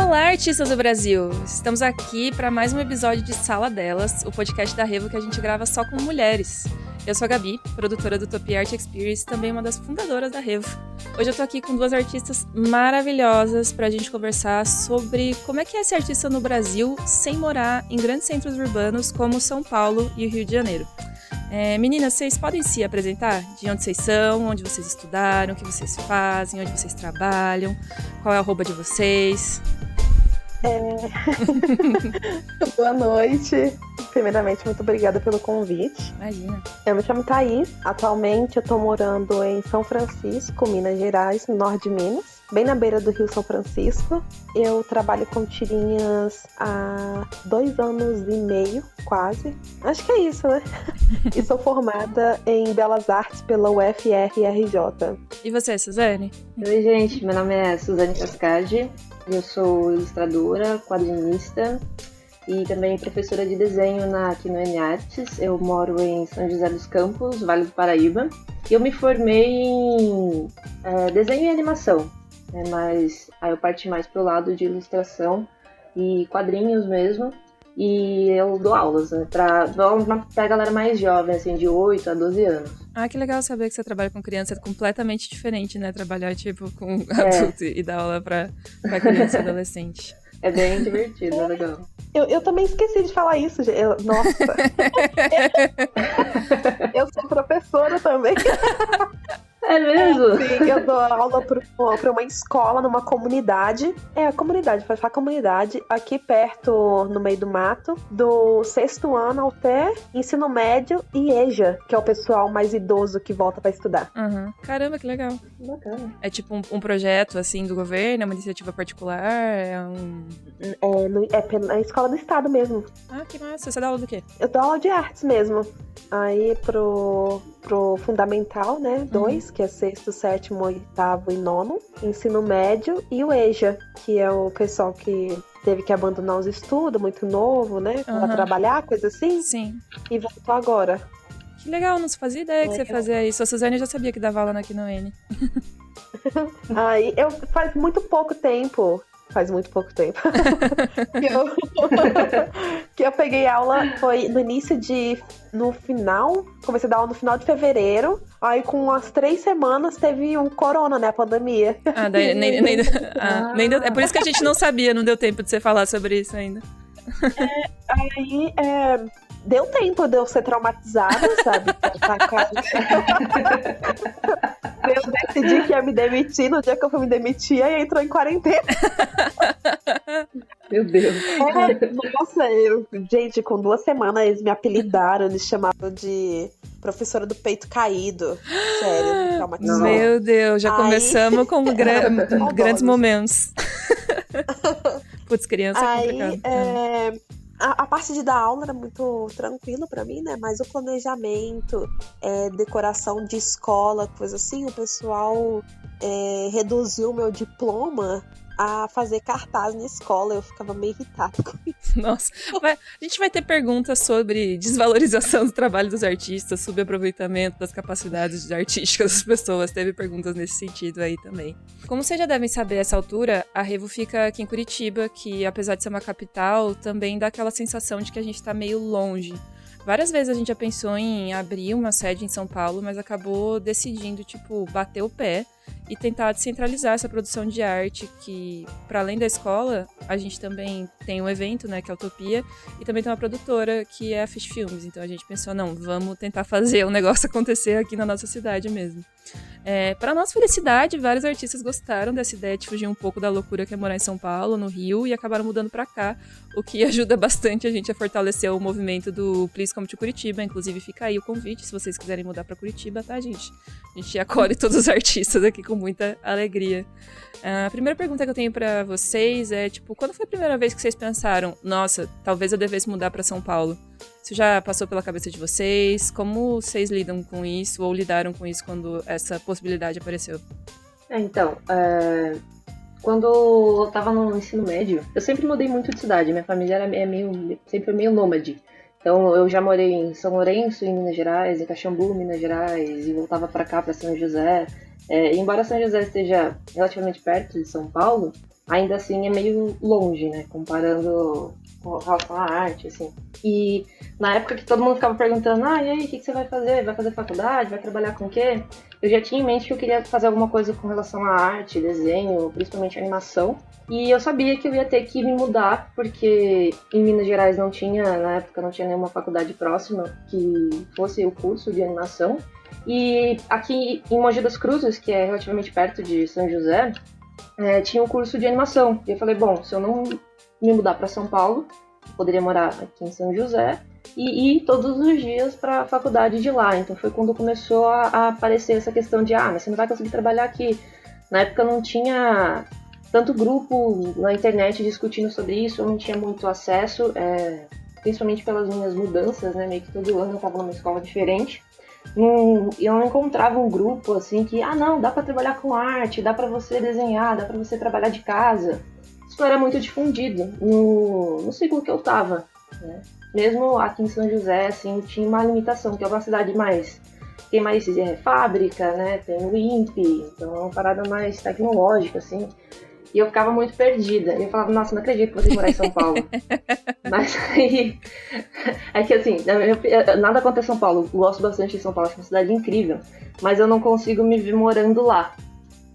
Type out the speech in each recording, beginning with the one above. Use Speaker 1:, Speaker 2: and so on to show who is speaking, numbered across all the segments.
Speaker 1: Olá, artistas do Brasil! Estamos aqui para mais um episódio de Sala Delas, o podcast da Revo que a gente grava só com mulheres. Eu sou a Gabi, produtora do Utopia Art Experience e também uma das fundadoras da Revo. Hoje eu tô aqui com duas artistas maravilhosas pra gente conversar sobre como é que é ser artista no Brasil sem morar em grandes centros urbanos como São Paulo e o Rio de Janeiro. Meninas, vocês podem se apresentar? De onde vocês são, onde vocês estudaram, o que vocês fazem, onde vocês trabalham, qual é a arroba de vocês?
Speaker 2: Boa noite. Primeiramente, muito obrigada pelo convite.
Speaker 1: Imagina.
Speaker 2: Eu me chamo Thaís. Atualmente eu tô morando em São Francisco, Minas Gerais, no norte de Minas, bem na beira do Rio São Francisco. Eu trabalho com tirinhas há 2 anos e meio, quase. Acho que é isso, né? E sou formada em Belas Artes pela UFRJ.
Speaker 1: E você, Suzane?
Speaker 3: Oi, gente. Meu nome é Suzane Cascade. Eu sou ilustradora, quadrinista e também professora de desenho aqui no N Artes. Eu moro em São José dos Campos, Vale do Paraíba. E eu me formei em desenho e animação, né? Mas aí eu parti mais pro lado de ilustração e quadrinhos mesmo. E eu dou aulas, né, pra galera mais jovem, assim, de 8 a 12 anos.
Speaker 1: Ah, que legal saber que você trabalha com criança. É completamente diferente, né? Trabalhar, tipo, com adulto e dar aula pra criança e adolescente.
Speaker 3: É bem divertido, é legal.
Speaker 2: Eu também esqueci de falar isso, gente. Nossa! Eu sou professora também.
Speaker 3: É mesmo?
Speaker 2: Sim, eu dou aula para uma escola numa comunidade. É, a comunidade, faz a comunidade, aqui perto, no meio do mato, do 6º ano até ensino médio e EJA, que é o pessoal mais idoso que volta para estudar.
Speaker 1: Uhum. Caramba, que legal.
Speaker 3: Bacana.
Speaker 1: É tipo um projeto, assim, do governo? É uma iniciativa particular? É
Speaker 2: na escola do estado mesmo.
Speaker 1: Ah, que massa. Você dá aula do quê?
Speaker 2: Eu dou aula de artes mesmo. Aí pro fundamental, né, 2, que é 6º, 7º, 8º e 9º, ensino médio, e o EJA, que é o pessoal que teve que abandonar os estudos, muito novo, né, pra trabalhar, coisa assim.
Speaker 1: Sim.
Speaker 2: E voltou agora.
Speaker 1: Que legal, não fazia ideia que você fazia isso. A Suzane já sabia que dava aula aqui no N.
Speaker 2: Aí, faz muito pouco tempo que eu peguei aula, foi comecei a dar aula no final de fevereiro, aí com umas 3 semanas teve um corona, né, a pandemia.
Speaker 1: Ah, daí nem deu, é por isso que a gente não sabia, não deu tempo de você falar sobre isso ainda.
Speaker 2: Deu tempo de eu ser traumatizada, sabe? Eu decidi que ia me demitir, no dia que eu fui me demitir, aí entrou em quarentena.
Speaker 3: Meu Deus.
Speaker 2: Nossa, gente, com 2 semanas eles me apelidaram, eles chamavam de professora do peito caído. Sério, me traumatizou.
Speaker 1: Meu Deus, já começamos com grandes momentos. Putz, criança é complicado.
Speaker 2: A parte de dar aula era muito tranquilo pra mim, né? Mas o planejamento, decoração de escola, coisa assim, o pessoal reduziu o meu diploma a fazer cartaz na escola. Eu ficava meio irritada com isso.
Speaker 1: Nossa, a gente vai ter perguntas sobre desvalorização do trabalho dos artistas, subaproveitamento das capacidades artísticas das pessoas. Teve perguntas nesse sentido aí também. Como vocês já devem saber, a essa altura, a Revo fica aqui em Curitiba, que apesar de ser uma capital, também dá aquela sensação de que a gente tá meio longe. Várias vezes a gente já pensou em abrir uma sede em São Paulo, mas acabou decidindo, bater o pé e tentar descentralizar essa produção de arte que, para além da escola, a gente também tem um evento, né, que é a Utopia, e também tem uma produtora que é a Fish Filmes. Então a gente pensou, não, vamos tentar fazer o negócio acontecer aqui na nossa cidade mesmo. Para nossa felicidade, vários artistas gostaram dessa ideia de fugir um pouco da loucura que é morar em São Paulo, no Rio, e acabaram mudando para cá, o que ajuda bastante a gente a fortalecer o movimento do Please Come to Curitiba. Inclusive fica aí o convite, se vocês quiserem mudar para Curitiba, tá, gente? A gente acolhe todos os artistas aqui com muita alegria. A primeira pergunta que eu tenho para vocês é, quando foi a primeira vez que vocês pensaram, nossa, talvez eu devesse mudar para São Paulo? Isso já passou pela cabeça de vocês? Como vocês lidam com isso ou lidaram com isso quando essa possibilidade apareceu?
Speaker 3: Então, quando eu tava no ensino médio, eu sempre mudei muito de cidade. Minha família sempre foi meio nômade. Então eu já morei em São Lourenço, em Minas Gerais, em Caxambu, Minas Gerais, e voltava pra cá, pra São José. Embora São José esteja relativamente perto de São Paulo, ainda assim é meio longe, né? Comparando com relação à arte, assim. E na época que todo mundo ficava perguntando, e aí, o que você vai fazer? Vai fazer faculdade? Vai trabalhar com o quê? Eu já tinha em mente que eu queria fazer alguma coisa com relação à arte, desenho, principalmente animação. E eu sabia que eu ia ter que me mudar, porque em Minas Gerais não tinha, na época, não tinha nenhuma faculdade próxima que fosse o curso de animação. E aqui em Mogi das Cruzes, que é relativamente perto de São José, tinha um curso de animação. E eu falei, bom, se eu não me mudar para São Paulo, eu poderia morar aqui em São José e ir todos os dias para a faculdade de lá. Então foi quando começou a aparecer essa questão de, mas você não vai conseguir trabalhar aqui. Na época não tinha tanto grupo na internet discutindo sobre isso, eu não tinha muito acesso, principalmente pelas minhas mudanças, né? Meio que todo ano eu estava numa escola diferente. Eu não encontrava um grupo assim que, não, dá para trabalhar com arte, dá para você desenhar, dá para você trabalhar de casa. Isso não era muito difundido no ciclo que eu tava, né? Mesmo aqui em São José, assim, tinha uma limitação, que é uma cidade mais... Tem mais fábrica, né? Tem o INPE, então é uma parada mais tecnológica, assim. E eu ficava muito perdida. E eu falava, nossa, não acredito que você morar em São Paulo. Mas aí... É que assim, nada contra São Paulo. Eu gosto bastante de São Paulo, acho uma cidade incrível. Mas eu não consigo me ver morando lá.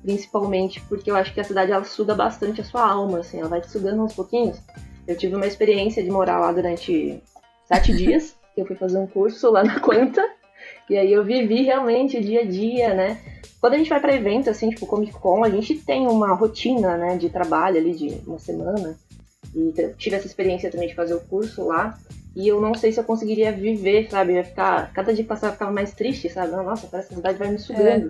Speaker 3: Principalmente porque eu acho que a cidade, ela suga bastante a sua alma, assim. Ela vai te sugando uns pouquinhos. Eu tive uma experiência de morar lá durante 7 dias. Que eu fui fazer um curso lá na Quanta. E aí eu vivi realmente o dia a dia, né? Quando a gente vai para evento, assim, tipo Comic Con, a gente tem uma rotina, né, de trabalho ali de uma semana. E tive essa experiência também de fazer o curso lá. E eu não sei se eu conseguiria viver, sabe? Eu ia ficar, cada dia que passava eu ficava mais triste, sabe? Nossa, parece que a cidade vai me sugando.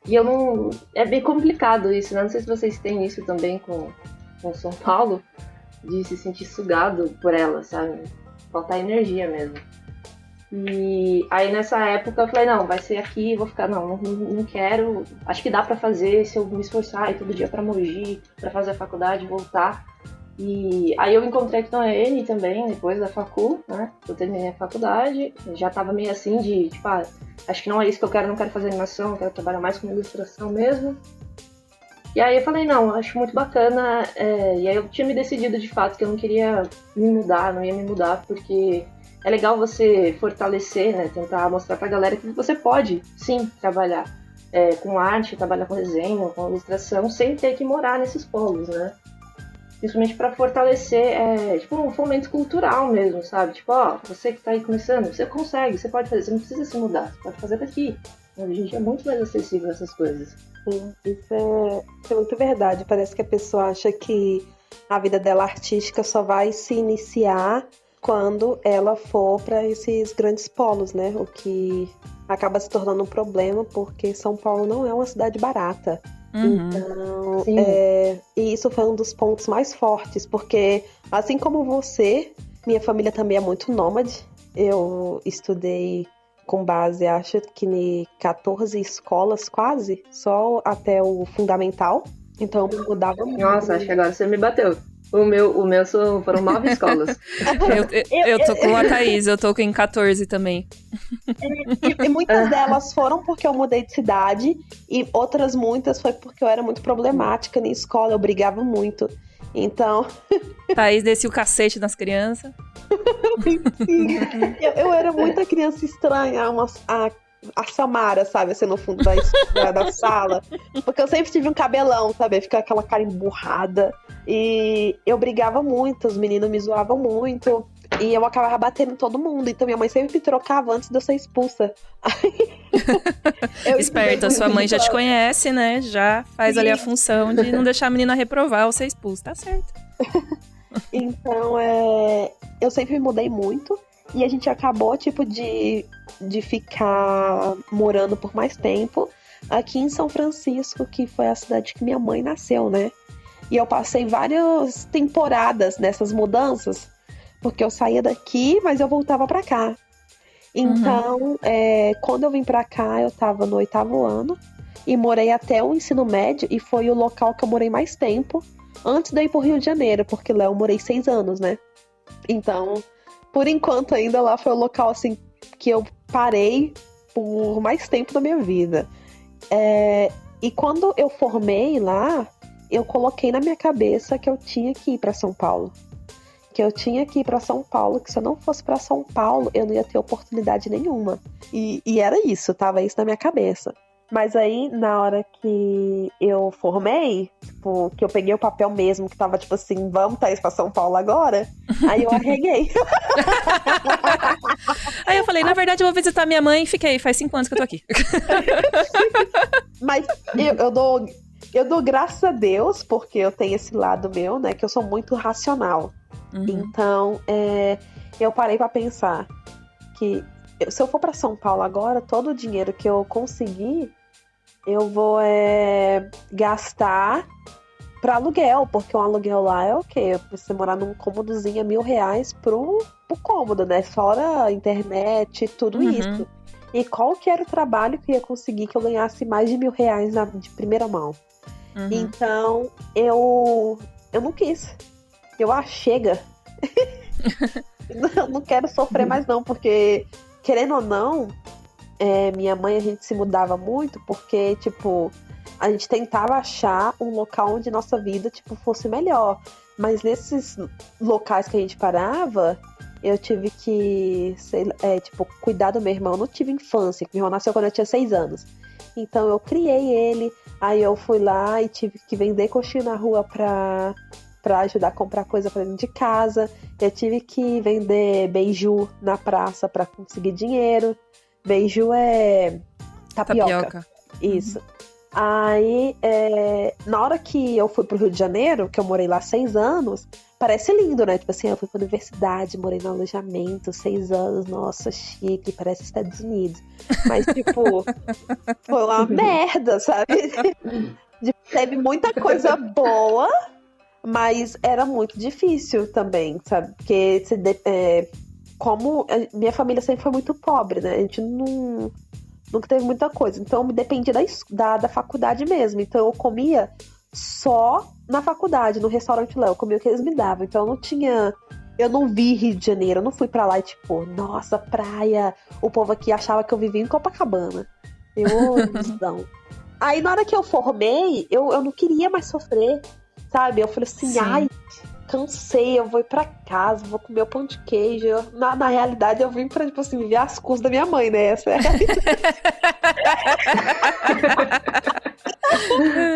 Speaker 3: E eu não... É bem complicado isso, né? Não sei se vocês têm isso também com São Paulo, de se sentir sugado por ela, sabe? Faltar energia mesmo. E aí nessa época eu falei, não, vai ser aqui, vou ficar, não quero, acho que dá pra fazer se eu me esforçar e todo dia pra Mogi, pra fazer a faculdade, voltar. E aí eu encontrei com ele também, depois da facu, né, eu terminei a faculdade, já tava meio assim de, tipo, acho que não é isso que eu quero, não quero fazer animação, eu quero trabalhar mais com ilustração mesmo. E aí eu falei, não, acho muito bacana, e aí eu tinha me decidido de fato que eu não queria me mudar, não ia me mudar, porque... É legal você fortalecer, né? Tentar mostrar pra galera que você pode, sim, trabalhar com arte, trabalhar com desenho, com ilustração, sem ter que morar nesses polos, né? Principalmente pra fortalecer, tipo, um fomento cultural mesmo, sabe? Tipo, você que tá aí começando, você consegue, você pode fazer, você não precisa se mudar, você pode fazer daqui. A gente é muito mais acessível a essas coisas.
Speaker 2: Sim, isso é muito verdade. Parece que a pessoa acha que a vida dela artística só vai se iniciar quando ela for para esses grandes polos, né? O que acaba se tornando um problema, porque São Paulo não é uma cidade barata. Então, e isso foi um dos pontos mais fortes, porque assim como você, minha família também é muito nômade. Eu estudei com base, acho que em 14 escolas quase, só até o fundamental. Então eu mudava muito.
Speaker 3: Nossa, acho que agora você me bateu. O meu foram 9 escolas.
Speaker 1: Eu tô com a Thaís, eu tô em 14 também.
Speaker 2: E muitas delas foram porque eu mudei de cidade, e outras muitas foi porque eu era muito problemática na escola, eu brigava muito. Então...
Speaker 1: Thaís descia o cacete nas crianças.
Speaker 2: Sim, eu era muita criança estranha, a Samara, sabe, assim, no fundo da sala. Porque eu sempre tive um cabelão, sabe, ficar aquela cara emburrada. E eu brigava muito, os meninos me zoavam muito. E eu acabava batendo em todo mundo. Então minha mãe sempre me trocava antes de eu ser expulsa.
Speaker 1: Esperta, sua mãe já te conhece, né? Já faz ali a função de não deixar a menina reprovar ou ser expulsa, tá certo.
Speaker 2: Então, eu sempre me mudei muito. E a gente acabou, tipo, de ficar morando por mais tempo aqui em São Francisco, que foi a cidade que minha mãe nasceu, né? E eu passei várias temporadas nessas mudanças, porque eu saía daqui, mas eu voltava pra cá. Então, quando eu vim pra cá, eu tava no 8º ano e morei até o ensino médio, e foi o local que eu morei mais tempo antes de eu ir pro Rio de Janeiro, porque lá eu morei 6 anos, né? Então, por enquanto ainda lá foi o local assim que eu parei por mais tempo da minha vida. E quando eu formei lá, eu coloquei na minha cabeça que eu tinha que ir pra São Paulo. Que eu tinha que ir pra São Paulo, que se eu não fosse pra São Paulo, eu não ia ter oportunidade nenhuma. E era isso, tava isso na minha cabeça. Mas aí, na hora que eu formei, tipo, que eu peguei o papel mesmo, que tava tipo assim, vamos, Thaís, pra São Paulo agora, aí eu arreguei.
Speaker 1: Aí eu falei, na verdade eu vou visitar minha mãe e fiquei, faz 5 anos que eu tô aqui.
Speaker 2: Mas eu dou graças a Deus, porque eu tenho esse lado meu, né, que eu sou muito racional.
Speaker 1: Uhum.
Speaker 2: Então, eu parei pra pensar que se eu for pra São Paulo agora, todo o dinheiro que eu conseguir, eu vou gastar pra aluguel, porque um aluguel lá é o quê? Você morar num cômodozinho é R$1.000 pro cômodo, né? Fora a internet, tudo isso. E qual que era o trabalho que eu ia conseguir que eu ganhasse mais de R$1.000 de primeira mão? Então, eu não quis. Chega. Eu não quero sofrer mais não, porque, querendo ou não, minha mãe, a gente se mudava muito, porque, tipo, a gente tentava achar um local onde nossa vida, tipo, fosse melhor. Mas nesses locais que a gente parava, eu tive que, cuidar do meu irmão. Eu não tive infância, meu irmão nasceu quando eu tinha 6 anos. Então eu criei ele, aí eu fui lá e tive que vender coxinha na rua pra ajudar a comprar coisa pra dentro de casa. Eu tive que vender beiju na praça pra conseguir dinheiro. Beiju é tapioca. Isso. Aí, na hora que eu fui pro Rio de Janeiro, que eu morei lá 6 anos, parece lindo, né? Tipo assim, eu fui pra universidade, morei no alojamento, 6 anos, nossa, chique, parece Estados Unidos. Mas, tipo, foi uma merda, sabe? Teve muita coisa boa, mas era muito difícil também, sabe? Porque como minha família sempre foi muito pobre, né? A gente nunca teve muita coisa. Então eu me dependia da faculdade mesmo. Então eu comia só na faculdade, no restaurante lá. Eu comia o que eles me davam. Então eu não vi Rio de Janeiro. Eu não fui pra lá e tipo, nossa, praia. O povo aqui achava que eu vivia em Copacabana. Visão. Aí na hora que eu formei, eu não queria mais sofrer. Sabe? Eu falei assim, ai, cansei, eu vou ir pra casa, vou comer o pão de queijo. Na realidade, eu vim pra, tipo assim, viver as custas da minha mãe, né? Essa é a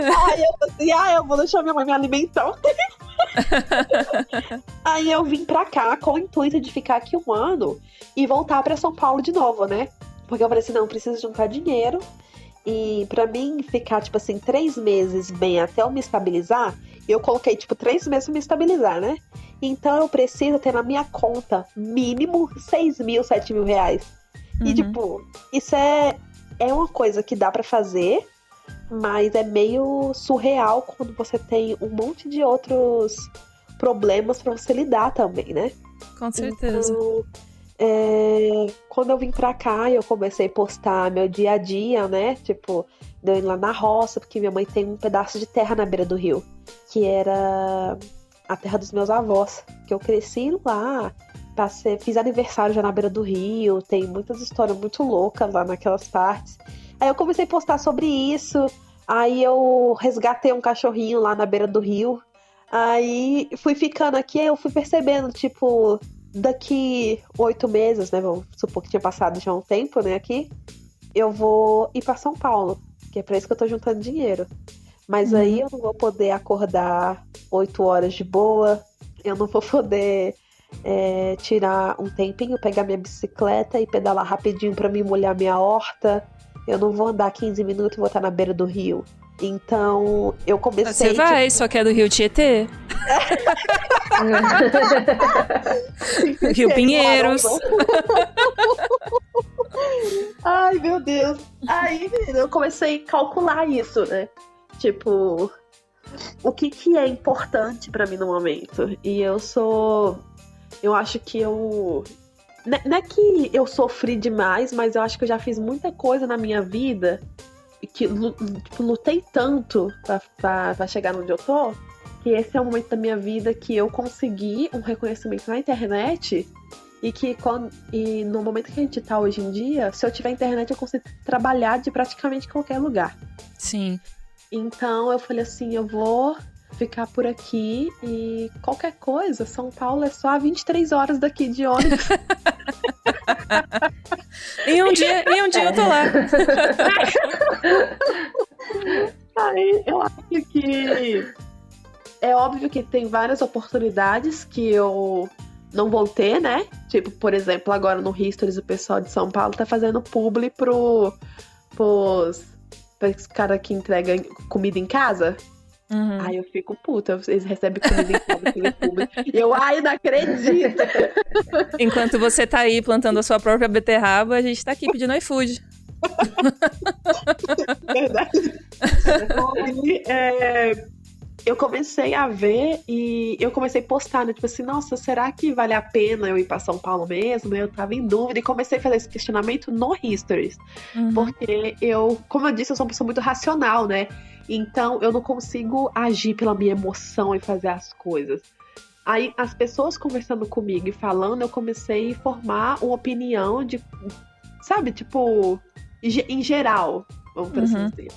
Speaker 2: Aí eu falei assim, eu vou deixar minha mãe me alimentar. Aí eu vim pra cá com o intuito de ficar aqui 1 ano e voltar pra São Paulo de novo, né? Porque eu falei assim, não, preciso juntar dinheiro. E pra mim ficar, tipo assim, 3 meses bem até eu me estabilizar, eu coloquei, tipo, 3 meses pra me estabilizar, né? Então eu preciso ter na minha conta mínimo 6 mil, 7 mil reais. E, tipo, isso é uma coisa que dá pra fazer, mas é meio surreal quando você tem um monte de outros problemas pra você lidar também, né?
Speaker 1: Com certeza.
Speaker 2: Então, quando eu vim pra cá, eu comecei a postar meu dia a dia, né? Tipo, de eu ir lá na roça, porque minha mãe tem um pedaço de terra na beira do rio, que era a terra dos meus avós, que eu cresci lá, fiz aniversário já na beira do rio, tem muitas histórias muito loucas lá naquelas partes. Aí eu comecei a postar sobre isso, aí eu resgatei um cachorrinho lá na beira do rio, aí fui ficando aqui, aí eu fui percebendo, tipo, daqui 8 meses, né, vamos supor que tinha passado já um tempo, né, aqui, eu vou ir pra São Paulo, que é pra isso que eu tô juntando dinheiro. Mas aí eu não vou poder acordar 8 horas de boa, eu não vou poder tirar um tempinho, pegar minha bicicleta e pedalar rapidinho pra mim molhar minha horta. Eu não vou andar 15 minutos e vou estar na beira do rio. Então, eu comecei...
Speaker 1: Você vai, só que é do Rio Tietê. Rio Pinheiros.
Speaker 2: Ai, meu Deus. Aí, eu comecei a calcular isso, né? Tipo, o que é importante pra mim no momento. E eu acho que eu... Não é que eu sofri demais, mas eu acho que eu já fiz muita coisa na minha vida que tipo, lutei tanto pra chegar onde eu tô, que esse é o momento da minha vida que eu consegui um reconhecimento na internet e no momento que a gente tá hoje em dia, se eu tiver internet eu consigo trabalhar de praticamente qualquer lugar.
Speaker 1: Sim.
Speaker 2: Então eu falei assim, eu vou ficar por aqui e qualquer coisa, São Paulo é só 23 horas daqui de ônibus.
Speaker 1: Em um dia eu tô lá.
Speaker 2: Aí eu acho que é óbvio que tem várias oportunidades que eu não vou ter, né? Tipo, por exemplo, agora no Histories o pessoal de São Paulo tá fazendo publi pros caras que entregam comida em casa.
Speaker 1: Uhum.
Speaker 2: Aí eu fico puta, eles recebem comida em casa pelo publi. E eu, não acredito!
Speaker 1: Enquanto você tá aí plantando a sua própria beterraba, a gente tá aqui pedindo iFood.
Speaker 2: Verdade. Aí, eu comecei a ver e eu comecei a postar, né? Tipo assim, nossa, será que vale a pena eu ir pra São Paulo mesmo? Eu tava em dúvida e comecei a fazer esse questionamento no Histories.
Speaker 1: Uhum.
Speaker 2: Porque como eu disse, eu sou uma pessoa muito racional, né? Então eu não consigo agir pela minha emoção e fazer as coisas. Aí as pessoas conversando comigo e falando, eu comecei a formar uma opinião de, sabe, tipo, em geral, vamos por assim dizer.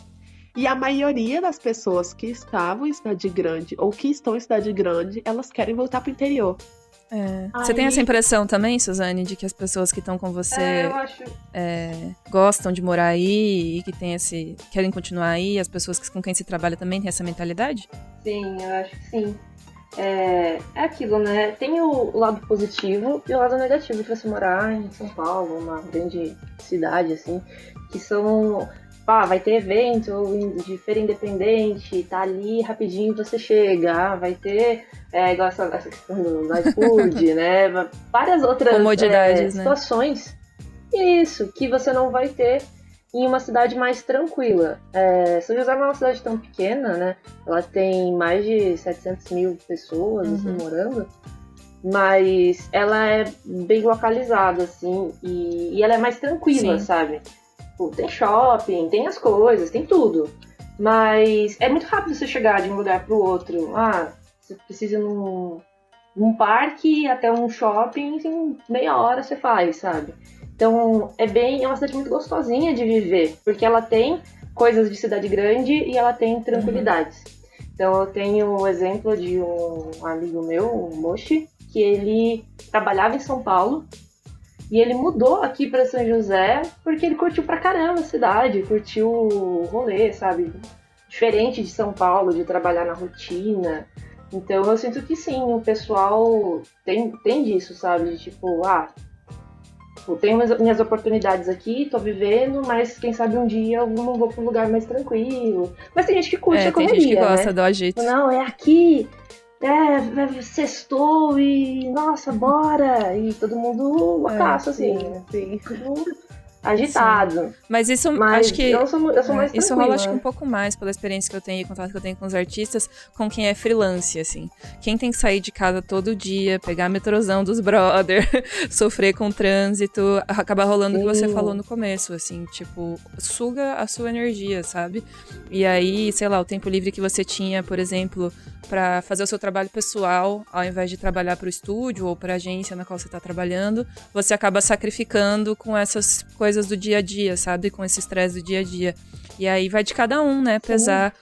Speaker 2: E a maioria das pessoas que estavam em cidade grande ou que estão em cidade grande, elas querem voltar pro interior.
Speaker 1: Você tem essa impressão também, Suzane, de que as pessoas que estão com você
Speaker 3: eu acho...
Speaker 1: gostam de morar aí e que querem continuar aí? As pessoas com quem se trabalha também têm essa mentalidade?
Speaker 3: Sim, eu acho que sim. É aquilo, né? Tem o lado positivo e o lado negativo de você morar em São Paulo, uma grande cidade, assim, que são... vai ter evento de feira independente, tá ali rapidinho você chega, vai ter igual essa questão do iFood, né? Várias outras
Speaker 1: comodidades,
Speaker 3: situações. Isso, que você não vai ter em uma cidade mais tranquila. São José não é uma cidade tão pequena, né? Ela tem mais de 700 mil pessoas assim, morando, mas ela é bem localizada, assim, e ela é mais tranquila, sabe? Tem shopping, tem as coisas, tem tudo. Mas é muito rápido você chegar de um lugar pro outro. Você precisa ir num parque até um shopping, em meia hora você faz, sabe? Então é uma cidade muito gostosinha de viver, porque ela tem coisas de cidade grande e ela tem tranquilidades. Então eu tenho o exemplo de um amigo meu, o Moshi, que ele trabalhava em São Paulo. E ele mudou aqui pra São José porque ele curtiu pra caramba a cidade, curtiu o rolê, sabe? Diferente de São Paulo, de trabalhar na rotina. Então eu sinto que sim, o pessoal tem disso, sabe? De tipo, tenho minhas oportunidades aqui, tô vivendo, mas quem sabe um dia eu não vou pra um lugar mais tranquilo. Mas tem gente que curte a correria,
Speaker 1: tem gente que gosta,
Speaker 3: né?
Speaker 1: do jeito.
Speaker 3: Não, é aqui... sextou e nossa, bora! E todo mundo loucaço, assim.
Speaker 2: Sim.
Speaker 3: Agitado.
Speaker 1: Sim. Mas isso,
Speaker 3: Mas
Speaker 1: acho que
Speaker 3: eu sou mais
Speaker 1: isso
Speaker 3: tranquila.
Speaker 1: rola, acho que um pouco mais pela experiência que eu tenho e contato que eu tenho com os artistas, com quem é freelance, assim. Quem tem que sair de casa todo dia, pegar a metrozão dos brother, sofrer com o trânsito, acaba rolando o que você falou no começo, assim, tipo, suga a sua energia, sabe? E aí, sei lá, o tempo livre que você tinha, por exemplo, pra fazer o seu trabalho pessoal, ao invés de trabalhar pro estúdio ou pra agência na qual você tá trabalhando, você acaba sacrificando com essas coisas do dia a dia, sabe? Com esse estresse do dia a dia. E aí vai de cada um, né? Pesar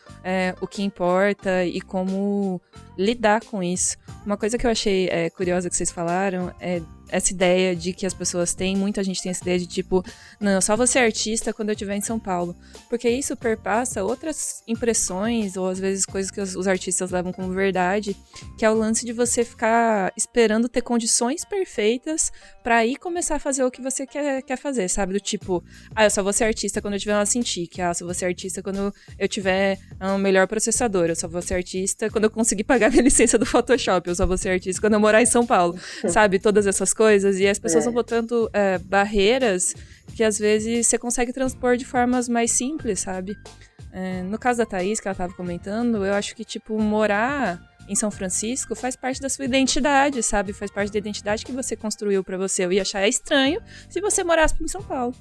Speaker 1: o que importa e como lidar com isso. Uma coisa que eu achei curiosa que vocês falaram é essa ideia de que as pessoas têm, muita gente tem essa ideia de tipo, não, eu só vou ser artista quando eu estiver em São Paulo. Porque isso perpassa outras impressões, ou às vezes coisas que os artistas levam como verdade, que é o lance de você ficar esperando ter condições perfeitas pra ir começar a fazer o que você quer fazer, sabe? Do tipo, eu só vou ser artista quando eu tiver uma Cintiq, eu só vou ser artista quando eu tiver um melhor processador, eu só vou ser artista quando eu conseguir pagar minha licença do Photoshop, eu só vou ser artista quando eu morar em São Paulo, sabe? Todas essas coisas, e as pessoas estão botando barreiras que às vezes você consegue transpor de formas mais simples, sabe? No caso da Thaís, que ela tava comentando, eu acho que, tipo, morar em São Francisco faz parte da sua identidade, sabe? Faz parte da identidade que você construiu pra você. Eu ia achar estranho se você morasse em São Paulo.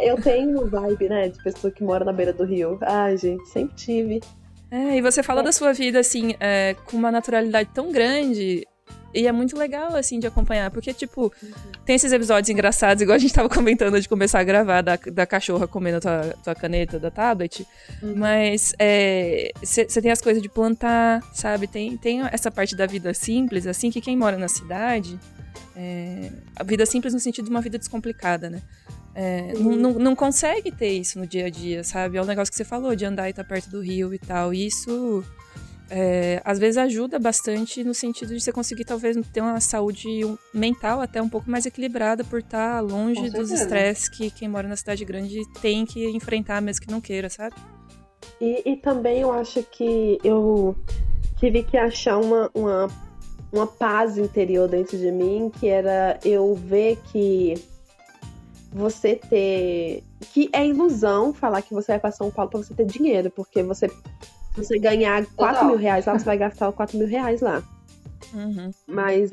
Speaker 2: Eu tenho vibe, né, de pessoa que mora na beira do rio. Ai, gente, sempre tive.
Speaker 1: E você fala da sua vida, assim, com uma naturalidade tão grande. E é muito legal, assim, de acompanhar, porque, tipo, tem esses episódios engraçados, igual a gente tava comentando de começar a gravar, da cachorra comendo tua caneta da tablet, mas você tem as coisas de plantar, sabe? Tem essa parte da vida simples, assim, que quem mora na cidade, a vida simples no sentido de uma vida descomplicada, né? Não consegue ter isso no dia a dia, sabe? É um negócio que você falou, de andar e estar perto do rio e tal, e isso... às vezes ajuda bastante no sentido de você conseguir talvez ter uma saúde mental até um pouco mais equilibrada por estar longe dos estresses que quem mora na cidade grande tem que enfrentar mesmo que não queira, sabe?
Speaker 2: E também eu acho que eu tive que achar uma paz interior dentro de mim, que era eu ver que você ter... que é ilusão falar que você vai para São Paulo para você ter dinheiro, porque se você ganhar 4 mil reais lá, você vai gastar 4 mil reais lá.
Speaker 1: Uhum.
Speaker 2: Mas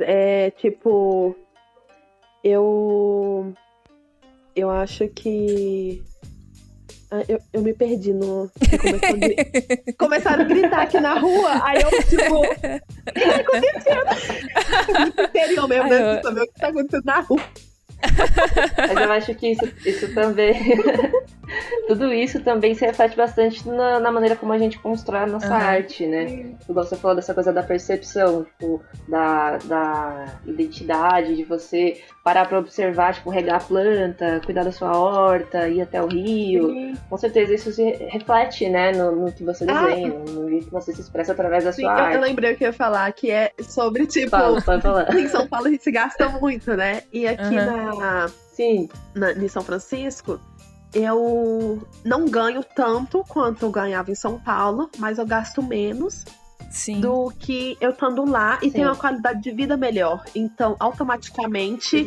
Speaker 2: tipo... Eu acho que... Eu me perdi no... Começaram a gritar aqui na rua, aí eu, tipo... O que tá acontecendo? Muito interior mesmo, né? Saber o que tá acontecendo na rua.
Speaker 3: Mas eu acho que isso também... Tudo isso também se reflete bastante na maneira como a gente constrói a nossa arte, né? Igual você falou dessa coisa da percepção, tipo, da identidade, de você parar pra observar, tipo, regar a planta, cuidar da sua horta, ir até o rio. Com certeza isso se reflete, né, no que você desenha, no jeito que você se expressa através da sua arte.
Speaker 2: Eu lembrei o que eu ia falar, que é sobre, tipo...
Speaker 3: Pode falar.
Speaker 2: Em São Paulo a gente se gasta muito, né? E aqui
Speaker 3: Sim.
Speaker 2: em São Francisco... Eu não ganho tanto quanto eu ganhava em São Paulo, mas eu gasto menos do que eu estando lá e tenho uma qualidade de vida melhor. Então, automaticamente,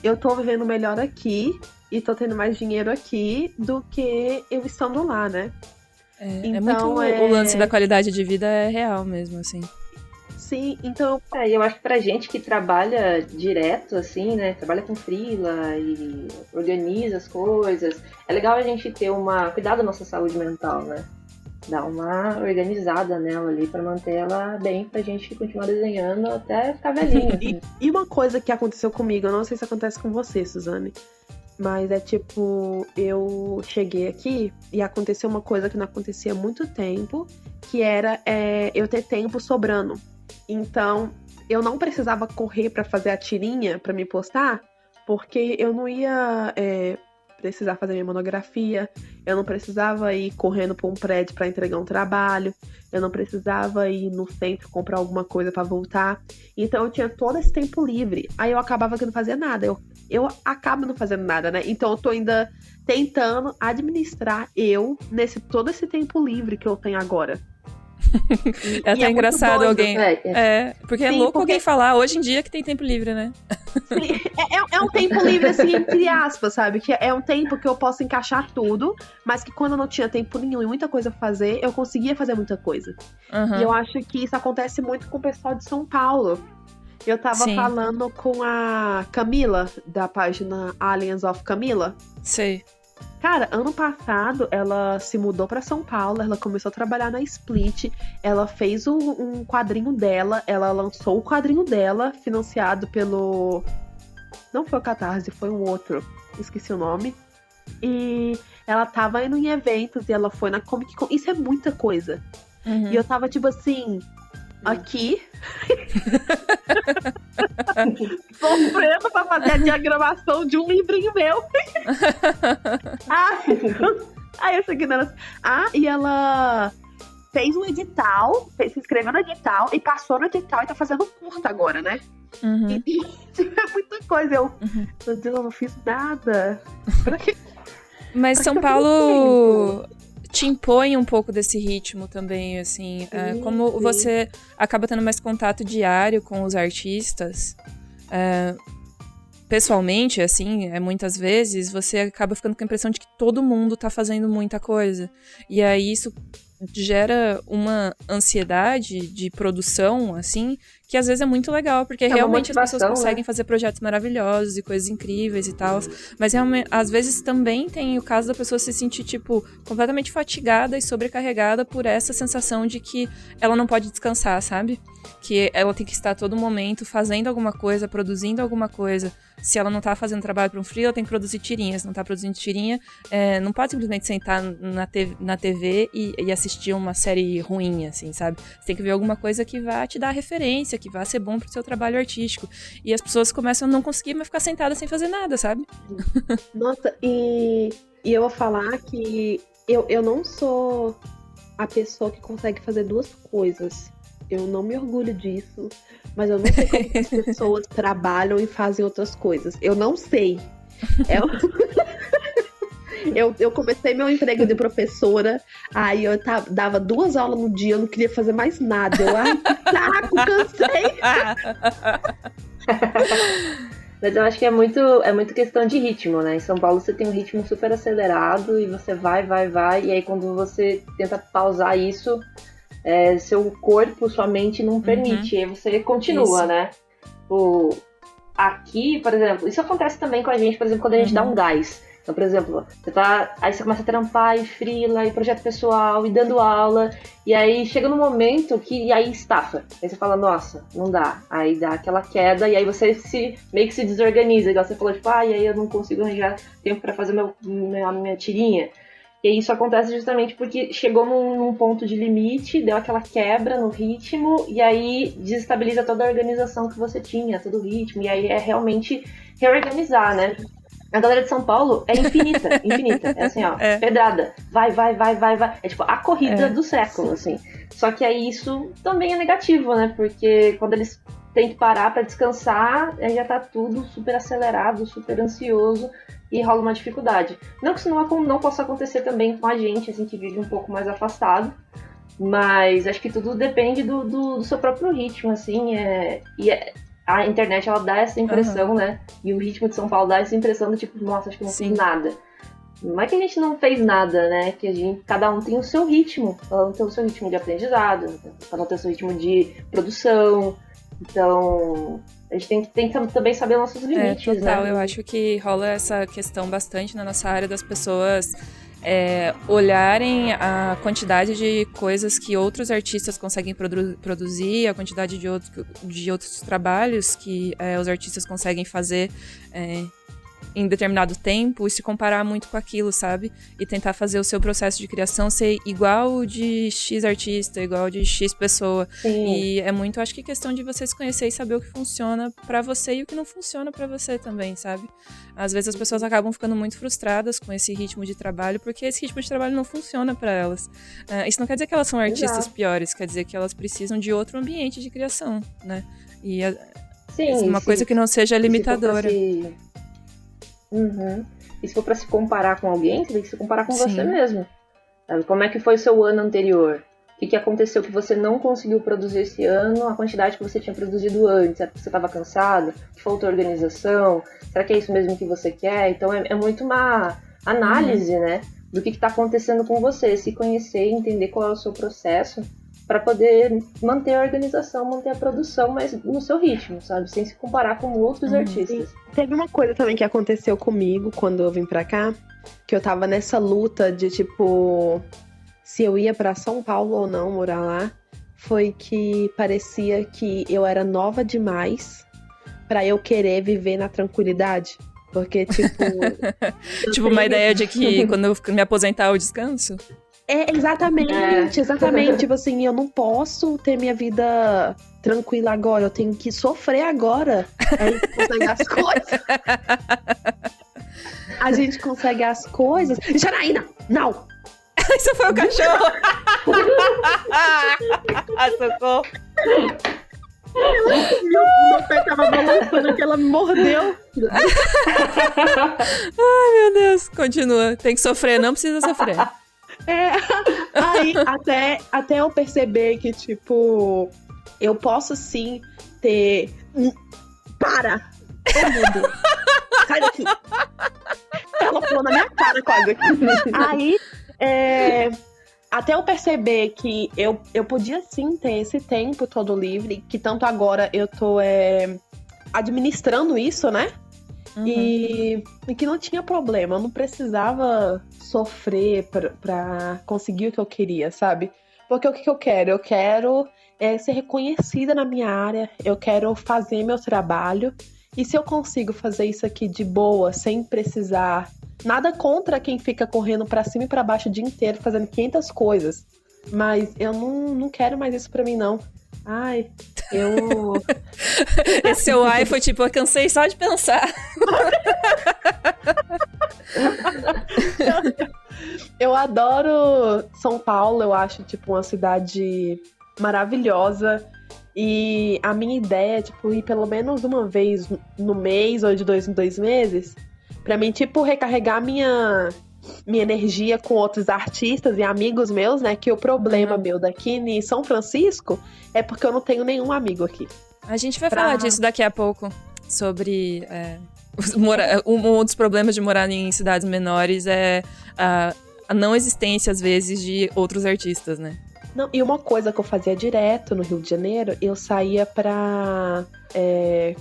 Speaker 2: eu tô vivendo melhor aqui e tô tendo mais dinheiro aqui do que eu estando lá, né?
Speaker 1: Então, o lance da qualidade de vida é real mesmo, assim.
Speaker 2: Sim, então...
Speaker 3: eu acho que pra gente que trabalha direto, assim, né, trabalha com freela e organiza as coisas, é legal a gente ter cuidar da nossa saúde mental, né? Dar uma organizada nela ali pra manter ela bem, pra gente continuar desenhando até ficar velhinho. Assim.
Speaker 2: E uma coisa que aconteceu comigo, eu não sei se acontece com você, Suzane, mas é tipo, eu cheguei aqui e aconteceu uma coisa que não acontecia há muito tempo, que era eu ter tempo sobrando. Então, eu não precisava correr pra fazer a tirinha pra me postar, porque eu não ia precisar fazer minha monografia, eu não precisava ir correndo pra um prédio pra entregar um trabalho, eu não precisava ir no centro comprar alguma coisa pra voltar. Então, eu tinha todo esse tempo livre. Aí eu acabava que não fazia nada. Eu acabo não fazendo nada, né? Então, eu tô ainda tentando administrar todo esse tempo livre que eu tenho agora.
Speaker 1: É até engraçado alguém. Porque é louco alguém falar hoje em dia que tem tempo livre, né?
Speaker 2: Sim, é um tempo livre, assim, entre aspas, sabe? Que é um tempo que eu posso encaixar tudo, mas que quando eu não tinha tempo nenhum e muita coisa pra fazer, eu conseguia fazer muita coisa. E eu acho que isso acontece muito com o pessoal de São Paulo. Eu tava falando com a Camila, da página Aliens of Camila.
Speaker 1: Sei.
Speaker 2: Cara, ano passado ela se mudou pra São Paulo, ela começou a trabalhar na Split, ela fez um quadrinho dela, ela lançou o quadrinho dela, financiado pelo... Não foi o Catarse, foi um outro, esqueci o nome. E ela tava indo em eventos e ela foi na Comic Con, isso é muita coisa. E eu tava tipo assim... Aqui sofrendo pra fazer a diagramação de um livrinho meu. Aí eu cheguei nela. E ela fez um edital, se inscreveu no edital e passou no edital e tá fazendo curta agora, né? E é muita coisa. Meu Deus, eu não fiz nada.
Speaker 1: Mas São Paulo te impõe um pouco desse ritmo também, assim. Como você acaba tendo mais contato diário com os artistas, pessoalmente, assim, muitas vezes, você acaba ficando com a impressão de que todo mundo tá fazendo muita coisa. E aí isso gera uma ansiedade de produção, assim, que às vezes é muito legal, porque
Speaker 3: uma
Speaker 1: realmente as pessoas
Speaker 3: motivação,
Speaker 1: conseguem
Speaker 3: né?
Speaker 1: fazer projetos maravilhosos e coisas incríveis e tal, mas realmente, às vezes também tem o caso da pessoa se sentir, tipo, completamente fatigada e sobrecarregada por essa sensação de que ela não pode descansar, sabe? Que ela tem que estar a todo momento fazendo alguma coisa, produzindo alguma coisa. Se ela não tá fazendo trabalho para um freela, ela tem que produzir tirinhas. Se não tá produzindo tirinha, não pode simplesmente sentar na TV e assistir uma série ruim, assim, sabe? Você tem que ver alguma coisa que vá te dar referência, que vá ser bom pro seu trabalho artístico. E as pessoas começam a não conseguir mais ficar sentadas sem fazer nada, sabe?
Speaker 2: Nossa, e eu vou falar que eu não sou a pessoa que consegue fazer duas coisas. Eu não me orgulho disso, mas eu não sei como as pessoas trabalham e fazem outras coisas. Eu não sei. Eu comecei meu emprego de professora, aí eu dava 2 aulas no dia, eu não queria fazer mais nada. Ai, que saco, cansei.
Speaker 3: Mas eu acho que é muito questão de ritmo, né? Em São Paulo você tem um ritmo super acelerado e você vai, e aí quando você tenta pausar isso, seu corpo, sua mente não permite, e aí você continua,
Speaker 1: Isso.
Speaker 3: né? Aqui, por exemplo, isso acontece também com a gente, por exemplo, quando a gente dá um gás. Então, por exemplo, aí você começa a trampar e freela, e projeto pessoal, e dando aula, e aí chega num momento que aí estafa. Aí você fala, nossa, não dá. Aí dá aquela queda, e aí você meio que se desorganiza. Igual você falou, tipo, e aí eu não consigo arranjar tempo pra fazer minha tirinha. E isso acontece justamente porque chegou num ponto de limite, deu aquela quebra no ritmo, e aí desestabiliza toda a organização que você tinha, todo o ritmo, e aí é realmente reorganizar, né? A galera de São Paulo é infinita. É assim, ó, pedrada. Vai. É tipo a corrida do século, assim. Só que aí isso também é negativo, né? Porque quando eles têm que parar pra descansar, aí já tá tudo super acelerado, super ansioso e rola uma dificuldade. Não que isso não possa acontecer também com a gente, assim, que vive um pouco mais afastado. Mas acho que tudo depende do seu próprio ritmo, assim. A internet, ela dá essa impressão, né? E o ritmo de São Paulo dá essa impressão do tipo, nossa, acho que não fiz nada. Não é que a gente não fez nada, né? Que cada um tem o seu ritmo. Cada um tem o seu ritmo de aprendizado, cada um tem o seu ritmo de produção. Então, a gente tem que também saber nossos limites,
Speaker 1: total,
Speaker 3: né?
Speaker 1: Eu acho que rola essa questão bastante na nossa área das pessoas olharem a quantidade de coisas que outros artistas conseguem produzir, a quantidade de outros trabalhos que os artistas conseguem fazer em determinado tempo e se comparar muito com aquilo, sabe? E tentar fazer o seu processo de criação ser igual o de X artista, igual o de X pessoa.
Speaker 3: Sim.
Speaker 1: E é muito, acho que questão de você se conhecer e saber o que funciona pra você e o que não funciona pra você também, sabe? Às vezes as pessoas acabam ficando muito frustradas com esse ritmo de trabalho, porque esse ritmo de trabalho não funciona pra elas. Isso não quer dizer que elas são artistas piores, quer dizer que elas precisam de outro ambiente de criação, né? E uma coisa que não seja limitadora.
Speaker 3: E se for pra se comparar com alguém, você tem que se comparar com você mesmo. Sabe? Como é que foi o seu ano anterior? O que aconteceu que você não conseguiu produzir esse ano, a quantidade que você tinha produzido antes? Será que você estava cansado? Que faltou organização? Será que é isso mesmo que você quer? Então é muito uma análise, né? Do que está acontecendo com você. Se conhecer, entender qual é o seu processo, para poder manter a organização, manter a produção, mas no seu ritmo, sabe? Sem se comparar com outros artistas.
Speaker 2: Teve uma coisa também que aconteceu comigo quando eu vim pra cá, que eu tava nessa luta de, tipo, se eu ia pra São Paulo ou não morar lá, foi que parecia que eu era nova demais pra eu querer viver na tranquilidade. Porque, tipo...
Speaker 1: tipo, uma ideia de que quando eu me aposentar eu descanso?
Speaker 2: Exatamente. Tipo assim, eu não posso ter minha vida tranquila agora, eu tenho que sofrer agora. Aí consegue as coisas. A gente consegue as coisas. Janaína, não!
Speaker 1: Isso foi o cachorro! Socorro!
Speaker 2: Meu pé tava balançando que ela me mordeu.
Speaker 1: Ai, meu Deus. Continua. Tem que sofrer, não precisa sofrer.
Speaker 2: Aí até eu perceber que, tipo, eu posso sim ter... Para! Ô, meu Deus! Sai daqui! Ela pulou na minha cara quase. Aí, até eu perceber que eu podia sim ter esse tempo todo livre, que tanto agora eu tô administrando isso, né?
Speaker 1: Uhum.
Speaker 2: E que não tinha problema, eu não precisava sofrer pra conseguir o que eu queria, sabe? Porque o que eu quero? Eu quero ser reconhecida na minha área, eu quero fazer meu trabalho. E se eu consigo fazer isso aqui de boa, sem precisar... Nada contra quem fica correndo pra cima e pra baixo o dia inteiro, fazendo 500 coisas. Mas eu não quero mais isso pra mim, não. Ai, eu...
Speaker 1: Esse seu ai foi tipo, eu cansei só de pensar.
Speaker 2: Eu adoro São Paulo, eu acho, tipo, uma cidade maravilhosa. E a minha ideia é, tipo, ir pelo menos uma vez no mês ou de 2 em 2 meses. Pra mim, tipo, recarregar minha energia com outros artistas e amigos meus, né? Que o problema meu daqui em São Francisco é porque eu não tenho nenhum amigo aqui.
Speaker 1: A gente vai falar disso daqui a pouco. Sobre... um dos problemas de morar em cidades menores é a não existência, às vezes, de outros artistas, né?
Speaker 2: Não, e uma coisa que eu fazia direto no Rio de Janeiro, eu saía pra...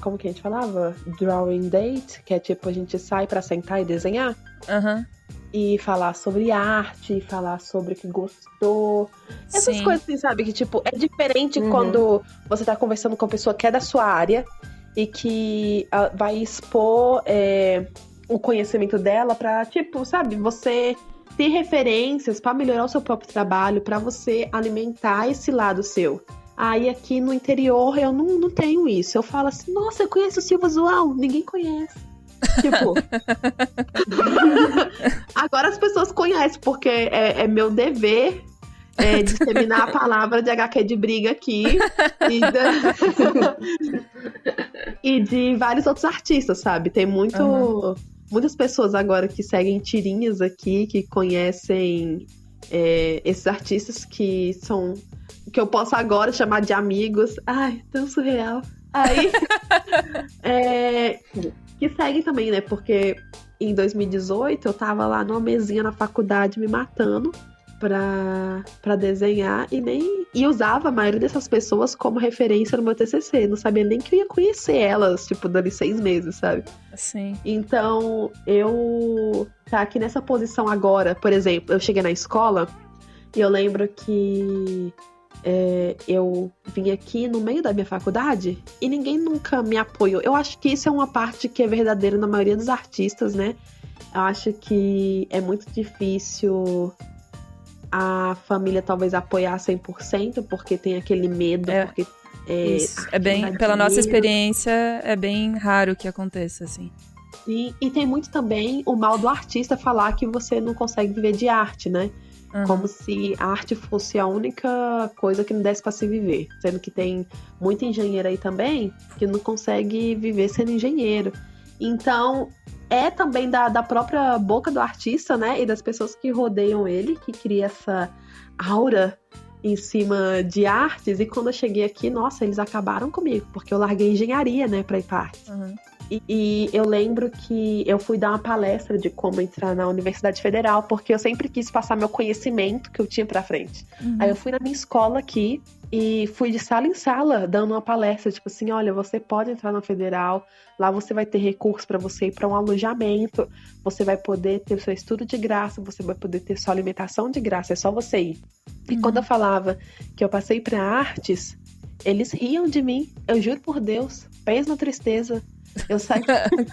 Speaker 2: como que a gente falava? Drawing date, que é tipo, a gente sai pra sentar e desenhar.
Speaker 1: Aham.
Speaker 2: E falar sobre arte, falar sobre o que gostou. Essas
Speaker 1: Sim.
Speaker 2: coisas assim, sabe? Que, tipo, é diferente quando você tá conversando com uma pessoa que é da sua área e que vai expor o conhecimento dela pra, tipo, sabe? Você ter referências pra melhorar o seu próprio trabalho, pra você alimentar esse lado seu. Aí aqui no interior eu não tenho isso. Eu falo assim, nossa, eu conheço o Silva Zoal. Ninguém conhece. Tipo... Agora as pessoas conhecem, porque é meu dever disseminar a palavra de HQ de briga aqui e de vários outros artistas, sabe? Tem muitas pessoas agora que seguem tirinhas aqui, que conhecem esses artistas que são... que eu posso agora chamar de amigos. Ai, tão surreal. Aí... que seguem também, né? Porque em 2018 eu tava lá numa mesinha na faculdade me matando pra desenhar e usava a maioria dessas pessoas como referência no meu TCC. Não sabia nem que eu ia conhecer elas, tipo, dali 6 meses, sabe?
Speaker 1: Sim.
Speaker 2: Então, eu tá aqui nessa posição agora, por exemplo, eu cheguei na escola e eu lembro que eu vim aqui no meio da minha faculdade e ninguém nunca me apoiou. Eu acho que isso é uma parte que é verdadeira na maioria dos artistas, né? Eu acho que é muito difícil a família talvez apoiar 100%, porque tem aquele medo, porque...
Speaker 1: Isso, pela nossa experiência, é bem raro que aconteça, assim.
Speaker 2: E tem muito também o mal do artista falar que você não consegue viver de arte, né? Como se a arte fosse a única coisa que não desse pra se viver. Sendo que tem muito engenheiro aí também que não consegue viver sendo engenheiro. Então, é também da própria boca do artista, né? E das pessoas que rodeiam ele, que cria essa aura em cima de artes. E quando eu cheguei aqui, nossa, eles acabaram comigo, porque eu larguei engenharia, né, pra ir pra artes. E eu lembro que eu fui dar uma palestra de como entrar na Universidade Federal, porque eu sempre quis passar meu conhecimento que eu tinha pra frente. Aí eu fui na minha escola aqui e fui de sala em sala dando uma palestra, tipo assim, olha, você pode entrar na Federal, lá você vai ter recurso pra você ir pra um alojamento, você vai poder ter o seu estudo de graça, você vai poder ter sua alimentação de graça, é só você ir. E quando eu falava que eu passei pra artes, eles riam de mim, eu juro por Deus, pés na tristeza. Eu saí.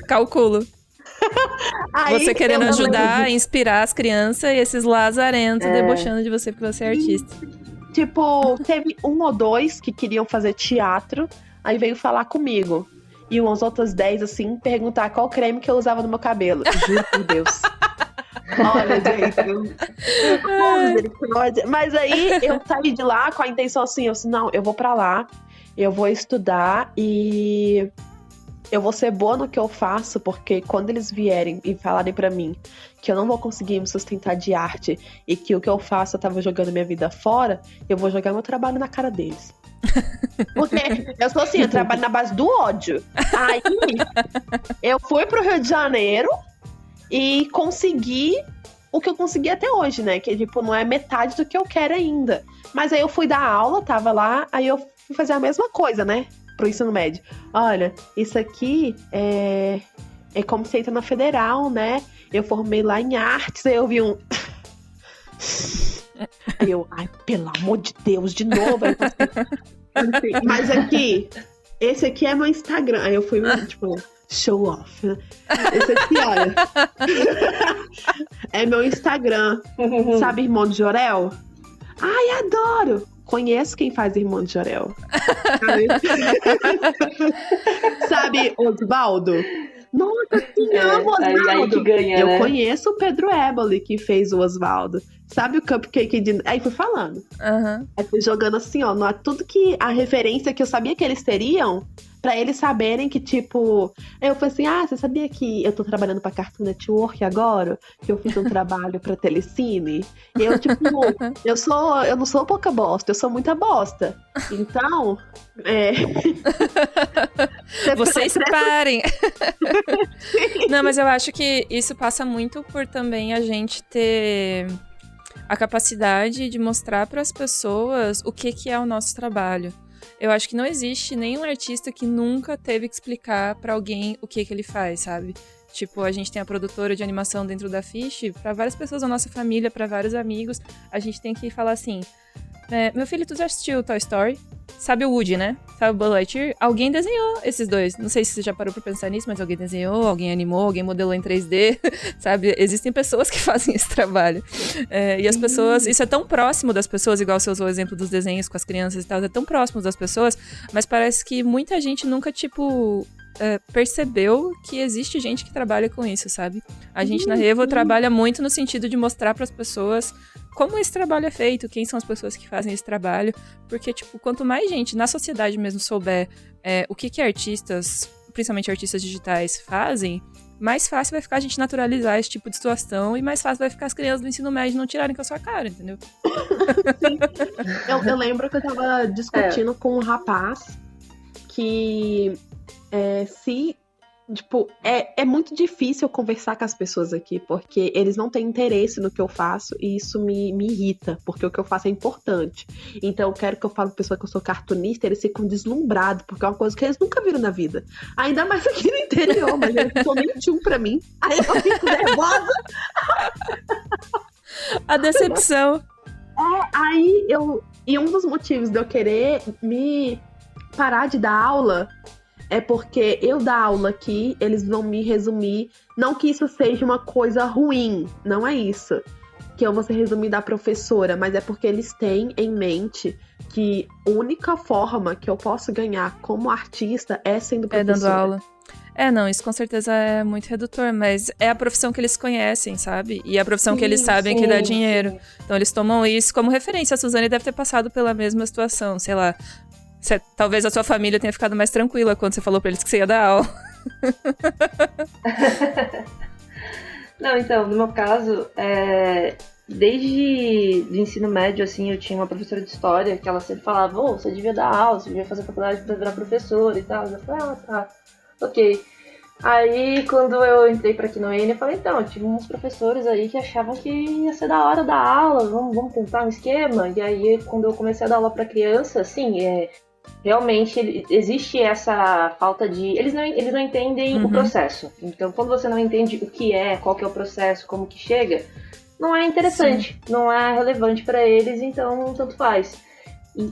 Speaker 1: Calculo.
Speaker 2: Aí,
Speaker 1: você querendo ajudar, inspirar as crianças e esses lazarentos debochando de você por você ser artista.
Speaker 2: Tipo, teve 1 ou 2 que queriam fazer teatro, aí veio falar comigo. E umas outras 10, assim, perguntar qual creme que eu usava no meu cabelo. Juro por Deus. Olha, gente. Mas aí eu saí de lá com a intenção assim, não, eu vou pra lá, eu vou estudar e eu vou ser boa no que eu faço, porque quando eles vierem e falarem pra mim que eu não vou conseguir me sustentar de arte e que o que eu faço eu tava jogando minha vida fora, eu vou jogar meu trabalho na cara deles. Porque eu sou assim, eu trabalho na base do ódio. Aí eu fui pro Rio de Janeiro e consegui o que eu consegui até hoje, né? Que, tipo, não é metade do que eu quero ainda. Mas aí eu fui dar aula, tava lá, aí eu fui fazer a mesma coisa, né? Pro ensino médio. Olha, isso aqui é como você entra na federal, né? Eu formei lá em artes, aí eu vi um... Aí eu, ai, pelo amor de Deus, de novo. Aí eu assim, mas aqui, esse aqui é meu Instagram. Aí eu fui, tipo, show off, né? Esse aqui, olha. É meu Instagram. Sabe Irmão de Jorel? Ai, adoro! Conheço quem faz Irmão de Jorel. Sabe Osvaldo? Nossa, sim, amo Osvaldo.
Speaker 3: Aí que ganha,
Speaker 2: eu
Speaker 3: né?
Speaker 2: conheço o Pedro Eboli, que fez o Osvaldo. Sabe o Cupcake de... Aí fui falando. Aí fui jogando assim, ó, tudo que a referência que eu sabia que eles teriam, pra eles saberem que, tipo... Aí eu falei assim, você sabia que eu tô trabalhando pra Cartoon Network agora? Que eu fiz um trabalho pra Telecine? E eu, tipo, eu não sou pouca bosta, eu sou muita bosta. Então,
Speaker 1: Vocês parem! Não, mas eu acho que isso passa muito por também a gente ter a capacidade de mostrar para as pessoas o que é o nosso trabalho. Eu acho que não existe nenhum artista que nunca teve que explicar pra alguém o que ele faz, sabe? Tipo, a gente tem a produtora de animação dentro da Fish, pra várias pessoas da nossa família, pra vários amigos, a gente tem que falar assim, meu filho, tu já assistiu Toy Story? Sabe o Woody, né? Sabe o Buzz Lightyear? Alguém desenhou esses dois. Não sei se você já parou pra pensar nisso, mas alguém desenhou, alguém animou, alguém modelou em 3D, sabe? Existem pessoas que fazem esse trabalho. E as pessoas... Isso é tão próximo das pessoas, igual você usou o exemplo dos desenhos com as crianças e tal, é tão próximo das pessoas, mas parece que muita gente nunca, tipo... percebeu que existe gente que trabalha com isso, sabe? A gente na Revo trabalha muito no sentido de mostrar pras pessoas como esse trabalho é feito, quem são as pessoas que fazem esse trabalho, porque, tipo, quanto mais gente na sociedade mesmo souber o que artistas, principalmente artistas digitais, fazem, mais fácil vai ficar a gente naturalizar esse tipo de situação e mais fácil vai ficar as crianças do ensino médio não tirarem com a sua cara, entendeu?
Speaker 2: Eu lembro que eu tava discutindo com um rapaz que tipo, é muito difícil conversar com as pessoas aqui, porque eles não têm interesse no que eu faço e isso me irrita, porque o que eu faço é importante. Então eu quero que eu fale com pessoa que eu sou cartunista, eles ficam deslumbrados, porque é uma coisa que eles nunca viram na vida. Ainda mais aqui no interior, mas eles não são nem tchum pra mim. Aí eu fico nervosa.
Speaker 1: A decepção.
Speaker 2: E um dos motivos de eu querer me parar de dar aula é porque eu dar aula aqui, eles vão me resumir. Não que isso seja uma coisa ruim, não é isso. Que eu vou ser resumir da professora, mas é porque eles têm em mente que a única forma que eu posso ganhar como artista é sendo professora.
Speaker 1: Dando aula. Não, isso com certeza é muito redutor, mas é a profissão que eles conhecem, sabe? E é a profissão que eles sabem que dá dinheiro. Sim. Então eles tomam isso como referência. A Suzane deve ter passado pela mesma situação, sei lá. Talvez a sua família tenha ficado mais tranquila quando você falou pra eles que você ia dar aula.
Speaker 3: Não, então, no meu caso, desde o ensino médio, assim, eu tinha uma professora de história que ela sempre falava, você devia dar aula, você devia fazer faculdade pra virar professora e tal. Eu falei, tá, ok. Aí, quando eu entrei pra Quinoene, eu falei, então, eu tive uns professores aí que achavam que ia ser da hora dar aula, vamos tentar um esquema. E aí, quando eu comecei a dar aula pra criança, assim, realmente existe essa falta de... Eles não entendem o processo. Então, quando você não entende o que qual que é o processo, como que chega, não é interessante, não é relevante pra eles, então tanto faz.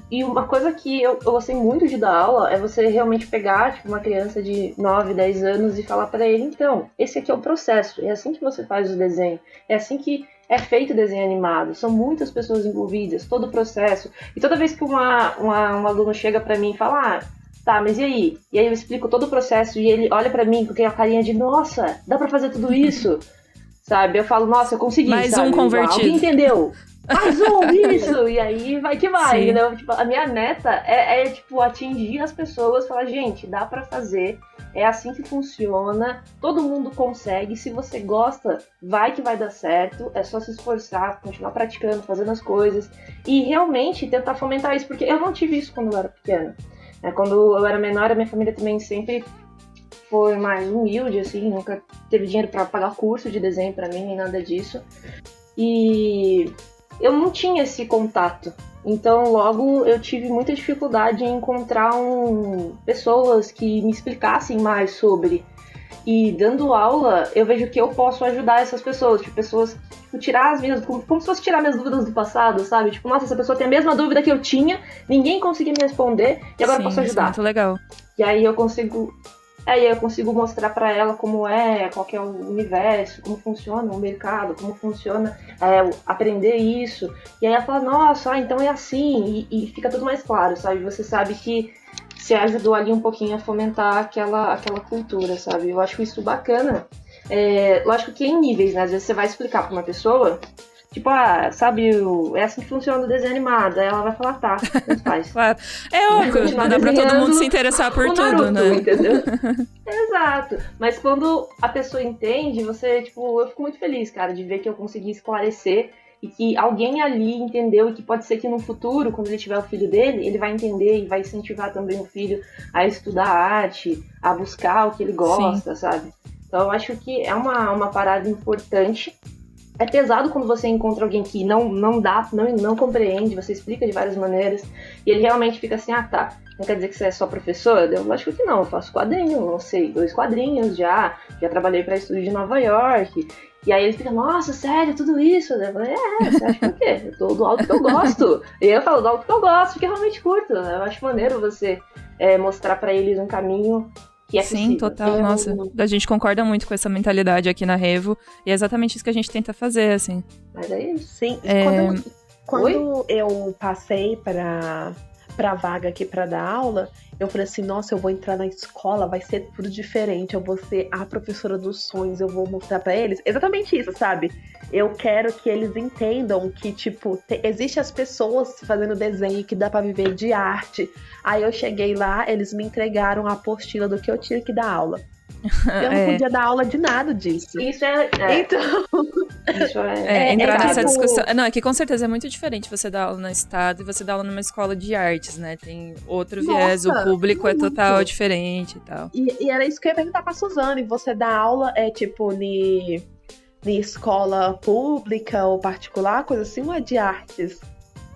Speaker 3: E uma coisa que eu gostei muito de dar aula é você realmente pegar tipo, uma criança de 9, 10 anos e falar pra ele, então, esse aqui é o processo, é assim que você faz o desenho, é assim que é feito o desenho animado, são muitas pessoas envolvidas, todo o processo. E toda vez que um aluno chega pra mim e fala, tá, mas e aí? E aí eu explico todo o processo e ele olha pra mim com aquela carinha de, nossa, dá pra fazer tudo isso? Sabe? Eu falo, nossa, eu consegui,
Speaker 1: mais
Speaker 3: sabe?
Speaker 1: Um convertido.
Speaker 3: Alguém entendeu? Mais isso! E aí vai que vai, entendeu? Tipo, a minha meta tipo, atingir as pessoas, falar, gente, dá pra fazer, é assim que funciona, todo mundo consegue, se você gosta, vai que vai dar certo, é só se esforçar, continuar praticando, fazendo as coisas, e realmente tentar fomentar isso, porque eu não tive isso quando eu era pequena. Quando eu era menor, a minha família também sempre foi mais humilde, assim, nunca teve dinheiro para pagar curso de desenho para mim, nem nada disso. E eu não tinha esse contato. Então, logo, eu tive muita dificuldade em encontrar pessoas que me explicassem mais sobre. E dando aula, eu vejo que eu posso ajudar essas pessoas. Tipo, pessoas, tipo, tirar as minhas... Como se fosse tirar minhas dúvidas do passado, sabe? Tipo, nossa, essa pessoa tem a mesma dúvida que eu tinha, ninguém conseguia me responder, e agora eu posso ajudar.
Speaker 1: Isso é muito legal.
Speaker 3: E aí eu consigo mostrar pra ela como qual que é o universo, como funciona o mercado, como funciona aprender isso. E aí ela fala, nossa, então é assim, e fica tudo mais claro, sabe? Você sabe que você ajudou ali um pouquinho a fomentar aquela cultura, sabe? Eu acho isso bacana. Lógico que em níveis, né? Às vezes você vai explicar pra uma pessoa, tipo, sabe, é assim que funciona o desenho animado. Aí ela vai falar, tá, tanto faz.
Speaker 1: Claro. É óbvio, não dá pra todo mundo se interessar por tudo,
Speaker 3: Naruto,
Speaker 1: né?
Speaker 3: Entendeu? Exato. Mas quando a pessoa entende, você, tipo, eu fico muito feliz, cara, de ver que eu consegui esclarecer e que alguém ali entendeu e que pode ser que no futuro, quando ele tiver o filho dele, ele vai entender e vai incentivar também o filho a estudar arte, a buscar o que ele gosta, sabe? Então eu acho que é uma parada importante. É pesado quando você encontra alguém que não compreende, você explica de várias maneiras, e ele realmente fica assim, tá, não quer dizer que você é só professora? Eu acho que não, eu faço quadrinho, não sei, 2 quadrinhos já trabalhei para estúdio de Nova York. E aí ele fica, nossa, sério, tudo isso? Eu falei, você acha que é o quê? Eu tô do alto que eu gosto. E eu falo, do alto que eu gosto, porque eu realmente curto. Eu acho maneiro você mostrar para eles um caminho que é possível.
Speaker 1: Sim, total, nossa. A gente concorda muito com essa mentalidade aqui na Revo, e é exatamente isso que a gente tenta fazer, assim.
Speaker 3: Mas é isso.
Speaker 2: Sim, quando eu passei pra vaga aqui pra dar aula, eu falei assim, nossa, eu vou entrar na escola, vai ser tudo diferente, eu vou ser a professora dos sonhos, eu vou mostrar pra eles exatamente isso, sabe? Eu quero que eles entendam que, tipo, existe as pessoas fazendo desenho que dá pra viver de arte. Aí eu cheguei lá, eles me entregaram a apostila do que eu tinha que dar aula. Eu não podia dar aula de nada disso.
Speaker 3: Isso
Speaker 2: Então...
Speaker 3: Isso
Speaker 1: entrar nessa discussão. Não, é que com certeza é muito diferente você dar aula no estado e você dar aula numa escola de artes, né? Tem outro viés, o público é total diferente e tal.
Speaker 2: E era isso que eu ia perguntar pra Suzane. Você dá aula, tipo, em escola pública ou particular, coisa assim, ou é de artes?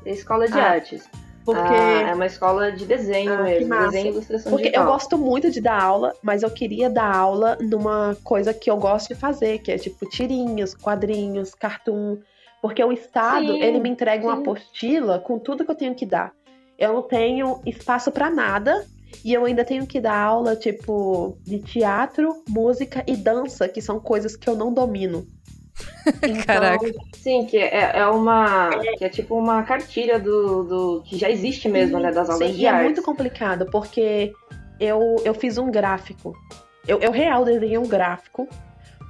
Speaker 3: É escola de artes.
Speaker 2: Porque...
Speaker 3: é uma escola de desenho mesmo, desenho e ilustração
Speaker 2: porque
Speaker 3: digital.
Speaker 2: eu gosto muito de dar aula, mas eu queria dar aula numa coisa que eu gosto de fazer, que é tipo tirinhas, quadrinhos, cartoon. Porque o Estado, ele me entrega uma apostila com tudo que eu tenho que dar. Eu não tenho espaço pra nada e eu ainda tenho que dar aula, tipo, de teatro, música e dança, que são coisas que eu não domino.
Speaker 1: Então, caraca.
Speaker 3: Sim, que que é tipo uma cartilha do que já existe mesmo, né, das aulas de
Speaker 2: artes.
Speaker 3: É
Speaker 2: muito complicado, porque eu fiz um gráfico. Eu real desenhei um gráfico,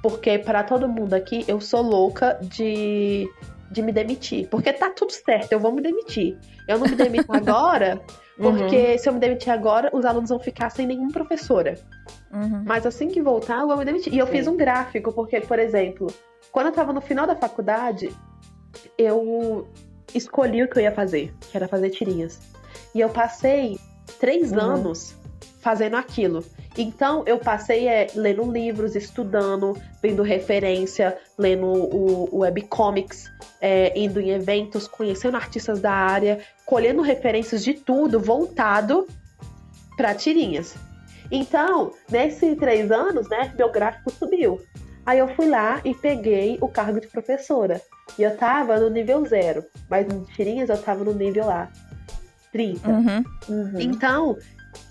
Speaker 2: porque para todo mundo aqui, eu sou louca de me demitir. Porque tá tudo certo, eu vou me demitir. Eu não me demito agora, porque se eu me demitir agora, os alunos vão ficar sem nenhuma professora. Mas assim que voltar, eu vou me demitir. E eu fiz um gráfico, porque, por exemplo... Quando eu tava no final da faculdade, eu escolhi o que eu ia fazer, que era fazer tirinhas. E eu passei 3 anos fazendo aquilo. Então, eu passei lendo livros, estudando, vendo referência, lendo o webcomics, indo em eventos, conhecendo artistas da área, colhendo referências de tudo voltado para tirinhas. Então, nesses 3 anos, né, meu gráfico subiu. Aí eu fui lá e peguei o cargo de professora. E eu tava no nível 0. Mas em tirinhas eu tava no nível lá 30. Então,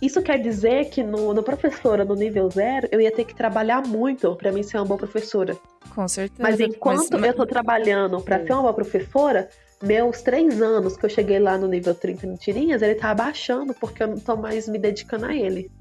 Speaker 2: isso quer dizer que no professora, no nível 0, eu ia ter que trabalhar muito pra mim ser uma boa professora.
Speaker 1: Com certeza.
Speaker 2: Mas enquanto eu tô trabalhando pra ser uma boa professora, meus 3 anos que eu cheguei lá no nível 30 em tirinhas, ele tá abaixando porque eu não tô mais me dedicando a ele.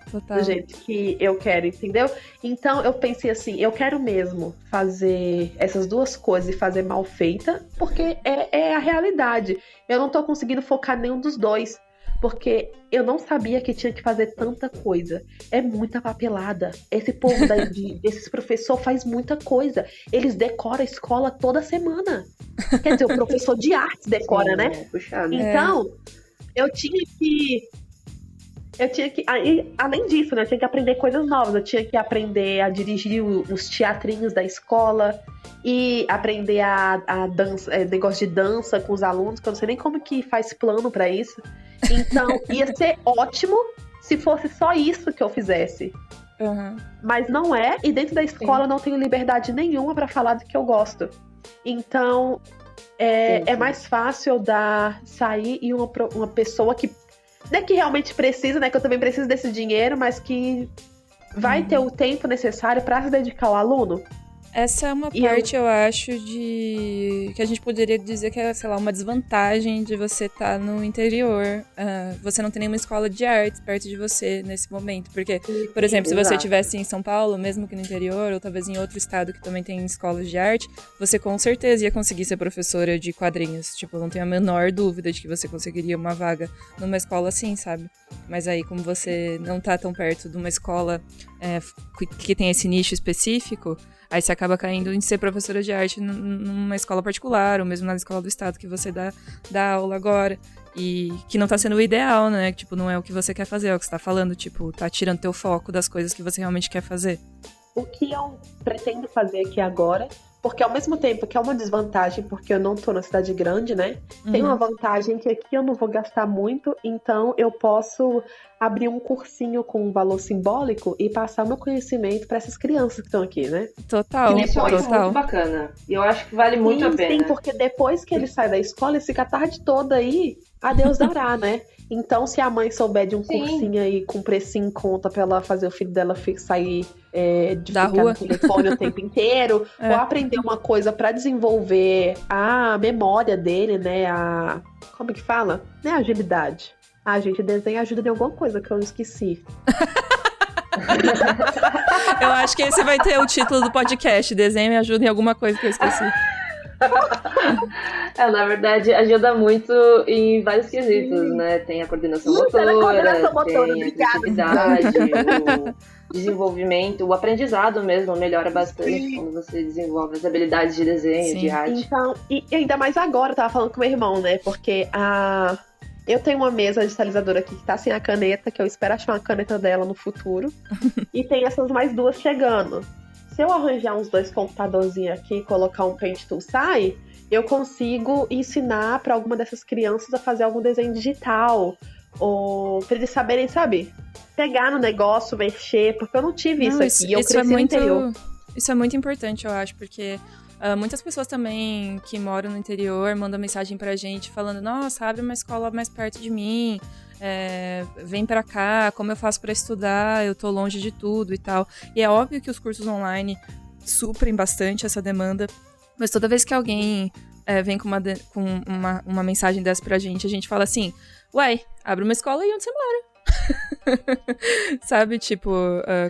Speaker 1: Total.
Speaker 2: Do jeito que eu quero, entendeu? Então eu pensei assim, eu quero mesmo fazer essas duas coisas e fazer mal feita, porque é a realidade. Eu não tô conseguindo focar em nenhum dos dois. Porque eu não sabia que tinha que fazer tanta coisa. É muita papelada. Esse povo esses professores faz muita coisa. Eles decoram a escola toda semana. Quer dizer, o professor de artes decora, né?
Speaker 3: Puxado.
Speaker 2: Então, eu tinha que eu tinha que. Além disso, né? Eu tinha que aprender coisas novas. Eu tinha que aprender a dirigir os teatrinhos da escola e aprender a dança, negócio de dança com os alunos, que eu não sei nem como que faz plano pra isso. Então, ia ser ótimo se fosse só isso que eu fizesse.
Speaker 1: Uhum.
Speaker 2: Mas não é, e dentro da escola eu não tenho liberdade nenhuma pra falar do que eu gosto. Então, é mais fácil eu sair e uma pessoa que, não é que realmente precisa, né? Que eu também preciso desse dinheiro, mas que vai ter o tempo necessário pra se dedicar ao aluno.
Speaker 1: Essa é uma parte, eu acho, que a gente poderia dizer que é, sei lá, uma desvantagem de você estar no interior. Você não tem nenhuma escola de artes perto de você nesse momento. Porque, por exemplo, se você estivesse em São Paulo, mesmo que no interior, ou talvez em outro estado que também tem escolas de arte, você com certeza ia conseguir ser professora de quadrinhos. Tipo, não tenho a menor dúvida de que você conseguiria uma vaga numa escola assim, sabe? Mas aí, como você não tá tão perto de uma escola que tem esse nicho específico, aí você acaba caindo em ser professora de arte numa escola particular, ou mesmo na escola do estado que você dá aula agora. E que não tá sendo o ideal, né? Tipo, não é o que você quer fazer, é o que você tá falando. Tipo, tá tirando teu foco das coisas que você realmente quer fazer.
Speaker 2: O que eu pretendo fazer aqui agora, porque ao mesmo tempo que é uma desvantagem, porque eu não tô na cidade grande, né? Tem uma vantagem que aqui eu não vou gastar muito, então eu posso abrir um cursinho com um valor simbólico e passar meu conhecimento para essas crianças que estão aqui, né?
Speaker 1: Total,
Speaker 3: Isso é muito bacana. E eu acho que vale muito a pena.
Speaker 2: Sim, porque depois que ele sai da escola, ele fica a tarde toda aí, a Deus dará, né? Então, se a mãe souber de um cursinho aí com precinho em conta pra ela fazer o filho dela sair de
Speaker 1: da
Speaker 2: ficar
Speaker 1: rua
Speaker 2: no telefone o tempo inteiro, ou aprender uma coisa pra desenvolver a memória dele, né? Como que fala? Né? A agilidade. Gente, desenho ajuda em alguma coisa que eu esqueci.
Speaker 1: Eu acho que esse vai ter o título do podcast. Desenho me ajuda em alguma coisa que eu esqueci.
Speaker 3: Na verdade, ajuda muito em vários quesitos, né? Tem a coordenação motora, tem a criatividade, o desenvolvimento, o aprendizado mesmo melhora bastante quando você desenvolve as habilidades de desenho, de arte.
Speaker 2: Então, e ainda mais agora, eu tava falando com meu irmão, né? Porque eu tenho uma mesa digitalizadora aqui que tá sem a caneta, que eu espero achar uma caneta dela no futuro. E tem essas mais duas chegando. Se eu arranjar uns 2 computadorzinhos aqui e colocar um Paint Tool Sai, eu consigo ensinar para alguma dessas crianças a fazer algum desenho digital. Ou para eles saberem, sabe? Pegar no negócio, mexer, porque eu não tive isso aqui. Eu cresci no interior.
Speaker 1: Isso é muito importante, eu acho, porque muitas pessoas também que moram no interior mandam mensagem pra gente falando: nossa, abre uma escola mais perto de mim, vem pra cá, como eu faço pra estudar, eu tô longe de tudo e tal. E é óbvio que os cursos online suprem bastante essa demanda, mas toda vez que alguém vem com uma mensagem dessa pra gente, a gente fala assim: ué, abre uma escola aí onde você mora. Sabe, tipo,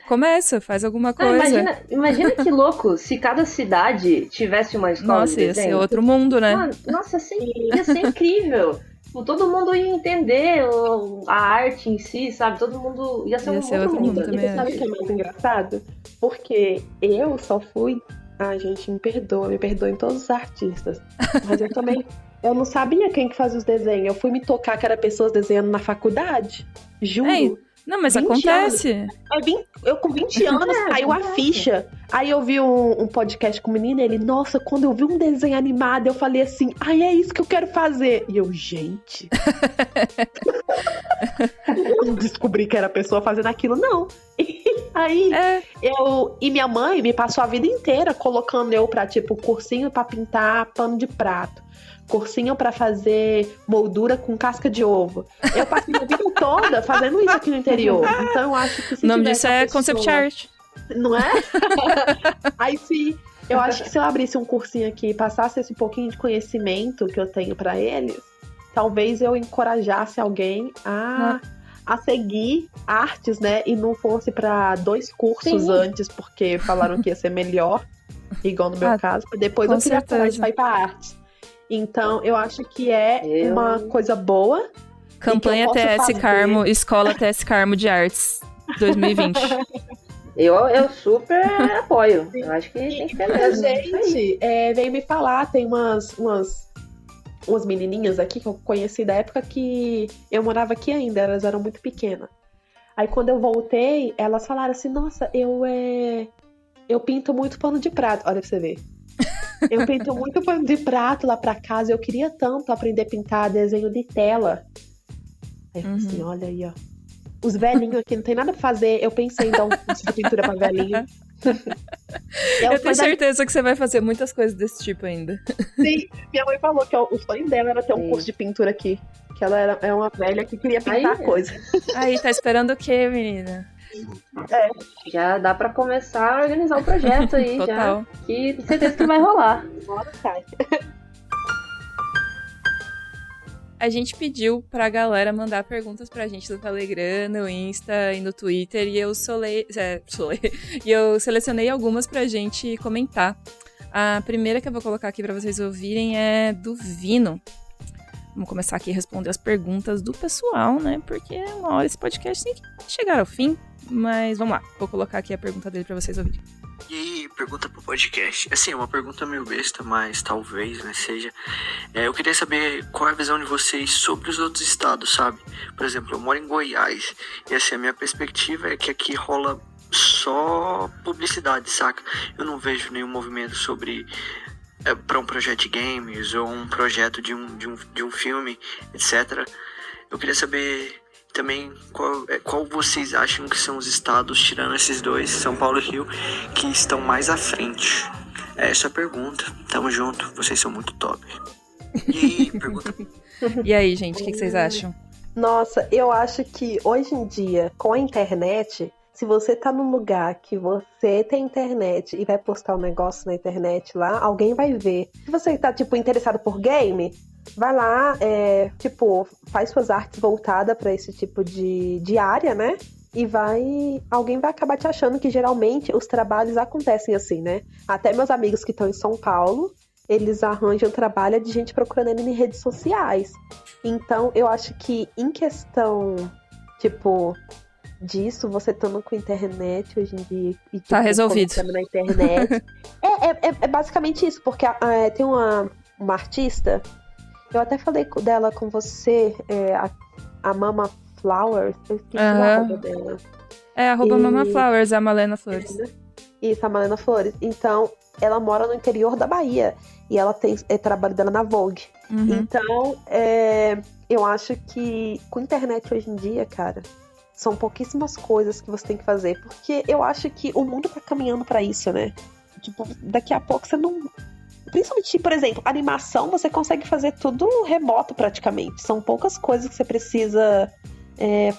Speaker 1: começa, faz alguma coisa.
Speaker 3: Imagina que louco se cada cidade tivesse uma escola de desenho.
Speaker 1: Nossa, ia ser outro mundo, né?
Speaker 3: Nossa, ia ser incrível. Todo mundo ia entender a arte em si, sabe? Todo mundo ia ser outro mundo
Speaker 1: também.
Speaker 2: E sabe o que é mais engraçado? Porque eu só fui... Ai, gente, me perdoem todos os artistas. Mas eu não sabia quem que fazia os desenhos. Eu fui me tocar que era pessoas desenhando na faculdade. Juro.
Speaker 1: Não, mas acontece.
Speaker 2: Eu com 20 anos caiu a ficha. Aí eu vi um podcast com o menino, ele, nossa, quando eu vi um desenho animado, eu falei assim, é isso que eu quero fazer. E eu, gente. Eu não descobri que era a pessoa fazendo aquilo, não. Aí e minha mãe me passou a vida inteira colocando eu pra, tipo, cursinho pra pintar pano de prato. Cursinho pra fazer moldura com casca de ovo. Eu passei a vida toda fazendo isso aqui no interior. Então eu acho que se
Speaker 1: o nome disso é concept art.
Speaker 2: Não é? Aí eu acho que se eu abrisse um cursinho aqui e passasse esse pouquinho de conhecimento que eu tenho pra eles, talvez eu encorajasse alguém a seguir artes, né? E não fosse pra 2 cursos antes, porque falaram que ia ser melhor, igual no meu caso. E depois eu queria coragem pra ir pra artes. Então, eu acho que é uma coisa boa.
Speaker 1: Campanha TS Carmo, Escola TS Carmo de Artes 2020.
Speaker 3: Eu super apoio. Eu acho que tem que ter mesmo.
Speaker 2: Gente, veio me falar, tem umas menininhas aqui que eu conheci da época que eu morava aqui ainda, elas eram muito pequenas. Aí quando eu voltei, elas falaram assim, nossa, eu pinto muito pano de prato. Olha pra você ver. Eu pinto muito pano de prato lá pra casa. Eu queria tanto aprender a pintar desenho de tela. Aí eu falei assim, olha aí, ó. Os velhinhos aqui não tem nada pra fazer. Eu pensei em dar um curso de pintura pra velhinho.
Speaker 1: Eu tenho certeza que você vai fazer muitas coisas desse tipo ainda.
Speaker 2: Sim, minha mãe falou que o sonho dela era ter um curso de pintura aqui. Que ela é uma velha que queria pintar coisa.
Speaker 1: Aí, tá esperando o quê, menina?
Speaker 3: Já dá pra começar a organizar o projeto aí.
Speaker 1: Total.
Speaker 3: Já. Que tenho certeza que vai rolar.
Speaker 2: Bora, Kai.
Speaker 1: A gente pediu pra galera mandar perguntas pra gente no Telegram, no Insta e no Twitter, e eu selecionei algumas pra gente comentar. A primeira que eu vou colocar aqui pra vocês ouvirem é do Vino. Vamos começar aqui a responder as perguntas do pessoal, né? Porque uma hora esse podcast tem que chegar ao fim. Mas vamos lá, vou colocar aqui a pergunta dele pra vocês ouvirem.
Speaker 4: E aí, pergunta pro podcast. Assim, é uma pergunta meio besta, mas talvez, né, seja. Eu queria saber qual é a visão de vocês sobre os outros estados, sabe? Por exemplo, eu moro em Goiás, e assim, a minha perspectiva é que aqui rola só publicidade, saca? Eu não vejo nenhum movimento sobre... para um projeto de games, ou um projeto de um filme, etc. Eu queria saber... também qual vocês acham que são os estados, tirando esses dois, São Paulo e Rio, que estão mais à frente? Essa é a pergunta. Tamo junto, vocês são muito top. E aí, pergunta...
Speaker 1: E aí, gente, o que vocês acham?
Speaker 2: Nossa, eu acho que hoje em dia, com a internet, se você tá num lugar que você tem internet e vai postar um negócio na internet lá, alguém vai ver. Se você tá, interessado por game... vai lá, faz suas artes voltadas para esse tipo de área, né? E alguém vai acabar te achando que geralmente os trabalhos acontecem assim, né? Até meus amigos que estão em São Paulo, eles arranjam trabalho de gente procurando ele em redes sociais. Então, eu acho que em questão, disso, você estando com internet hoje em dia... E,
Speaker 1: tá resolvido.
Speaker 2: Na internet. é basicamente isso, porque tem uma artista... Eu até falei dela com você, a Mama Flowers, eu esqueci o arroba dela.
Speaker 1: Mama Flowers, a Malena Flores.
Speaker 2: Isso, a Malena Flores. Então, ela mora no interior da Bahia, e ela tem trabalho dela na Vogue. Então, eu acho que com internet hoje em dia, cara, são pouquíssimas coisas que você tem que fazer, porque eu acho que o mundo tá caminhando pra isso, né? Daqui a pouco você não... Principalmente, por exemplo, animação, você consegue fazer tudo remoto praticamente. São poucas coisas que você precisa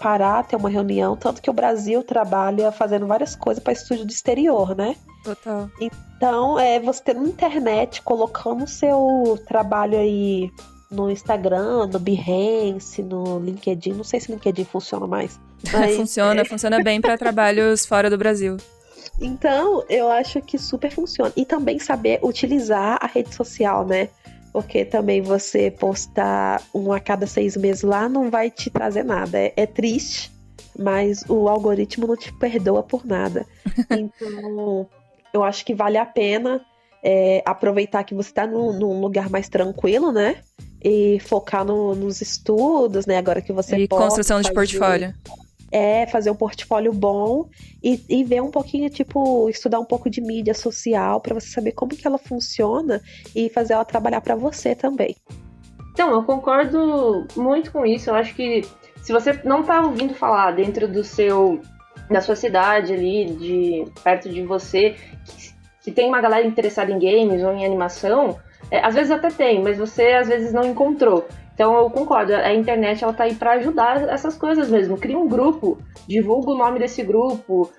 Speaker 2: parar, ter uma reunião. Tanto que o Brasil trabalha fazendo várias coisas para estúdio do exterior, né?
Speaker 1: Total.
Speaker 2: Então, você ter na internet, colocando o seu trabalho aí no Instagram, no Behance, no LinkedIn. Não sei se o LinkedIn funciona mais. Mas,
Speaker 1: funciona bem para trabalhos fora do Brasil.
Speaker 2: Então, eu acho que super funciona. E também saber utilizar a rede social, né? Porque também você postar a cada 6 meses lá não vai te trazer nada. É triste, mas o algoritmo não te perdoa por nada. Então, eu acho que vale a pena aproveitar que você está num lugar mais tranquilo, né? E focar nos estudos, né? Agora que você
Speaker 1: pode construção de portfólio.
Speaker 2: Fazer um portfólio bom e ver um pouquinho, estudar um pouco de mídia social para você saber como que ela funciona e fazer ela trabalhar para você também.
Speaker 3: Então, eu concordo muito com isso. Eu acho que se você não tá ouvindo falar dentro da sua cidade ali, perto de você, que tem uma galera interessada em games ou em animação, às vezes até tem, mas você às vezes não encontrou. Então eu concordo, a internet ela tá aí para ajudar essas coisas mesmo. Cria um grupo, divulga o nome desse grupo,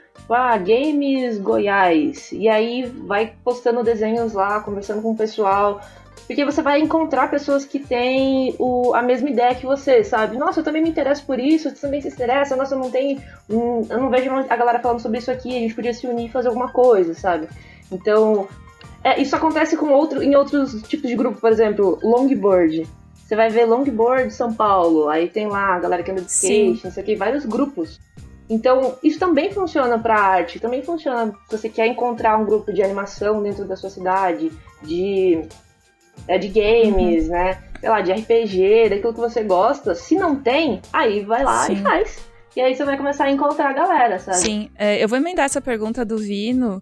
Speaker 3: Games Goiás, e aí vai postando desenhos lá, conversando com o pessoal, porque você vai encontrar pessoas que têm a mesma ideia que você, sabe? Nossa, eu também me interesso por isso, você também se interessa, nossa, eu não vejo a galera falando sobre isso aqui, a gente podia se unir e fazer alguma coisa, sabe? Então, isso acontece em outros tipos de grupo, por exemplo, Longboard. Você vai ver Longboard São Paulo, aí tem lá a galera que anda de skate, não sei o que, vários grupos. Então, isso também funciona pra arte, também funciona se você quer encontrar um grupo de animação dentro da sua cidade, de games, né? Sei lá, de RPG, daquilo que você gosta. Se não tem, aí vai lá e faz. E aí você vai começar a encontrar a galera, sabe?
Speaker 1: Sim, eu vou emendar essa pergunta do Vino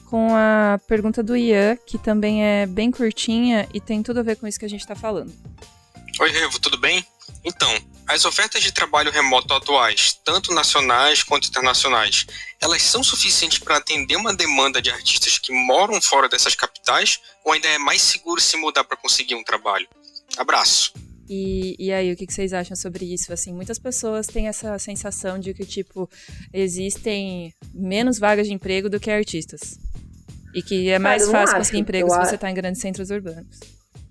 Speaker 1: com a pergunta do Ian, que também é bem curtinha e tem tudo a ver com isso que a gente tá falando.
Speaker 5: Oi, Revo, tudo bem? Então, as ofertas de trabalho remoto atuais, tanto nacionais quanto internacionais, elas são suficientes para atender uma demanda de artistas que moram fora dessas capitais ou ainda é mais seguro se mudar para conseguir um trabalho? Abraço!
Speaker 1: E aí, o que vocês acham sobre isso? Assim, muitas pessoas têm essa sensação de que, tipo, existem menos vagas de emprego do que artistas. E que é mais fácil conseguir emprego se você tá em grandes centros urbanos.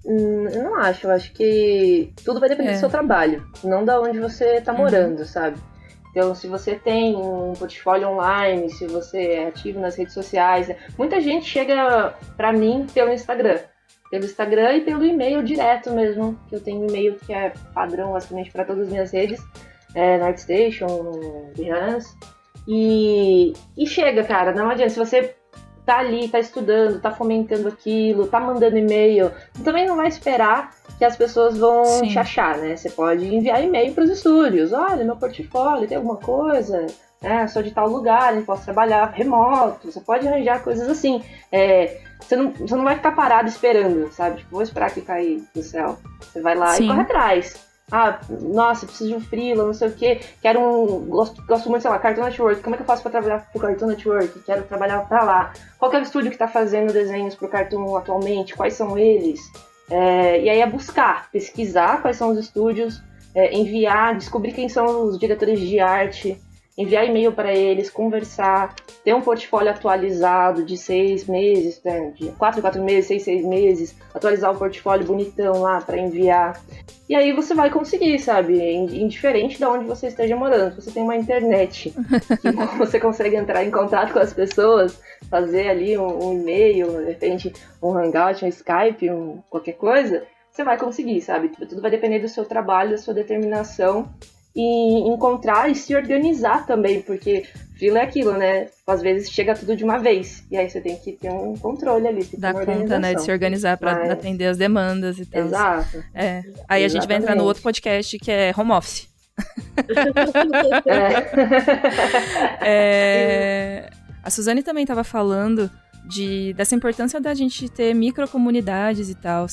Speaker 3: Eu não acho. Eu acho que tudo vai depender do seu trabalho, não da onde você tá morando, sabe? Então, se você tem um portfólio online, se você é ativo nas redes sociais... Muita gente chega pra mim pelo Instagram e pelo e-mail direto mesmo, que eu tenho um e-mail que é padrão basicamente para todas as minhas redes, no ArtStation, Behance, e chega, cara, não adianta, se você tá ali, tá estudando, tá fomentando aquilo, tá mandando e-mail, também não vai esperar que as pessoas vão te achar, né? Você pode enviar e-mail pros estúdios, olha, meu portfólio, tem alguma coisa... sou de tal lugar, posso trabalhar remoto, você pode arranjar coisas assim. Você não vai ficar parado esperando, sabe? Tipo, vou esperar que cair do céu. Você vai lá e corre atrás. Nossa, preciso de um freela, não sei o quê. Gosto muito, sei lá, Cartoon Network. Como é que eu faço pra trabalhar pro Cartoon Network? Quero trabalhar pra lá. Qual que é o estúdio que tá fazendo desenhos pro Cartoon atualmente? Quais são eles? E aí é buscar, pesquisar quais são os estúdios, enviar, descobrir quem são os diretores de arte, enviar e-mail para eles, conversar, ter um portfólio atualizado de 6 meses, de 4 meses, 6 meses, atualizar o portfólio bonitão lá para enviar. E aí você vai conseguir, sabe? Indiferente de onde você esteja morando. Se você tem uma internet que você consegue entrar em contato com as pessoas, fazer ali um e-mail, de repente um Hangout, um Skype, qualquer coisa, você vai conseguir, sabe? Tudo vai depender do seu trabalho, da sua determinação. E encontrar e se organizar também, porque freela é aquilo, né? Às vezes chega tudo de uma vez, e aí você tem que ter um controle ali.
Speaker 1: Dá conta, né, de se organizar pra atender as demandas e tal.
Speaker 3: Exato.
Speaker 1: Aí a gente vai entrar no outro podcast que é home office. A Suzane também estava falando dessa importância da gente ter microcomunidades e tal.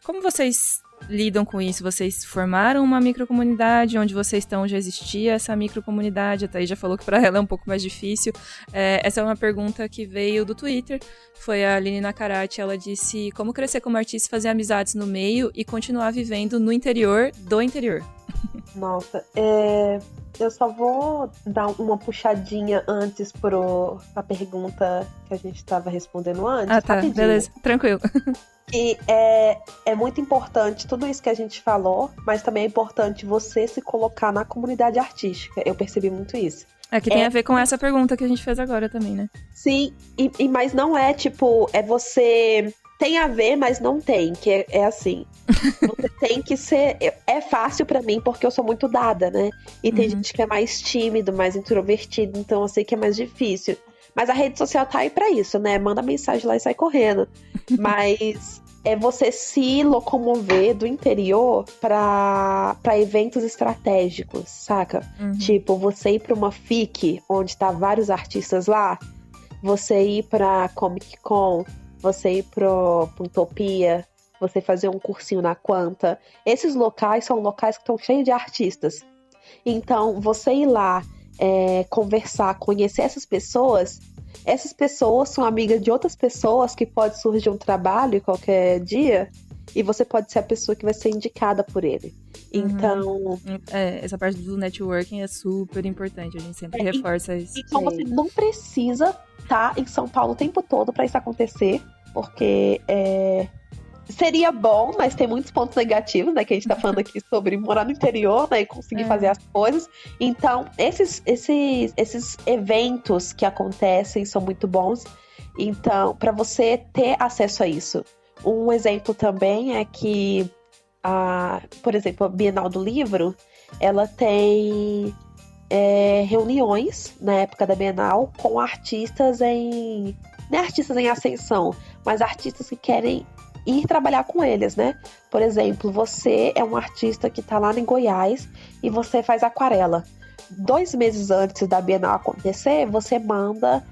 Speaker 1: Como vocês lidam com isso? Vocês formaram uma microcomunidade? Onde vocês estão já existia essa microcomunidade? A Thaís já falou que para ela é um pouco mais difícil. Essa é uma pergunta que veio do Twitter. Foi a Aline Nakarate. Ela disse como crescer como artista, fazer amizades no meio e continuar vivendo no interior do interior.
Speaker 2: Nossa, eu só vou dar uma puxadinha antes pra pergunta que a gente estava respondendo antes.
Speaker 1: Tá, rapidinho. Beleza, tranquilo.
Speaker 2: E é muito importante tudo isso que a gente falou, mas também é importante você se colocar na comunidade artística. Eu percebi muito isso.
Speaker 1: Que tem a ver com essa pergunta que a gente fez agora também, né?
Speaker 2: Sim, mas não é tipo, você... Tem a ver, mas não tem, que é assim. Você tem que ser... É fácil pra mim, porque eu sou muito dada, né? E tem gente que é mais tímido, mais introvertido, então eu sei que é mais difícil. Mas a rede social tá aí pra isso, né? Manda mensagem lá e sai correndo. Mas é você se locomover do interior pra eventos estratégicos, saca? Tipo, você ir pra uma FIC, onde tá vários artistas lá. Você ir pra Comic Con, você ir pro Utopia, você fazer um cursinho na Quanta. Esses locais são locais que estão cheios de artistas. Então, você ir lá, conversar, conhecer essas pessoas são amigas de outras pessoas que pode surgir um trabalho qualquer dia e você pode ser a pessoa que vai ser indicada por ele. Então...
Speaker 1: essa parte do networking é super importante, a gente sempre reforça isso.
Speaker 2: Então você não precisa estar em São Paulo o tempo todo para isso acontecer, porque seria bom, mas tem muitos pontos negativos, né? Que a gente tá falando aqui sobre morar no interior, né? E conseguir fazer as coisas. Então, esses eventos que acontecem são muito bons. Então, para você ter acesso a isso. Um exemplo também é que, por exemplo, a Bienal do Livro, ela tem reuniões na época da Bienal com artistas não artistas em ascensão, mas artistas que querem ir trabalhar com eles, né? Por exemplo, você é um artista que tá lá em Goiás e você faz aquarela. 2 meses antes da Bienal acontecer, você manda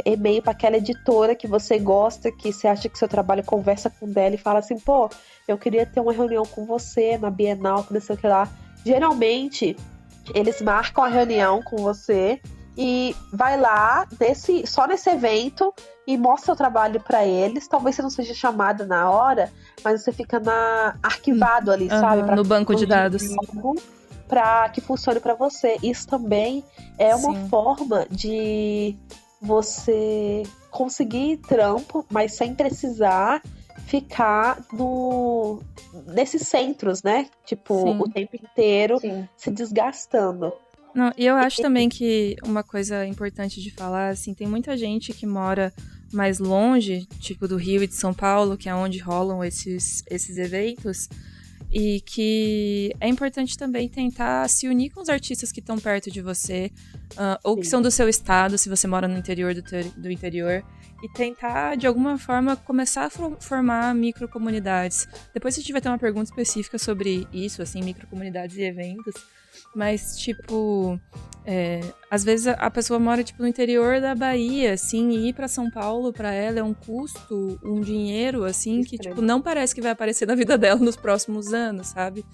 Speaker 2: e-mail para aquela editora que você gosta, que você acha que seu trabalho conversa com dela e fala assim, pô, eu queria ter uma reunião com você na Bienal, que não sei o que lá. Geralmente, eles marcam a reunião com você e vai lá só nesse evento e mostra o trabalho para eles. Talvez você não seja chamada na hora, mas você fica arquivado ali, sabe?
Speaker 1: No banco de dados.
Speaker 2: Para que funcione para você. Isso também é uma forma de você conseguir trampo, mas sem precisar ficar nesses centros, né? Tipo, o tempo inteiro se desgastando.
Speaker 1: Não, e eu acho também que uma coisa importante de falar, assim, tem muita gente que mora mais longe, tipo do Rio e de São Paulo, que é onde rolam esses eventos, e que é importante também tentar se unir com os artistas que estão perto de você, ou que são do seu estado, se você mora no interior do interior, e tentar, de alguma forma, começar a formar microcomunidades. Depois, se tiver ter uma pergunta específica sobre isso, assim, microcomunidades e eventos, mas, tipo, às vezes a pessoa mora, tipo, no interior da Bahia, assim, e ir pra São Paulo, pra ela, é um custo, um dinheiro, assim, que, tipo, não parece que vai aparecer na vida dela nos próximos anos, sabe?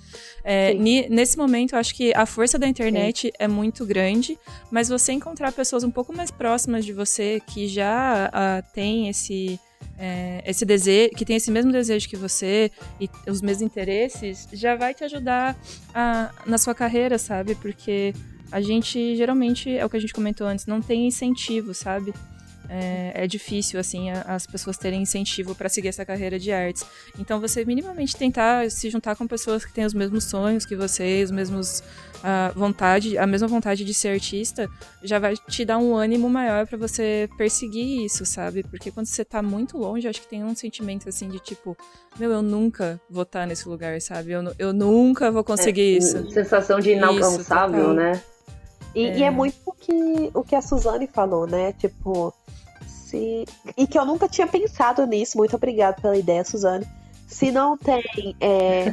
Speaker 1: Nesse momento, eu acho que a força da internet é muito grande, mas você encontrar pessoas um pouco mais próximas de você, que já tem esse desejo, que tem esse mesmo desejo que você e os mesmos interesses, já vai te ajudar na sua carreira, sabe? Porque a gente, geralmente, é o que a gente comentou antes, não tem incentivo, sabe? É difícil, assim, as pessoas terem incentivo para seguir essa carreira de artes. Então, você minimamente tentar se juntar com pessoas que têm os mesmos sonhos que você, a mesma vontade de ser artista, já vai te dar um ânimo maior para você perseguir isso, sabe? Porque quando você tá muito longe, acho que tem um sentimento, assim, de tipo, eu nunca vou estar nesse lugar, sabe? Eu nunca vou conseguir isso.
Speaker 3: Sensação de inalcançável, né?
Speaker 2: E é muito o que a Suzane falou, né? Tipo, e que eu nunca tinha pensado nisso. Muito obrigada pela ideia, Suzane. Se não tem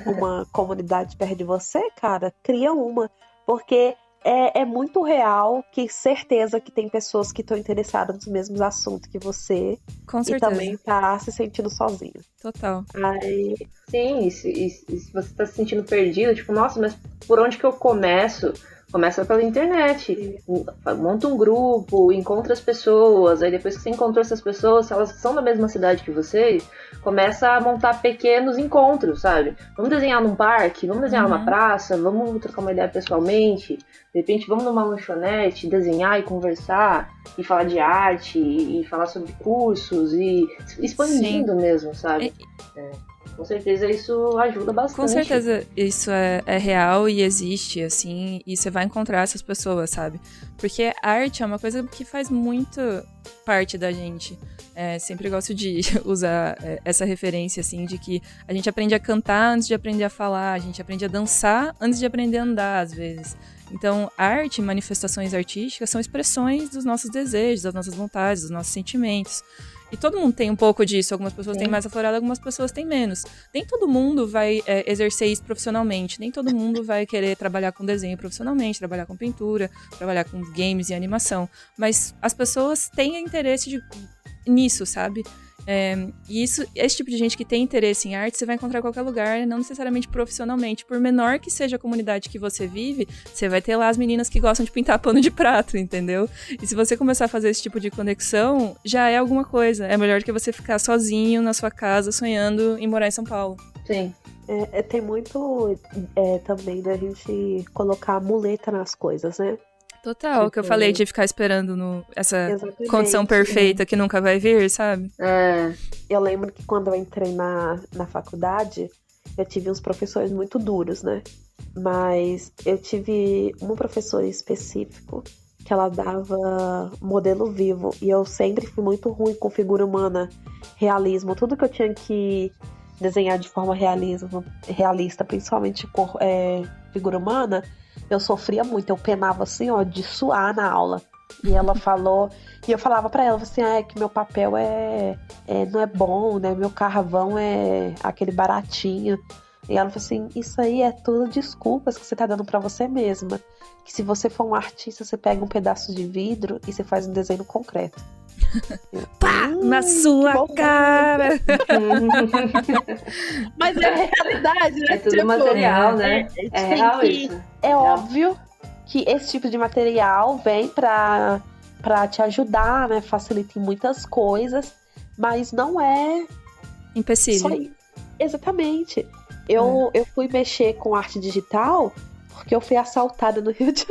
Speaker 2: uma comunidade perto de você, cara, cria uma. Porque é muito real, que certeza que tem pessoas que estão interessadas nos mesmos assuntos que você.
Speaker 1: Com certeza.
Speaker 2: E também tá se sentindo sozinho.
Speaker 1: Total.
Speaker 3: Sim, e se você tá se sentindo perdido, tipo, nossa, mas por onde que eu começo? Começa pela internet, monta um grupo, encontra as pessoas, aí depois que você encontrou essas pessoas, se elas são da mesma cidade que você, começa a montar pequenos encontros, sabe? Vamos desenhar num parque, vamos desenhar numa praça, vamos trocar uma ideia pessoalmente, de repente vamos numa lanchonete, desenhar e conversar, e falar de arte, e falar sobre cursos, e expandindo mesmo, sabe? Com certeza isso ajuda bastante.
Speaker 1: Com certeza isso é real e existe, assim, e você vai encontrar essas pessoas, sabe? Porque a arte é uma coisa que faz muito parte da gente. Sempre gosto de usar essa referência, assim, de que a gente aprende a cantar antes de aprender a falar, a gente aprende a dançar antes de aprender a andar, às vezes. Então, arte, manifestações artísticas são expressões dos nossos desejos, das nossas vontades, dos nossos sentimentos. E todo mundo tem um pouco disso. Algumas pessoas têm mais aflorado, algumas pessoas têm menos. Nem todo mundo vai exercer isso profissionalmente. Nem todo mundo vai querer trabalhar com desenho profissionalmente, trabalhar com pintura, trabalhar com games e animação. Mas as pessoas têm interesse nisso, sabe? E esse tipo de gente que tem interesse em arte, você vai encontrar em qualquer lugar, não necessariamente profissionalmente. Por menor que seja a comunidade que você vive, você vai ter lá as meninas que gostam de pintar pano de prato, entendeu? E se você começar a fazer esse tipo de conexão, já é alguma coisa. É melhor do que você ficar sozinho na sua casa, sonhando em morar em São Paulo.
Speaker 3: Sim.
Speaker 2: Tem muito também da gente colocar muleta nas coisas, né?
Speaker 1: Total, o que eu falei de ficar esperando essa condição perfeita que nunca vai vir, sabe?
Speaker 2: Eu lembro que quando eu entrei na faculdade, eu tive uns professores muito duros, né? Mas eu tive uma professora em específico que ela dava modelo vivo. E eu sempre fui muito ruim com figura humana, realismo. Tudo que eu tinha que desenhar de forma realista, principalmente figura humana, eu sofria muito, eu penava assim, ó, de suar na aula. E ela falou, e eu falava pra ela, assim, que meu papel não é bom, né? Meu carvão é aquele baratinho. E ela falou assim, isso aí é tudo desculpas que você tá dando pra você mesma. Que se você for um artista, você pega um pedaço de vidro e você faz um desenho concreto.
Speaker 1: Pá! Na sua cara!
Speaker 2: Mas é a realidade, né?
Speaker 3: É tudo material, né? É real
Speaker 2: que,
Speaker 3: isso.
Speaker 2: É óbvio que esse tipo de material vem pra te ajudar, né? Facilita em muitas coisas, mas não é
Speaker 1: Empecilho.
Speaker 2: só isso. Exatamente. Eu fui mexer com arte digital porque eu fui assaltada no Rio de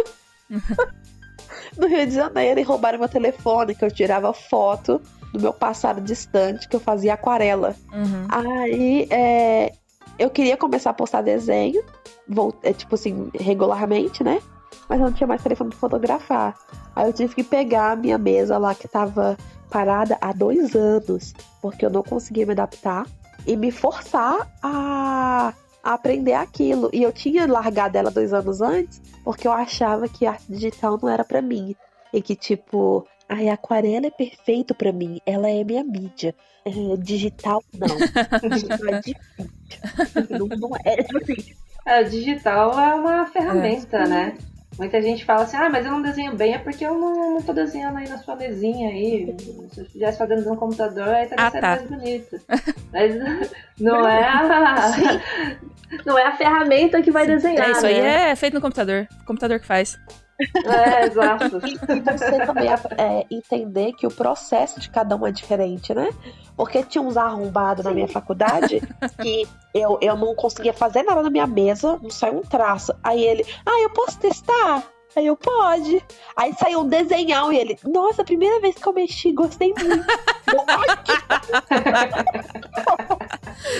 Speaker 2: Janeiro e roubaram meu telefone, que eu tirava foto do meu passado distante, que eu fazia aquarela.
Speaker 1: Uhum.
Speaker 2: Aí eu queria começar a postar desenho, tipo assim, regularmente, né? Mas eu não tinha mais telefone pra fotografar. Aí eu tive que pegar a minha mesa lá, que tava parada há 2 anos, porque eu não conseguia me adaptar, e me forçar a aprender aquilo. E eu tinha largado ela 2 anos antes, porque eu achava que arte digital não era pra mim. E que, tipo, a aquarela é perfeito pra mim, ela é minha mídia. Digital, não. Digital é difícil. Não é, tipo assim.
Speaker 3: O digital é uma ferramenta, né? Muita gente fala assim, mas eu não desenho bem, é porque eu não tô desenhando aí na sua mesinha aí. Se eu estivesse fazendo no computador, aí estaria sendo mais bonito. Mas não é a ferramenta que vai desenhar,
Speaker 1: isso
Speaker 3: né?
Speaker 1: aí é feito no computador. O computador que faz.
Speaker 3: Exato.
Speaker 2: E você também entender que o processo de cada um é diferente, né? Porque tinha uns arrombados na minha faculdade que eu não conseguia fazer nada na minha mesa, não saiu um traço. Aí ele, eu posso testar? Aí eu, pode. Aí saiu um desenhão e ele, nossa, a primeira vez que eu mexi, gostei muito.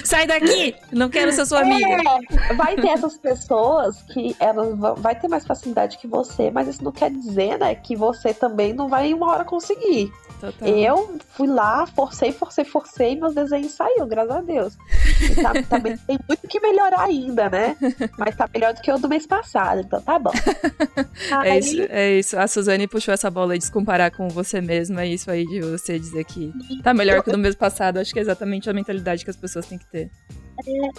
Speaker 1: Sai daqui! Não quero ser sua amiga.
Speaker 2: Vai ter essas pessoas que elas vai ter mais facilidade que você, mas isso não quer dizer, né, que você também não vai uma hora conseguir.
Speaker 1: Total.
Speaker 2: Eu fui lá, forcei, meus desenhos saíram, graças a Deus. E também tem muito que melhorar ainda, né? Mas tá melhor do que o do mês passado, então tá bom.
Speaker 1: É isso. A Suzane puxou essa bola aí de se comparar com você mesma. É isso aí de você dizer que tá melhor que o do mês passado. Acho que é exatamente a mentalidade que as pessoas têm que ter.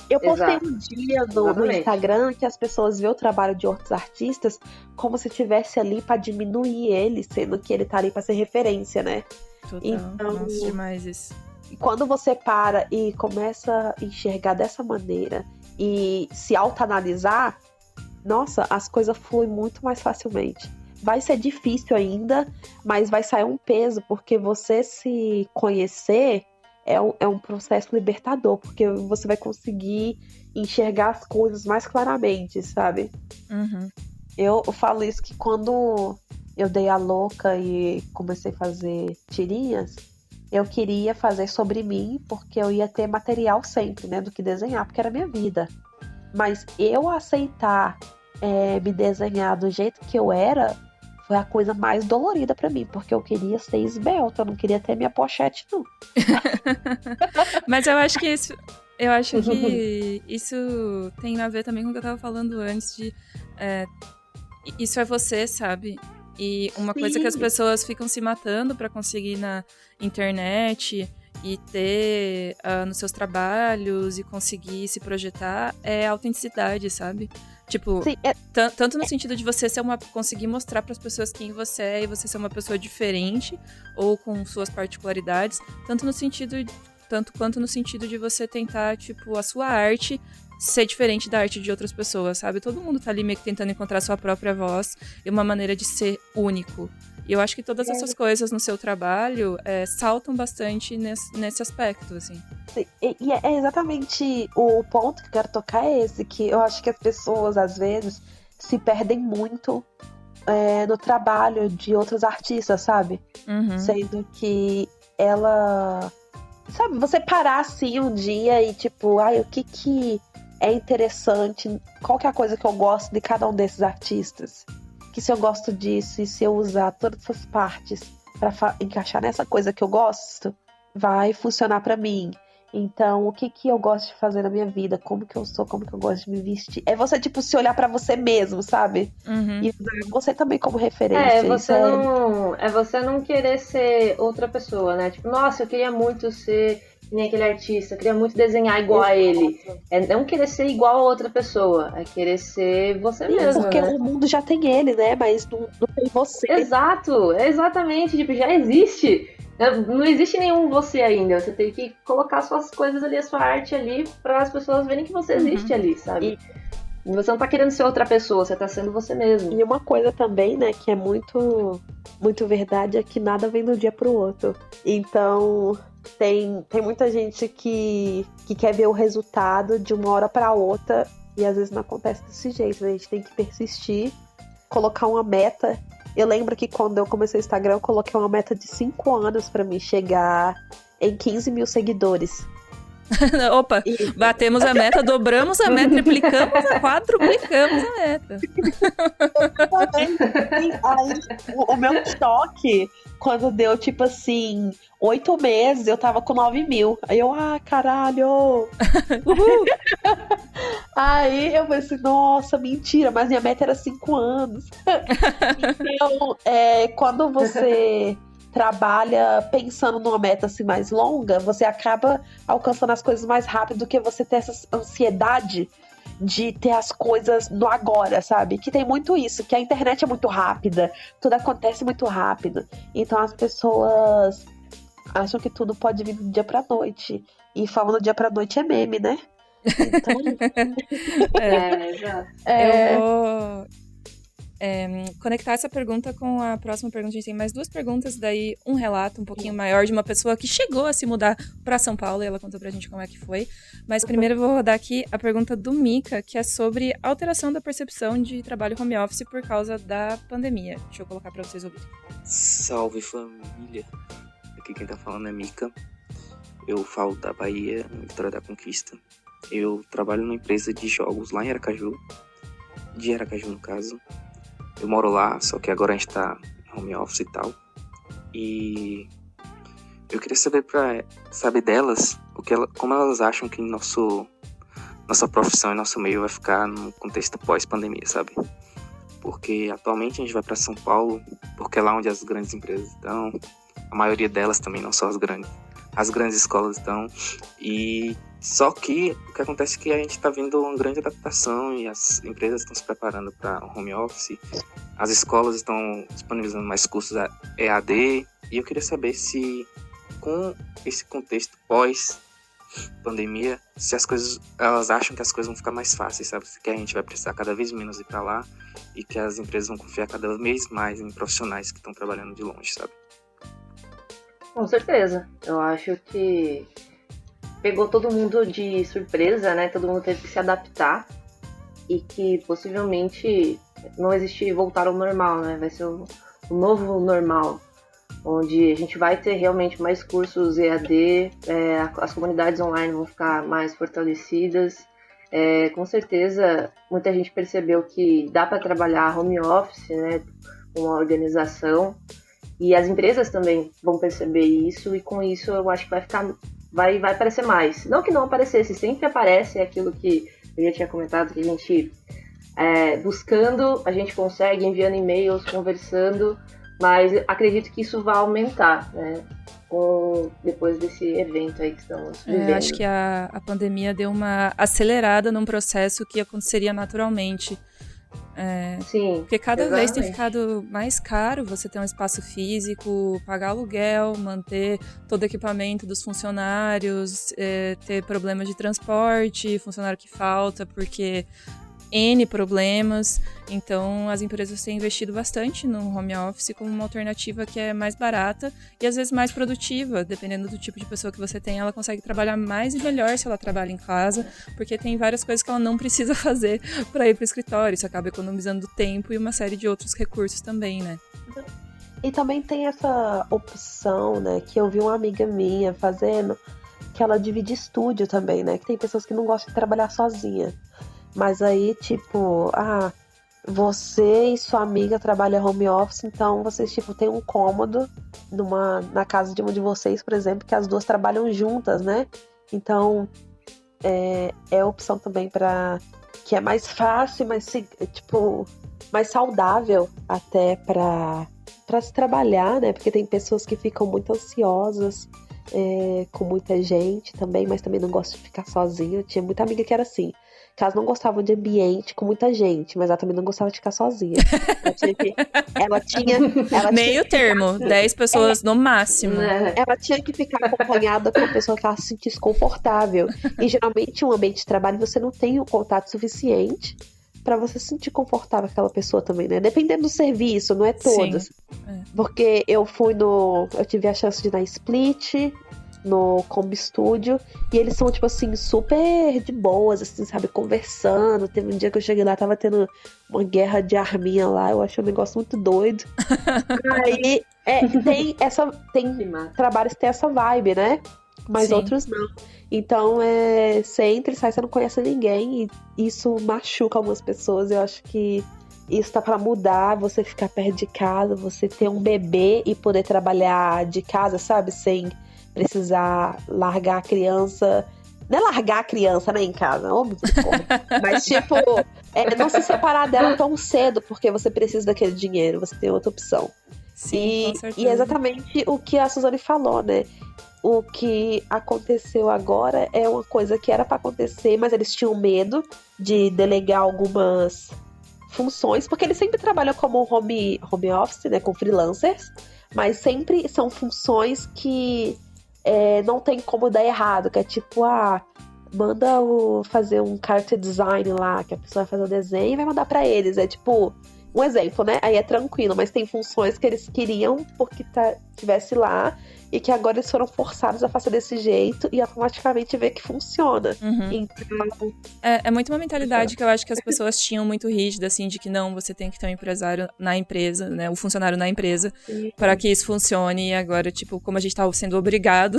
Speaker 2: Eu postei um dia no Instagram que as pessoas vê o trabalho de outros artistas como se estivesse ali pra diminuir ele, sendo que ele tá ali pra ser referência, né?
Speaker 1: Total.
Speaker 2: Então,
Speaker 1: nossa, demais isso.
Speaker 2: Quando você para e começa a enxergar dessa maneira e se autoanalisar, nossa, as coisas fluem muito mais facilmente. Vai ser difícil ainda, mas vai sair um peso, porque você se conhecer é um processo libertador, porque você vai conseguir enxergar as coisas mais claramente, sabe?
Speaker 1: Uhum.
Speaker 2: Eu falo isso que quando eu dei a louca e comecei a fazer tirinhas, eu queria fazer sobre mim, porque eu ia ter material sempre, né, do que desenhar, porque era minha vida. Mas eu aceitar me desenhar do jeito que eu era foi a coisa mais dolorida pra mim, porque eu queria ser esbelta, eu não queria ter minha pochete, não.
Speaker 1: Mas eu acho que isso tem a ver também com o que eu tava falando antes de isso é você, sabe? E uma coisa que as pessoas ficam se matando pra conseguir na internet e ter nos seus trabalhos e conseguir se projetar é a autenticidade, sabe? Tipo,
Speaker 2: Sim,
Speaker 1: tanto no sentido de você conseguir mostrar para as pessoas quem você é e você ser uma pessoa diferente ou com suas particularidades, tanto quanto no sentido de você tentar, tipo, a sua arte ser diferente da arte de outras pessoas, sabe? Todo mundo tá ali meio que tentando encontrar sua própria voz e uma maneira de ser único. E eu acho que todas essas coisas no seu trabalho saltam bastante nesse aspecto, assim.
Speaker 2: E é exatamente o ponto que eu quero tocar é esse, que eu acho que as pessoas, às vezes, se perdem muito no trabalho de outros artistas, sabe?
Speaker 1: Uhum.
Speaker 2: Sendo que ela... Sabe, você parar assim um dia e tipo, o que é interessante, qual que é a coisa que eu gosto de cada um desses artistas? Que se eu gosto disso e se eu usar todas essas partes pra encaixar nessa coisa que eu gosto, vai funcionar pra mim. Então, o que eu gosto de fazer na minha vida? Como que eu sou? Como que eu gosto de me vestir? É você, tipo, se olhar pra você mesmo, sabe?
Speaker 1: Uhum.
Speaker 2: E usar você também como referência.
Speaker 3: Você não querer ser outra pessoa, né? Tipo, nossa, eu queria muito ser Nem aquele artista, queria muito desenhar igual a ele. É não querer ser igual a outra pessoa, é querer ser você mesmo,
Speaker 2: Porque
Speaker 3: né?
Speaker 2: o mundo já tem ele, né? Mas não tem você.
Speaker 3: Exato, exatamente, tipo, já existe. Não existe nenhum você ainda. Você tem que colocar suas coisas ali, a sua arte ali, para as pessoas verem que você existe ali, sabe? E você não tá querendo ser outra pessoa, você tá sendo você mesmo.
Speaker 2: E uma coisa também, né, que é muito, muito verdade, é que nada vem do dia pro outro. Então, tem muita gente que quer ver o resultado de uma hora pra outra, e às vezes não acontece desse jeito, né? A gente tem que persistir, colocar uma meta. Eu lembro que quando eu comecei o Instagram, eu coloquei uma meta de 5 anos pra mim chegar em 15 mil seguidores.
Speaker 1: Opa, batemos a meta, dobramos a meta, triplicamos, quadruplicamos a meta.
Speaker 2: Aí, o meu choque, quando deu, tipo assim, 8 meses, eu tava com 9 mil. Aí eu, caralho!
Speaker 1: Uhul.
Speaker 2: Aí eu falei assim, nossa, mentira, mas minha meta era 5 anos. Então, quando você trabalha pensando numa meta assim mais longa, você acaba alcançando as coisas mais rápido do que você ter essa ansiedade de ter as coisas no agora, sabe? Que tem muito isso, que a internet é muito rápida, tudo acontece muito rápido. Então as pessoas acham que tudo pode vir do dia pra noite. E falando do dia pra noite é meme, né? Então,
Speaker 3: Exato.
Speaker 1: Eu vou conectar essa pergunta com a próxima pergunta. A gente tem mais 2 perguntas, daí um relato um pouquinho maior de uma pessoa que chegou a se mudar para São Paulo e ela contou pra gente como é que foi. Mas primeiro eu vou rodar aqui a pergunta do Mika, que é sobre a alteração da percepção de trabalho home office por causa da pandemia. Deixa eu colocar pra vocês ouvirem.
Speaker 6: Salve família, aqui quem tá falando é Mika. Eu falo da Bahia, Vitória da Conquista. Eu trabalho numa empresa de jogos lá em Aracaju, no caso. Eu moro lá, só que agora a gente tá em home office e tal. E eu queria saber delas como elas acham que nossa profissão e nosso meio vai ficar no contexto pós-pandemia, sabe? Porque atualmente a gente vai para São Paulo, porque é lá onde as grandes empresas estão. A maioria delas também, não só as grandes escolas estão. E só que o que acontece é que a gente está vendo uma grande adaptação e as empresas estão se preparando para o home office, as escolas estão disponibilizando mais cursos EAD, e eu queria saber se, com esse contexto pós-pandemia, se elas acham que as coisas vão ficar mais fáceis, sabe? Que a gente vai precisar cada vez menos ir para lá e que as empresas vão confiar cada vez mais em profissionais que estão trabalhando de longe, sabe?
Speaker 3: Com certeza. Eu acho que pegou todo mundo de surpresa, né? Todo mundo teve que se adaptar e que possivelmente não existe voltar ao normal, né? Vai ser o novo normal, onde a gente vai ter realmente mais cursos EAD, as comunidades online vão ficar mais fortalecidas. Com certeza, muita gente percebeu que dá para trabalhar home office, né? Com uma organização. E as empresas também vão perceber isso, e com isso eu acho que vai aparecer mais. Não que não aparecesse, sempre aparece aquilo que eu já tinha comentado, que a gente, buscando, a gente consegue, enviando e-mails, conversando, mas acredito que isso vai aumentar, né? Depois desse evento aí que estamos vivendo.
Speaker 1: Acho que a pandemia deu uma acelerada num processo que aconteceria naturalmente.
Speaker 3: Sim,
Speaker 1: porque cada
Speaker 3: exatamente.
Speaker 1: vez tem ficado mais caro você ter um espaço físico, pagar aluguel, manter todo o equipamento dos funcionários, ter problemas de transporte, funcionário que falta porque N problemas. Então as empresas têm investido bastante no home office como uma alternativa que é mais barata e às vezes mais produtiva. Dependendo do tipo de pessoa que você tem, ela consegue trabalhar mais e melhor se ela trabalha em casa, porque tem várias coisas que ela não precisa fazer para ir para o escritório. Isso acaba economizando tempo e uma série de outros recursos também, né?
Speaker 2: E também tem essa opção, né, que eu vi uma amiga minha fazendo, que ela divide estúdio também, né? Que tem pessoas que não gostam de trabalhar sozinha. Mas aí, tipo, você e sua amiga trabalham home office, então vocês, tipo, tem um cômodo na casa de uma de vocês, por exemplo, que as duas trabalham juntas, né? Então, é opção também que é mais fácil, mais saudável até pra se trabalhar, né? Porque tem pessoas que ficam muito ansiosas com muita gente também, mas também não gosto de ficar sozinha. Eu tinha muita amiga que era assim, que elas não gostavam de ambiente com muita gente, mas ela também não gostava de ficar sozinha. Ela tinha
Speaker 1: Meio termo, 10 pessoas no máximo.
Speaker 2: ela tinha que ficar acompanhada com uma pessoa que ela se sentisse confortável. E geralmente, um ambiente de trabalho, você não tem o contato suficiente pra você se sentir confortável com aquela pessoa também, né? Dependendo do serviço, não é todas.
Speaker 1: Sim. É.
Speaker 2: Porque eu tive a chance de ir na Split, no Combi Studio, e eles são, tipo assim, super de boas, assim, sabe? Conversando. Teve um dia que eu cheguei lá, tava tendo uma guerra de arminha lá, eu achei um negócio muito doido. Aí, tem trabalhos que tem essa vibe, né? Mas
Speaker 1: Sim.
Speaker 2: outros não. Então, você entra e sai, você não conhece ninguém, e isso machuca algumas pessoas. Eu acho que isso tá pra mudar, você ficar perto de casa, você ter um bebê e poder trabalhar de casa, sabe? Sem precisar largar a criança. Não é largar a criança, né, em casa, óbvio. Mas, tipo, não se separar dela tão cedo, porque você precisa daquele dinheiro, você tem outra opção.
Speaker 1: Sim, com certeza.
Speaker 2: E é exatamente o que a Suzane falou, né? O que aconteceu agora é uma coisa que era pra acontecer, mas eles tinham medo de delegar algumas funções, porque eles sempre trabalham como home office, né, com freelancers, mas sempre são funções que não tem como dar errado, que é tipo, manda fazer um character design lá, que a pessoa vai fazer o desenho e vai mandar pra eles, é tipo um exemplo, né? Aí é tranquilo, mas tem funções que eles queriam porque tivesse lá e que agora eles foram forçados a fazer desse jeito e automaticamente ver que funciona.
Speaker 1: Uhum.
Speaker 2: Então,
Speaker 1: é muito uma mentalidade que eu acho que as pessoas tinham muito rígida, assim, de que não, você tem que ter um empresário na empresa, né? O funcionário na empresa, para que isso funcione. E agora, tipo, como a gente tá sendo obrigado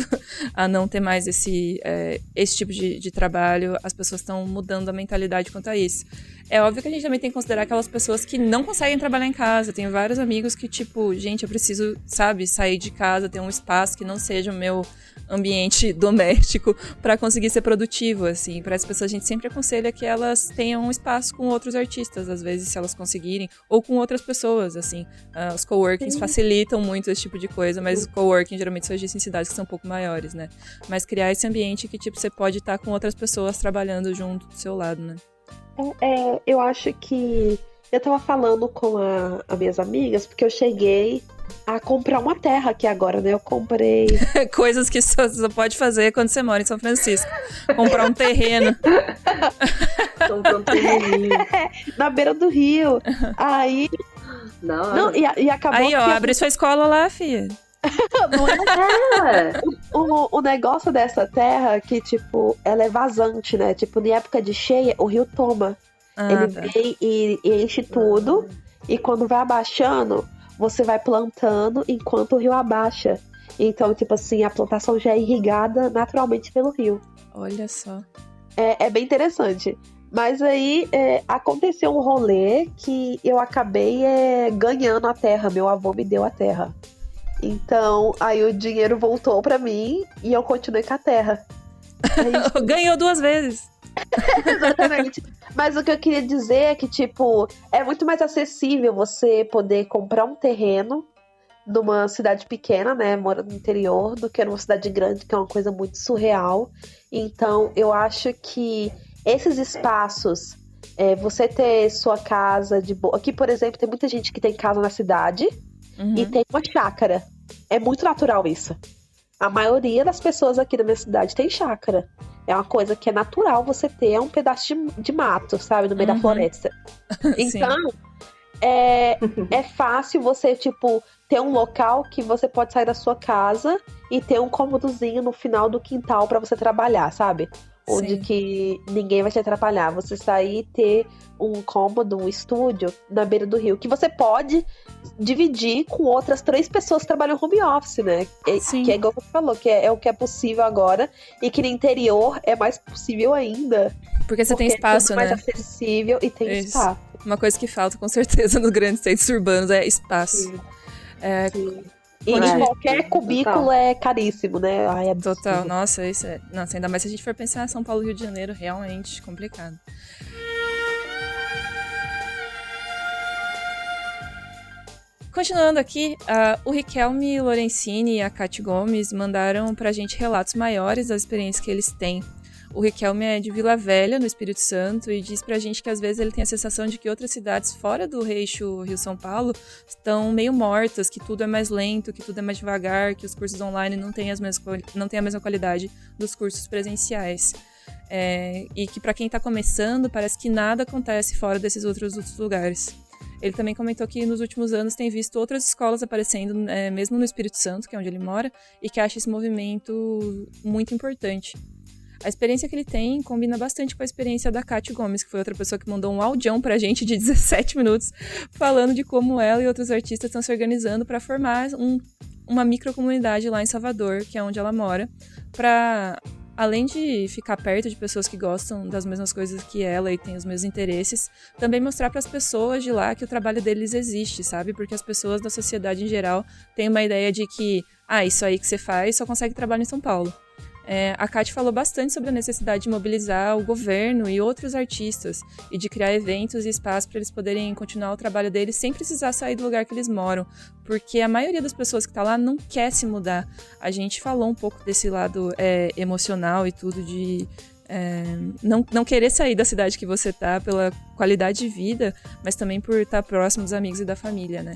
Speaker 1: a não ter mais esse tipo de trabalho, as pessoas estão mudando a mentalidade quanto a isso. É óbvio que a gente também tem que considerar aquelas pessoas que não conseguem trabalhar em casa. Tenho vários amigos que, tipo, gente, eu preciso, sabe, sair de casa, ter um espaço que não seja o meu ambiente doméstico para conseguir ser produtivo, assim. Para as pessoas, a gente sempre aconselha que elas tenham um espaço com outros artistas, às vezes, se elas conseguirem, ou com outras pessoas, assim. Os coworkings facilitam muito esse tipo de coisa, mas o coworking geralmente só existe em cidades que são um pouco maiores, né? Mas criar esse ambiente que, tipo, você pode estar com outras pessoas trabalhando junto do seu lado, né?
Speaker 2: Eu acho que eu tava falando com as minhas amigas, porque eu cheguei a comprar uma terra aqui agora, né? Eu comprei...
Speaker 1: Coisas que só pode fazer quando você mora em São Francisco. Comprar um terreno.
Speaker 3: Comprar um terreninho.
Speaker 2: Na beira do rio. Aí... Não, e acabou
Speaker 1: aí, ó,
Speaker 2: que
Speaker 1: abre sua escola lá, filha.
Speaker 2: não é o negócio dessa terra é que, tipo, ela é vazante, né? Tipo, na época de cheia, o rio toma. Ele vem e enche tudo. E quando vai abaixando, você vai plantando enquanto o rio abaixa. Então, tipo assim, a plantação já é irrigada naturalmente pelo rio.
Speaker 1: Olha só.
Speaker 2: É bem interessante. Mas aí aconteceu um rolê que eu acabei ganhando a terra. Meu avô me deu a terra. Então, aí o dinheiro voltou pra mim e eu continuei com a terra.
Speaker 1: Ganhou 2 vezes.
Speaker 2: Exatamente. Mas o que eu queria dizer é que, tipo, é muito mais acessível você poder comprar um terreno numa cidade pequena, né, morando no interior, do que numa cidade grande, que é uma coisa muito surreal. Então, eu acho que esses espaços, você ter sua casa de boa... Aqui, por exemplo, tem muita gente que tem casa na cidade e tem uma chácara. É muito natural isso. A maioria das pessoas aqui da minha cidade tem chácara. É uma coisa que é natural você ter um pedaço de mato, sabe? No meio da floresta. Então, é fácil você, tipo, ter um local que você pode sair da sua casa e ter um cômodozinho no final do quintal pra você trabalhar, sabe? Onde que ninguém vai te atrapalhar. Você sair e ter um cômodo, um estúdio na beira do rio, que você pode dividir com outras 3 pessoas que trabalham home office, né? Que é igual você falou, que é o que é possível agora, e que no interior é mais possível ainda.
Speaker 1: Porque você tem espaço,
Speaker 2: é
Speaker 1: né?
Speaker 2: mais acessível e tem espaço.
Speaker 1: Uma coisa que falta, com certeza, nos grandes centros urbanos é espaço.
Speaker 2: Sim. E qualquer cubículo é caríssimo, né? Ai, é absurdo.
Speaker 1: Total, nossa, isso é... Nossa, ainda mais se a gente for pensar em São Paulo e Rio de Janeiro, realmente complicado. continuando aqui, o Riquelme Lorenzini e a Kati Gomes mandaram pra gente relatos maiores das experiências que eles têm. O Riquelme é de Vila Velha, no Espírito Santo, e diz pra gente que às vezes ele tem a sensação de que outras cidades fora do eixo Rio-São Paulo estão meio mortas, que tudo é mais lento, que tudo é mais devagar, que os cursos online não têm a mesma qualidade dos cursos presenciais. E que pra quem tá começando, parece que nada acontece fora desses outros lugares. Ele também comentou que nos últimos anos tem visto outras escolas aparecendo, mesmo no Espírito Santo, que é onde ele mora, e que acha esse movimento muito importante. A experiência que ele tem combina bastante com a experiência da Kati Gomes, que foi outra pessoa que mandou um audião pra gente de 17 minutos, falando de como ela e outros artistas estão se organizando para formar uma microcomunidade lá em Salvador, que é onde ela mora, para, além de ficar perto de pessoas que gostam das mesmas coisas que ela e têm os mesmos interesses, também mostrar para as pessoas de lá que o trabalho deles existe, sabe? Porque as pessoas da sociedade em geral têm uma ideia de que, isso aí que você faz só consegue trabalhar em São Paulo. A Kati falou bastante sobre a necessidade de mobilizar o governo e outros artistas e de criar eventos e espaços para eles poderem continuar o trabalho deles sem precisar sair do lugar que eles moram, porque a maioria das pessoas que está lá não quer se mudar. A gente falou um pouco desse lado emocional e tudo, de não querer sair da cidade que você tá pela qualidade de vida, mas também por estar próximo dos amigos e da família, né?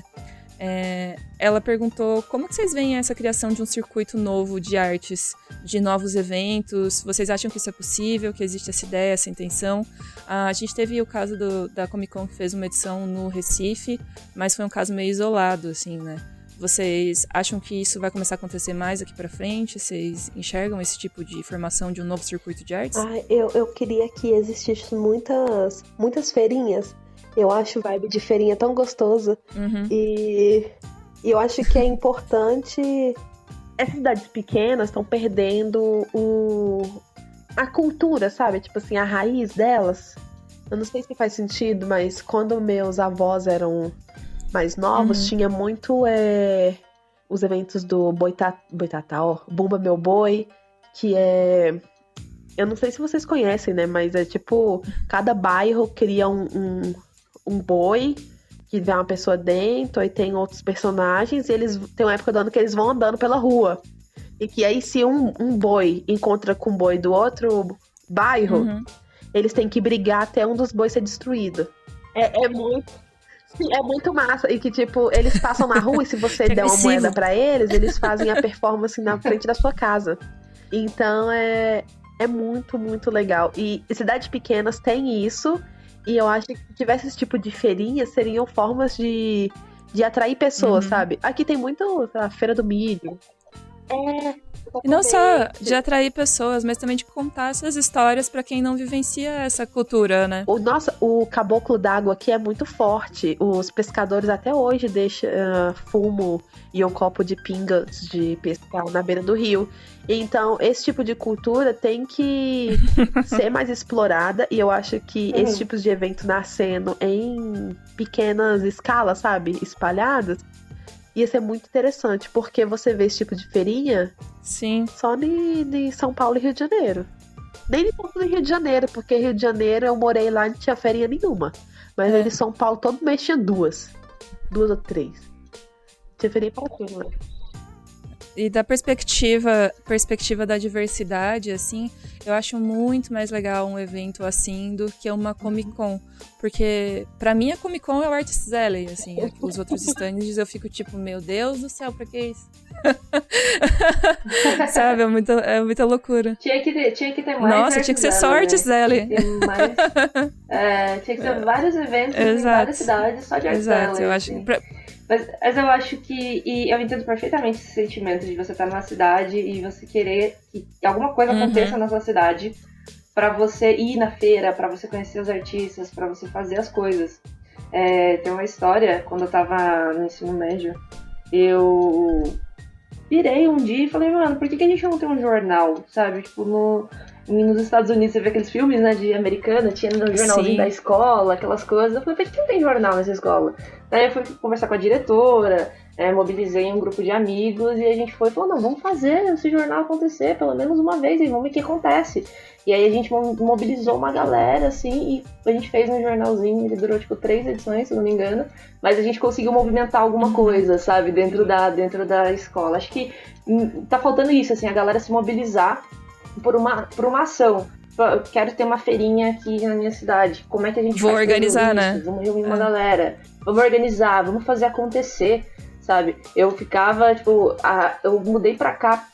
Speaker 1: Ela perguntou como que vocês veem essa criação de um circuito novo de artes, de novos eventos. Vocês acham que isso é possível, que existe essa ideia, essa intenção? A gente teve o caso da Comic Con, que fez uma edição no Recife, mas foi um caso meio isolado, assim, né? Vocês acham que isso vai começar a acontecer mais aqui pra frente? Vocês enxergam esse tipo de formação de um novo circuito de artes?
Speaker 2: Eu queria que existissem muitas feirinhas. Eu acho vibe de feirinha tão gostoso.
Speaker 1: Uhum.
Speaker 2: E eu acho que é importante. As cidades pequenas estão perdendo a cultura, sabe? Tipo assim, a raiz delas. Eu não sei se faz sentido, mas quando meus avós eram mais novos, tinha muito os eventos do Boitatá, ó, Bumba Meu Boi, que é... Eu não sei se vocês conhecem, né? Mas é tipo, cada bairro cria um boi, que vem uma pessoa dentro, aí tem outros personagens, e eles tem uma época do ano que eles vão andando pela rua. E que aí, se um boi encontra com um boi do outro bairro, eles têm que brigar até um dos bois ser destruído. É muito massa. E que, tipo, eles passam na rua e se você der uma moeda pra eles, eles fazem a performance na frente da sua casa. Então, é muito, muito legal. E cidades pequenas têm isso. E eu acho que se tivesse esse tipo de feirinha, seriam formas de atrair pessoas, sabe? Aqui tem muito a Feira do Milho.
Speaker 1: E não só de atrair pessoas, mas também de contar essas histórias pra quem não vivencia essa cultura, né?
Speaker 2: O caboclo d'água aqui é muito forte. Os pescadores até hoje deixam fumo e um copo de pinga antes de pescar na beira do rio. Então, esse tipo de cultura tem que ser mais explorada. E eu acho que esse tipo de evento nascendo em pequenas escalas, sabe? Espalhadas, ia ser muito interessante. Porque você vê esse tipo de feirinha só em São Paulo e Rio de Janeiro. Nem no Rio de Janeiro, porque Rio de Janeiro eu morei lá e não tinha feirinha nenhuma. Mas em São Paulo todo mês tinha duas ou três. Tinha feirinha pra tudo, né?
Speaker 1: E da perspectiva da diversidade, assim, eu acho muito mais legal um evento assim do que uma Comic Con. Porque, pra mim, a Comic Con é o Artist Alley, assim. Os outros stands eu fico tipo, meu Deus do céu, pra que isso? Sabe, é muita loucura.
Speaker 3: Tinha que ter mais.
Speaker 1: Nossa, tinha que ser só Artist Alley.
Speaker 3: Tinha que ter vários eventos em várias cidades só de Artist Alley.
Speaker 1: Eu acho
Speaker 3: assim. Mas eu acho que... E eu entendo perfeitamente esse sentimento de você estar numa cidade e você querer que alguma coisa aconteça na sua cidade pra você ir na feira, pra você conhecer os artistas, pra você fazer as coisas. Tem uma história, quando eu tava no ensino médio, eu virei um dia e falei, mano, por que a gente não tem um jornal, sabe? Tipo, nos Estados Unidos você vê aqueles filmes, né, de americana, tinha no jornalzinho da escola, aquelas coisas. Eu falei, por que não tem jornal nessa escola? Daí eu fui conversar com a diretora, mobilizei um grupo de amigos e a gente foi e falou, não, vamos fazer esse jornal acontecer pelo menos uma vez e vamos ver o que acontece. E aí a gente mobilizou uma galera, assim, e a gente fez um jornalzinho, ele durou, 3 edições, se não me engano, mas a gente conseguiu movimentar alguma coisa, sabe, dentro da escola. Acho que tá faltando isso, assim, a galera se mobilizar por uma ação. Eu quero ter uma feirinha aqui na minha cidade, como é que a gente
Speaker 1: Vou
Speaker 3: faz
Speaker 1: organizar,
Speaker 3: isso?
Speaker 1: né?
Speaker 3: Vamos reunir uma galera, vamos organizar, vamos fazer acontecer, sabe? Eu ficava, eu mudei pra cá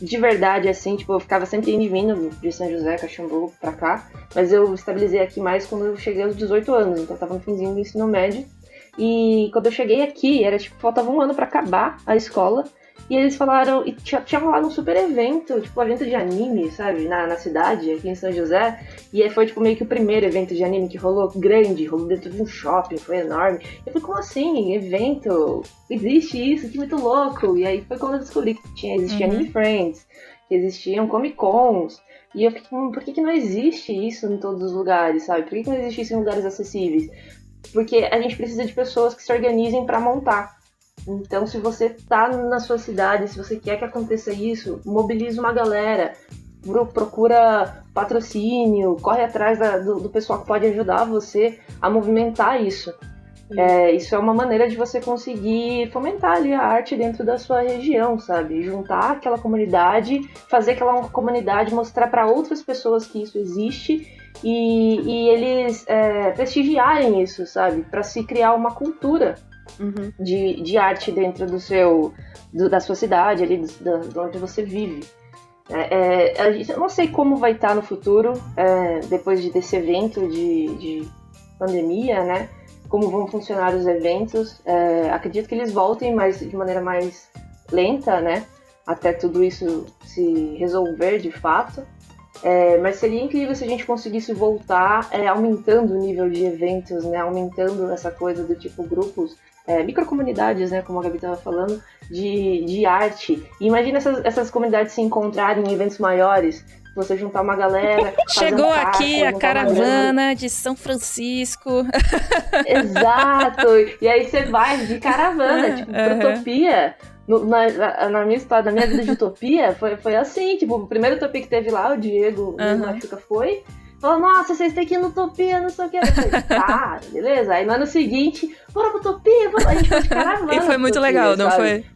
Speaker 3: de verdade, assim, eu ficava sempre indo e vindo de São José, Caxambu, pra cá, mas eu estabilizei aqui mais quando eu cheguei aos 18 anos, então eu tava no finzinho do ensino médio, e quando eu cheguei aqui, era faltava um ano pra acabar a escola, e eles falaram, e tinha rolado um super evento, um evento de anime, sabe, na cidade, aqui em São José, e aí foi, meio que o primeiro evento de anime que rolou grande, rolou dentro de um shopping, foi enorme. Eu falei, como assim? Evento? Existe isso? Que muito louco! E aí foi quando eu descobri que existia Anime Friends, que existiam Comic Cons, e eu fiquei, por que não existe isso em todos os lugares, sabe? Por que não existe isso em lugares acessíveis? Porque a gente precisa de pessoas que se organizem para montar. Então, se você tá na sua cidade, se você quer que aconteça isso, mobiliza uma galera, procura patrocínio, corre atrás do pessoal que pode ajudar você a movimentar isso. Isso é uma maneira de você conseguir fomentar ali a arte dentro da sua região, sabe? Juntar aquela comunidade, fazer aquela comunidade mostrar para outras pessoas que isso existe e eles prestigiarem isso, sabe? Para se criar uma cultura de arte dentro da sua cidade, ali de onde você vive. Eu não sei como vai estar no futuro, depois desse evento de pandemia, né? Como vão funcionar os eventos. Acredito que eles voltem, mas de maneira mais lenta, né? Até tudo isso se resolver de fato. Mas seria incrível se a gente conseguisse voltar aumentando o nível de eventos, né? Aumentando essa coisa do tipo grupos, microcomunidades, né? Como a Gabi estava falando, de arte. E imagina essas comunidades se encontrarem em eventos maiores. Você juntar uma galera.
Speaker 1: Chegou aqui a caravana de São Francisco.
Speaker 3: Exato! E aí você vai de caravana, pra Utopia. Na minha história, na minha vida de Utopia, foi assim, o primeiro Utopia que teve lá, o Diego, na África, falou, nossa, vocês têm que ir no Utopia, não sei o que. Eu falei, tá, beleza. Aí no ano seguinte, bora pro Utopia, a gente foi de caravana.
Speaker 1: E foi muito
Speaker 3: Utopia,
Speaker 1: legal, não
Speaker 3: sabe?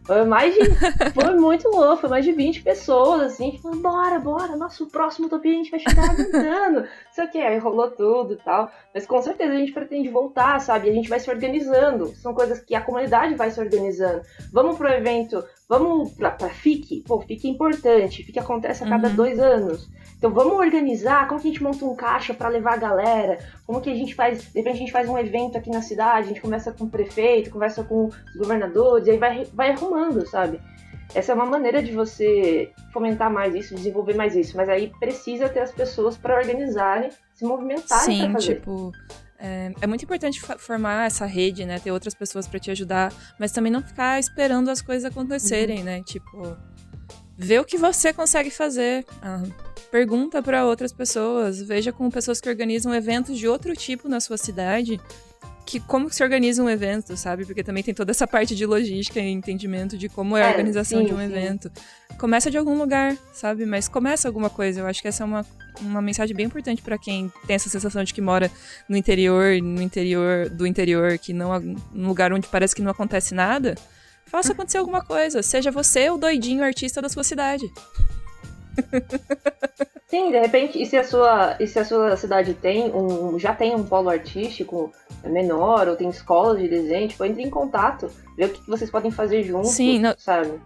Speaker 3: Foi muito louco, foi mais de 20 pessoas, assim, falando, bora, nosso próximo Utopia a gente vai chegar andando, não sei o que. Aí rolou tudo e tal. Mas com certeza a gente pretende voltar, sabe? A gente vai se organizando. São coisas que a comunidade vai se organizando. Vamos pro evento, vamos pra FIC. Pô, FIC é importante, FIC acontece a cada 2 anos. Então vamos organizar, como que a gente monta um caixa para levar a galera, como que a gente faz, de repente a gente faz um evento aqui na cidade, a gente conversa com o prefeito, conversa com os governadores, e aí vai arrumando, sabe? Essa é uma maneira de você fomentar mais isso, desenvolver mais isso, mas aí precisa ter as pessoas para organizarem, se movimentarem para fazer.
Speaker 1: É muito importante formar essa rede, né, ter outras pessoas para te ajudar, mas também não ficar esperando as coisas acontecerem, né, ver o que você consegue fazer. Pergunta para outras pessoas, veja com pessoas que organizam eventos de outro tipo na sua cidade, como que se organiza um evento, sabe? Porque também tem toda essa parte de logística e entendimento de como é a organização de um evento. Começa de algum lugar, sabe? Mas começa alguma coisa. Eu acho que essa é uma mensagem bem importante para quem tem essa sensação de que mora no interior do interior, que não num lugar onde parece que não acontece nada. Faça acontecer alguma coisa. Seja você o doidinho artista da sua cidade.
Speaker 3: Sim, de repente, e se a sua cidade já tem um polo artístico menor, ou tem escolas de desenho, entre em contato, ver o que vocês podem fazer juntos, sabe?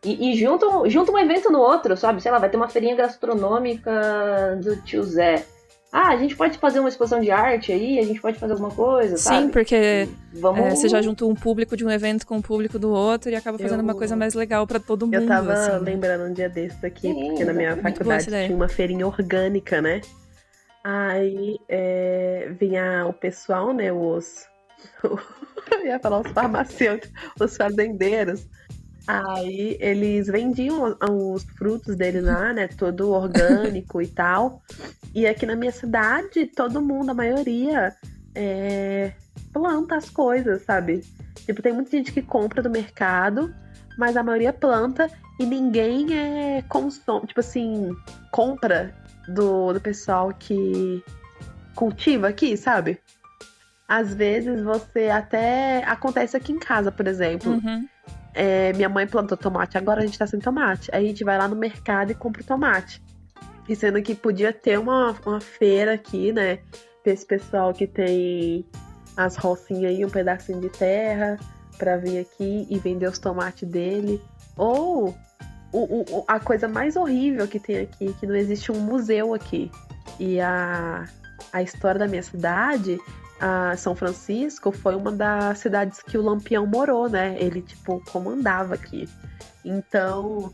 Speaker 3: E junta um evento no outro, sabe? Sei lá, vai ter uma feirinha gastronômica do tio Zé. A gente pode fazer uma exposição de arte aí, a gente pode fazer alguma coisa, sabe?
Speaker 1: Sim, porque você já juntou um público de um evento com um público do outro e acaba fazendo uma coisa mais legal pra todo mundo.
Speaker 2: Eu tava lembrando um dia desses aqui, porque na minha faculdade tinha uma feirinha orgânica, né? Aí vinha o pessoal, né, eu ia falar os farmacêuticos, os fazendeiros. Aí eles vendiam os frutos deles lá, né? Todo orgânico e tal. E aqui na minha cidade, todo mundo, a maioria, planta as coisas, sabe? Tipo, tem muita gente que compra do mercado, mas a maioria planta e ninguém consome, tipo assim, compra do pessoal que cultiva aqui, sabe? Às vezes você até... Acontece aqui em casa, por exemplo.
Speaker 1: Uhum.
Speaker 2: Minha mãe plantou tomate, agora a gente tá sem tomate. Aí a gente vai lá no mercado e compra o tomate. E sendo que podia ter uma feira aqui, né? Pra esse pessoal que tem as rocinhas aí, um pedacinho de terra, pra vir aqui e vender os tomates dele. Ou a coisa mais horrível que tem aqui, que não existe um museu aqui. E a história da minha cidade, São Francisco, foi uma das cidades que o Lampião morou, né? Ele, tipo, comandava aqui. Então,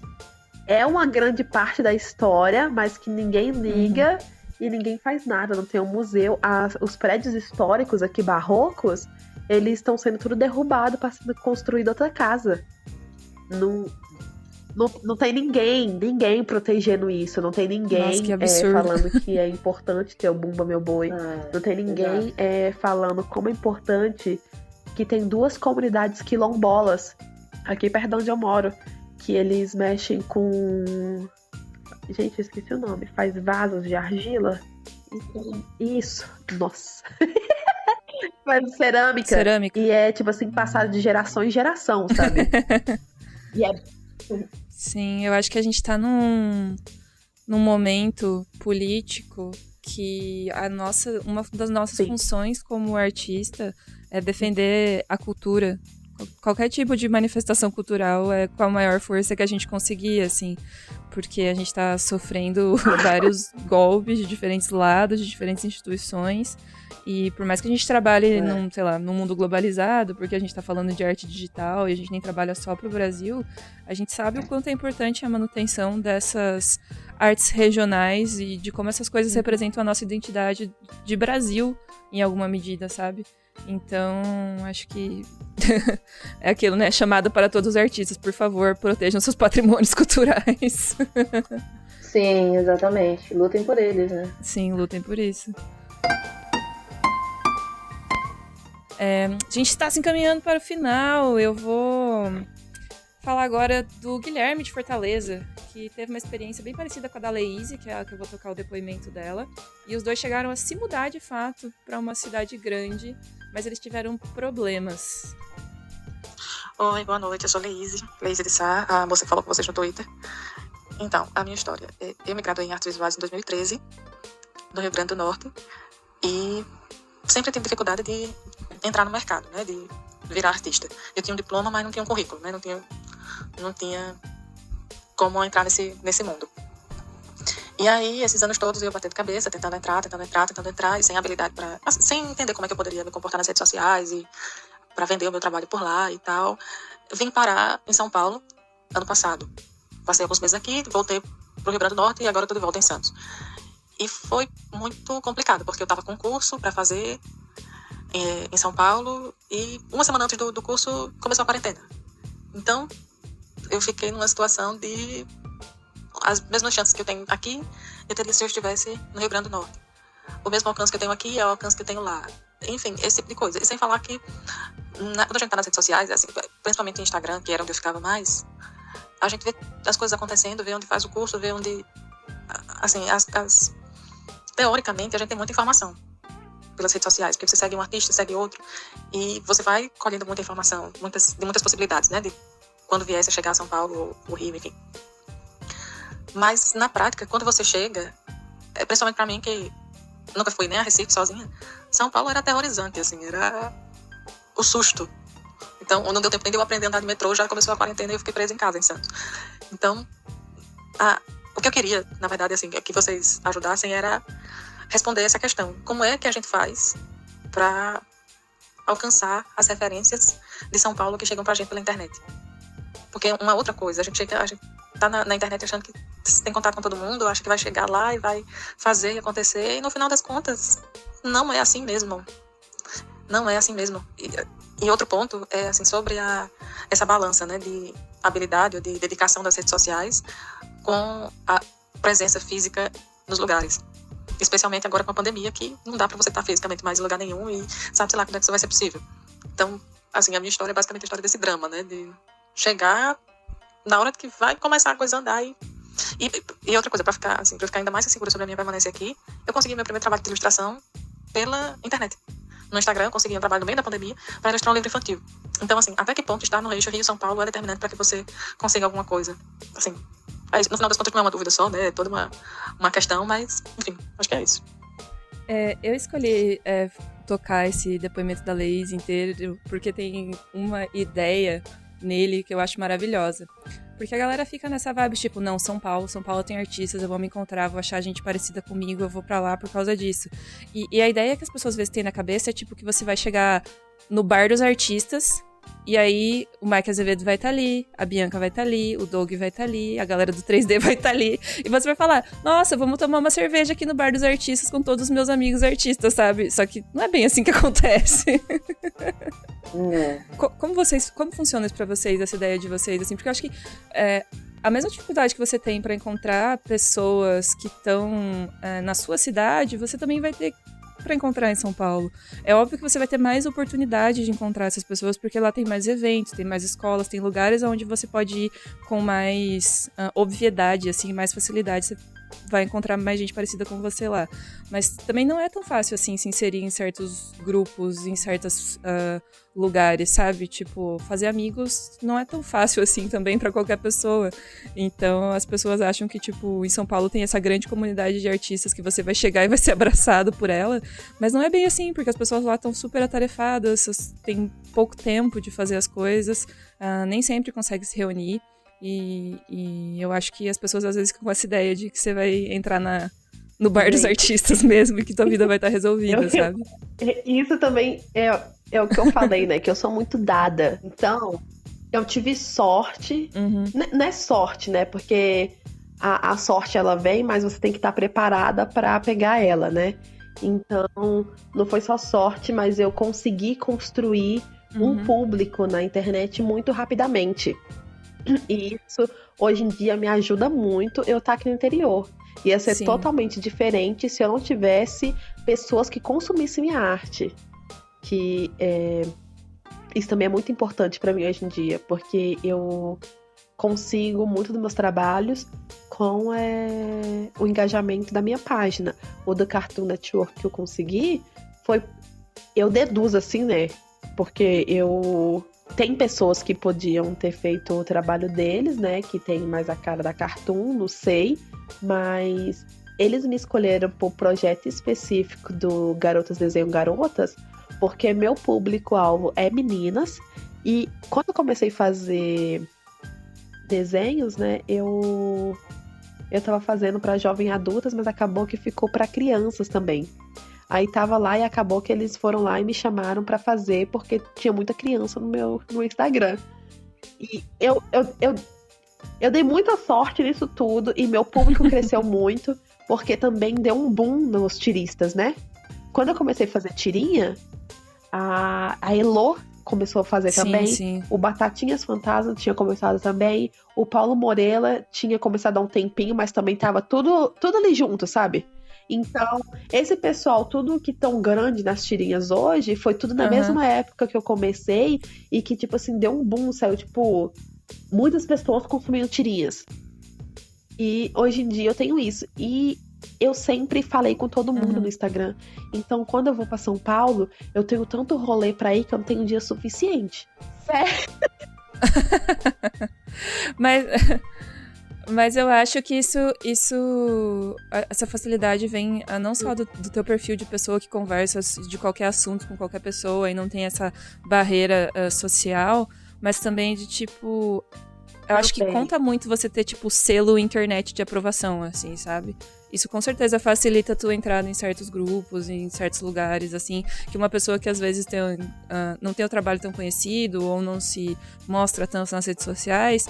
Speaker 2: é uma grande parte da história, mas que ninguém liga e ninguém faz nada. Não tem um museu. Os prédios históricos aqui, barrocos, eles estão sendo tudo derrubados para ser construída outra casa. Não tem ninguém protegendo isso. Não tem ninguém
Speaker 1: Nossa, que absurdo.
Speaker 2: falando que é importante ter o Bumba Meu Boi. Não tem ninguém falando como é importante que tem 2 comunidades quilombolas aqui perto de onde eu moro, que eles mexem com... Gente, eu esqueci o nome. Faz vasos de argila? Isso. Nossa. Faz cerâmica. E é, tipo assim, passado de geração em geração, sabe? E é...
Speaker 1: Sim, eu acho que a gente tá num momento político que uma das nossas funções como artista é defender a cultura. Qualquer tipo de manifestação cultural é com a maior força que a gente conseguir, assim, porque a gente tá sofrendo vários golpes de diferentes lados, de diferentes instituições, e por mais que a gente trabalhe num mundo globalizado, porque a gente tá falando de arte digital e a gente nem trabalha só pro Brasil, a gente sabe o quanto é importante a manutenção dessas artes regionais e de como essas coisas representam a nossa identidade de Brasil, em alguma medida, sabe? Então, acho que é aquilo, né? Chamada para todos os artistas, por favor, protejam seus patrimônios culturais.
Speaker 3: Sim, exatamente. Lutem por eles, né?
Speaker 1: Sim, lutem por isso. A gente está se encaminhando para o final. Eu vou falar agora do Guilherme de Fortaleza, que teve uma experiência bem parecida com a da Leíse, que é a que eu vou tocar o depoimento dela. E os dois chegaram a se mudar de fato para uma cidade grande, mas eles tiveram problemas.
Speaker 7: Oi, boa noite, eu sou Leíse de Sá, a moça que falou com vocês no Twitter. Então, a minha história. Eu me graduei em Artes Visuais em 2013, no Rio Grande do Norte, e sempre tive dificuldade de entrar no mercado, né, de virar artista. Eu tinha um diploma, mas não tinha um currículo, né, não tinha como entrar nesse mundo. E aí, esses anos todos, eu batendo cabeça, tentando entrar, e sem habilidade sem entender como é que eu poderia me comportar nas redes sociais e para vender o meu trabalho por lá e tal. Eu vim parar em São Paulo ano passado. Passei alguns meses aqui, voltei pro Rio Grande do Norte e agora estou de volta em Santos. E foi muito complicado, porque eu estava com um curso para fazer em São Paulo e uma semana antes do curso começou a quarentena. Então, eu fiquei numa situação de... As mesmas chances que eu tenho aqui, eu teria se eu estivesse no Rio Grande do Norte. O mesmo alcance que eu tenho aqui é o alcance que eu tenho lá. Enfim, esse tipo de coisa. E sem falar que, quando a gente tá nas redes sociais, assim, principalmente no Instagram, que era onde eu ficava mais, a gente vê as coisas acontecendo, vê onde faz o curso, vê onde... Assim, teoricamente, a gente tem muita informação pelas redes sociais, porque você segue um artista, segue outro, e você vai colhendo muita informação, de muitas possibilidades, né, de quando viesse a chegar a São Paulo ou Rio, enfim. Mas, na prática, quando você chega, principalmente pra mim, que nunca fui nem a Recife sozinha, São Paulo era aterrorizante, assim, era o susto. Então, não deu tempo nem de eu aprender a andar de metrô, já começou a quarentena e eu fiquei presa em casa, em Santos. Então, o que eu queria, na verdade, assim, que vocês ajudassem era responder essa questão. Como é que a gente faz para alcançar as referências de São Paulo que chegam pra gente pela internet? Porque uma outra coisa, a gente tá na internet achando que tem contato com todo mundo, acha que vai chegar lá e vai fazer e acontecer, e no final das contas, não é assim mesmo. Não é assim mesmo. E outro ponto é, assim, sobre essa balança, né, de habilidade ou de dedicação das redes sociais com a presença física nos lugares. Especialmente agora com a pandemia, que não dá pra você estar fisicamente mais em lugar nenhum e sabe-se lá quando é que isso vai ser possível. Então, assim, a minha história é basicamente a história desse drama, né? De chegar na hora que vai começar a coisa a andar e outra coisa, pra ficar ainda mais segura sobre a minha permanência aqui, eu consegui meu primeiro trabalho de ilustração pela internet. No Instagram, eu consegui um trabalho no meio da pandemia para ilustrar um livro infantil. Então, assim, até que ponto estar no eixo Rio-São Paulo é determinante para que você consiga alguma coisa. Assim, no final das contas não é uma dúvida só, né? É toda uma questão, mas, enfim, acho que é isso.
Speaker 1: Eu escolhi tocar esse depoimento da Laís inteiro porque tem uma ideia nele que eu acho maravilhosa. Porque a galera fica nessa vibe, tipo, não, São Paulo tem artistas, eu vou me encontrar, vou achar gente parecida comigo, eu vou pra lá por causa disso. E a ideia que as pessoas às vezes têm na cabeça é, tipo, que você vai chegar no bar dos artistas, e aí o Mike Azevedo vai estar ali, a Bianca vai estar ali, o Doug vai estar ali, a galera do 3D vai estar ali, e você vai falar, nossa, vamos tomar uma cerveja aqui no bar dos artistas com todos os meus amigos artistas, sabe? Só que não é bem assim que acontece. Como funciona isso pra vocês, essa ideia de vocês, assim? Porque eu acho que a mesma dificuldade que você tem pra encontrar pessoas que estão na sua cidade, você também vai ter pra encontrar em São Paulo. É óbvio que você vai ter mais oportunidade de encontrar essas pessoas, porque lá tem mais eventos, tem mais escolas, tem lugares onde você pode ir com mais obviedade, assim, mais facilidade. Você vai encontrar mais gente parecida com você lá. Mas também não é tão fácil, assim, se inserir em certos grupos, em certos lugares, sabe? Tipo, fazer amigos não é tão fácil, assim, também pra qualquer pessoa. Então, as pessoas acham que, tipo, em São Paulo tem essa grande comunidade de artistas que você vai chegar e vai ser abraçado por ela. Mas não é bem assim, porque as pessoas lá estão super atarefadas, têm pouco tempo de fazer as coisas, nem sempre conseguem se reunir. E eu acho que as pessoas às vezes ficam com essa ideia de que você vai entrar no bar dos artistas mesmo e que tua vida vai estar resolvida, sabe?
Speaker 2: Isso também é o que eu falei, né? Que eu sou muito dada. Então, eu tive sorte.
Speaker 1: Uhum.
Speaker 2: Não é sorte, né? Porque a sorte ela vem, mas você tem que estar preparada para pegar ela, né? Então, não foi só sorte, mas eu consegui construir um público na internet muito rapidamente. E isso, hoje em dia, me ajuda muito eu estar aqui no interior. Ia ser
Speaker 1: Sim.
Speaker 2: totalmente diferente se eu não tivesse pessoas que consumissem minha arte. Que isso também é muito importante para mim hoje em dia, porque eu consigo muito dos meus trabalhos com o engajamento da minha página. O do Cartoon Network que eu consegui foi... Eu deduzo assim, né? Porque tem pessoas que podiam ter feito o trabalho deles, né? Que tem mais a cara da Cartoon, não sei. Mas eles me escolheram por projeto específico do Garotas Desenham Garotas, porque meu público-alvo é meninas. E quando eu comecei a fazer desenhos, né? Eu tava fazendo para jovens adultas, mas acabou que ficou para crianças também. Aí tava lá e acabou que eles foram lá e me chamaram pra fazer, porque tinha muita criança no Instagram. E eu dei muita sorte nisso tudo, e meu público cresceu muito, porque também deu um boom nos tiristas, né? Quando eu comecei a fazer tirinha, a Elô começou a fazer também.
Speaker 1: Sim.
Speaker 2: O Batatinhas Fantasma tinha começado também. O Paulo Morella tinha começado há um tempinho, mas também tava tudo ali junto, sabe? Então, esse pessoal, tudo que tão grande nas tirinhas hoje, foi tudo na mesma época que eu comecei e que, tipo assim, deu um boom, saiu, tipo, muitas pessoas consumindo tirinhas. E hoje em dia eu tenho isso. E eu sempre falei com todo mundo no Instagram. Então, quando eu vou pra São Paulo, eu tenho tanto rolê pra ir que eu não tenho dia suficiente. Sério?
Speaker 1: Mas eu acho que essa facilidade vem não só do teu perfil de pessoa que conversa de qualquer assunto com qualquer pessoa e não tem essa barreira social, mas também de, tipo... Eu acho que conta muito você ter, tipo, selo internet de aprovação, assim, sabe? Isso com certeza facilita a tua entrada em certos grupos, em certos lugares, assim, que uma pessoa que às vezes não tem o trabalho tão conhecido ou não se mostra tanto nas redes sociais,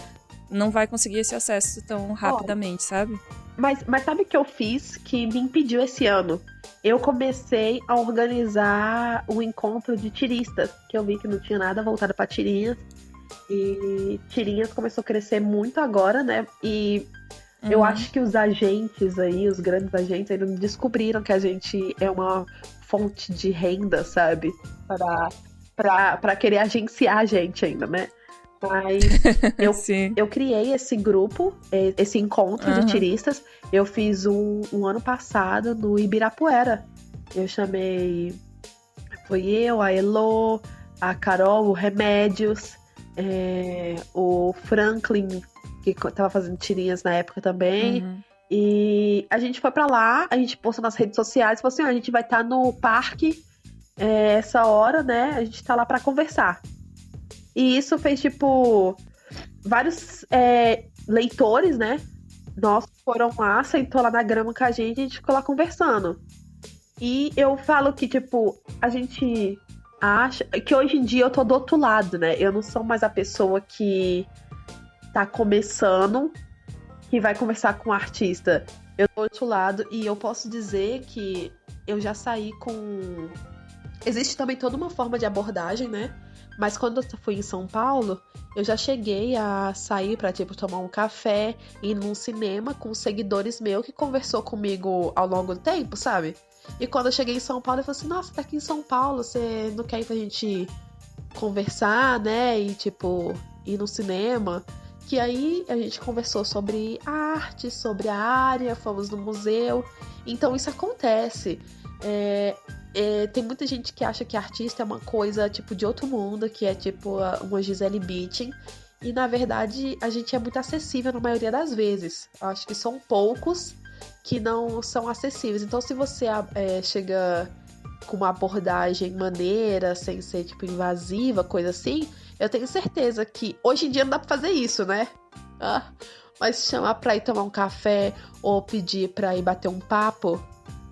Speaker 1: não vai conseguir esse acesso tão rapidamente, sabe?
Speaker 2: Mas sabe o que eu fiz que me impediu esse ano? Eu comecei a organizar o encontro de tiristas, que eu vi que não tinha nada voltado para tirinhas. E tirinhas começou a crescer muito agora, né? E Eu acho que os agentes aí, os grandes agentes, eles descobriram que a gente é uma fonte de renda, sabe? Pra querer agenciar a gente ainda, né? Mas eu criei esse grupo, esse encontro de tiristas. Eu fiz um ano passado no Ibirapuera. Eu chamei... Foi eu, a Elo, a Carol, o Remédios, o Franklin, que tava fazendo tirinhas na época também. E a gente foi pra lá, a gente postou nas redes sociais, falou assim, a gente vai estar no parque essa hora, né? A gente tá lá pra conversar. E isso fez, tipo, vários leitores, né? Nossos foram lá, sentou lá na grama com a gente ficou lá conversando. E eu falo que, tipo, a gente acha que hoje em dia eu tô do outro lado, né? Eu não sou mais a pessoa que tá começando, que vai conversar com o artista. Eu tô do outro lado e eu posso dizer que eu já saí com... Existe também toda uma forma de abordagem, né? Mas quando eu fui em São Paulo, eu já cheguei a sair pra, tipo, tomar um café, ir num cinema com seguidores meus que conversou comigo ao longo do tempo, sabe? E quando eu cheguei em São Paulo, eu falei assim, nossa, tá aqui em São Paulo, você não quer ir pra gente conversar, né? E, tipo, ir no cinema? Que aí a gente conversou sobre arte, sobre a área, fomos no museu. Então isso acontece. Tem muita gente que acha que artista é uma coisa, tipo, de outro mundo, que é, tipo, uma Gisele Bündchen. E, na verdade, a gente é muito acessível na maioria das vezes. Eu acho que são poucos que não são acessíveis. Então, se você chega com uma abordagem maneira, sem ser, tipo, invasiva, coisa assim, eu tenho certeza que hoje em dia não dá pra fazer isso, né? Mas chamar pra ir tomar um café ou pedir pra ir bater um papo,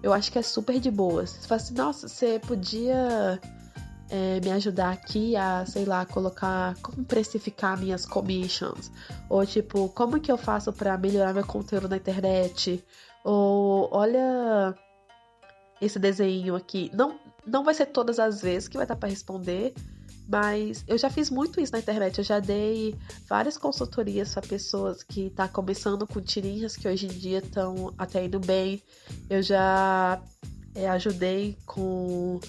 Speaker 2: eu acho que é super de boa. Você fala assim, nossa, você podia me ajudar aqui a, sei lá, colocar... Como precificar minhas commissions? Ou, tipo, como que eu faço pra melhorar meu conteúdo na internet? Ou, olha esse desenho aqui. Não vai ser todas as vezes que vai dar pra responder, mas eu já fiz muito isso na internet. Eu já dei várias consultorias para pessoas que tá começando com tirinhas, que hoje em dia estão até indo bem. Eu já ajudei com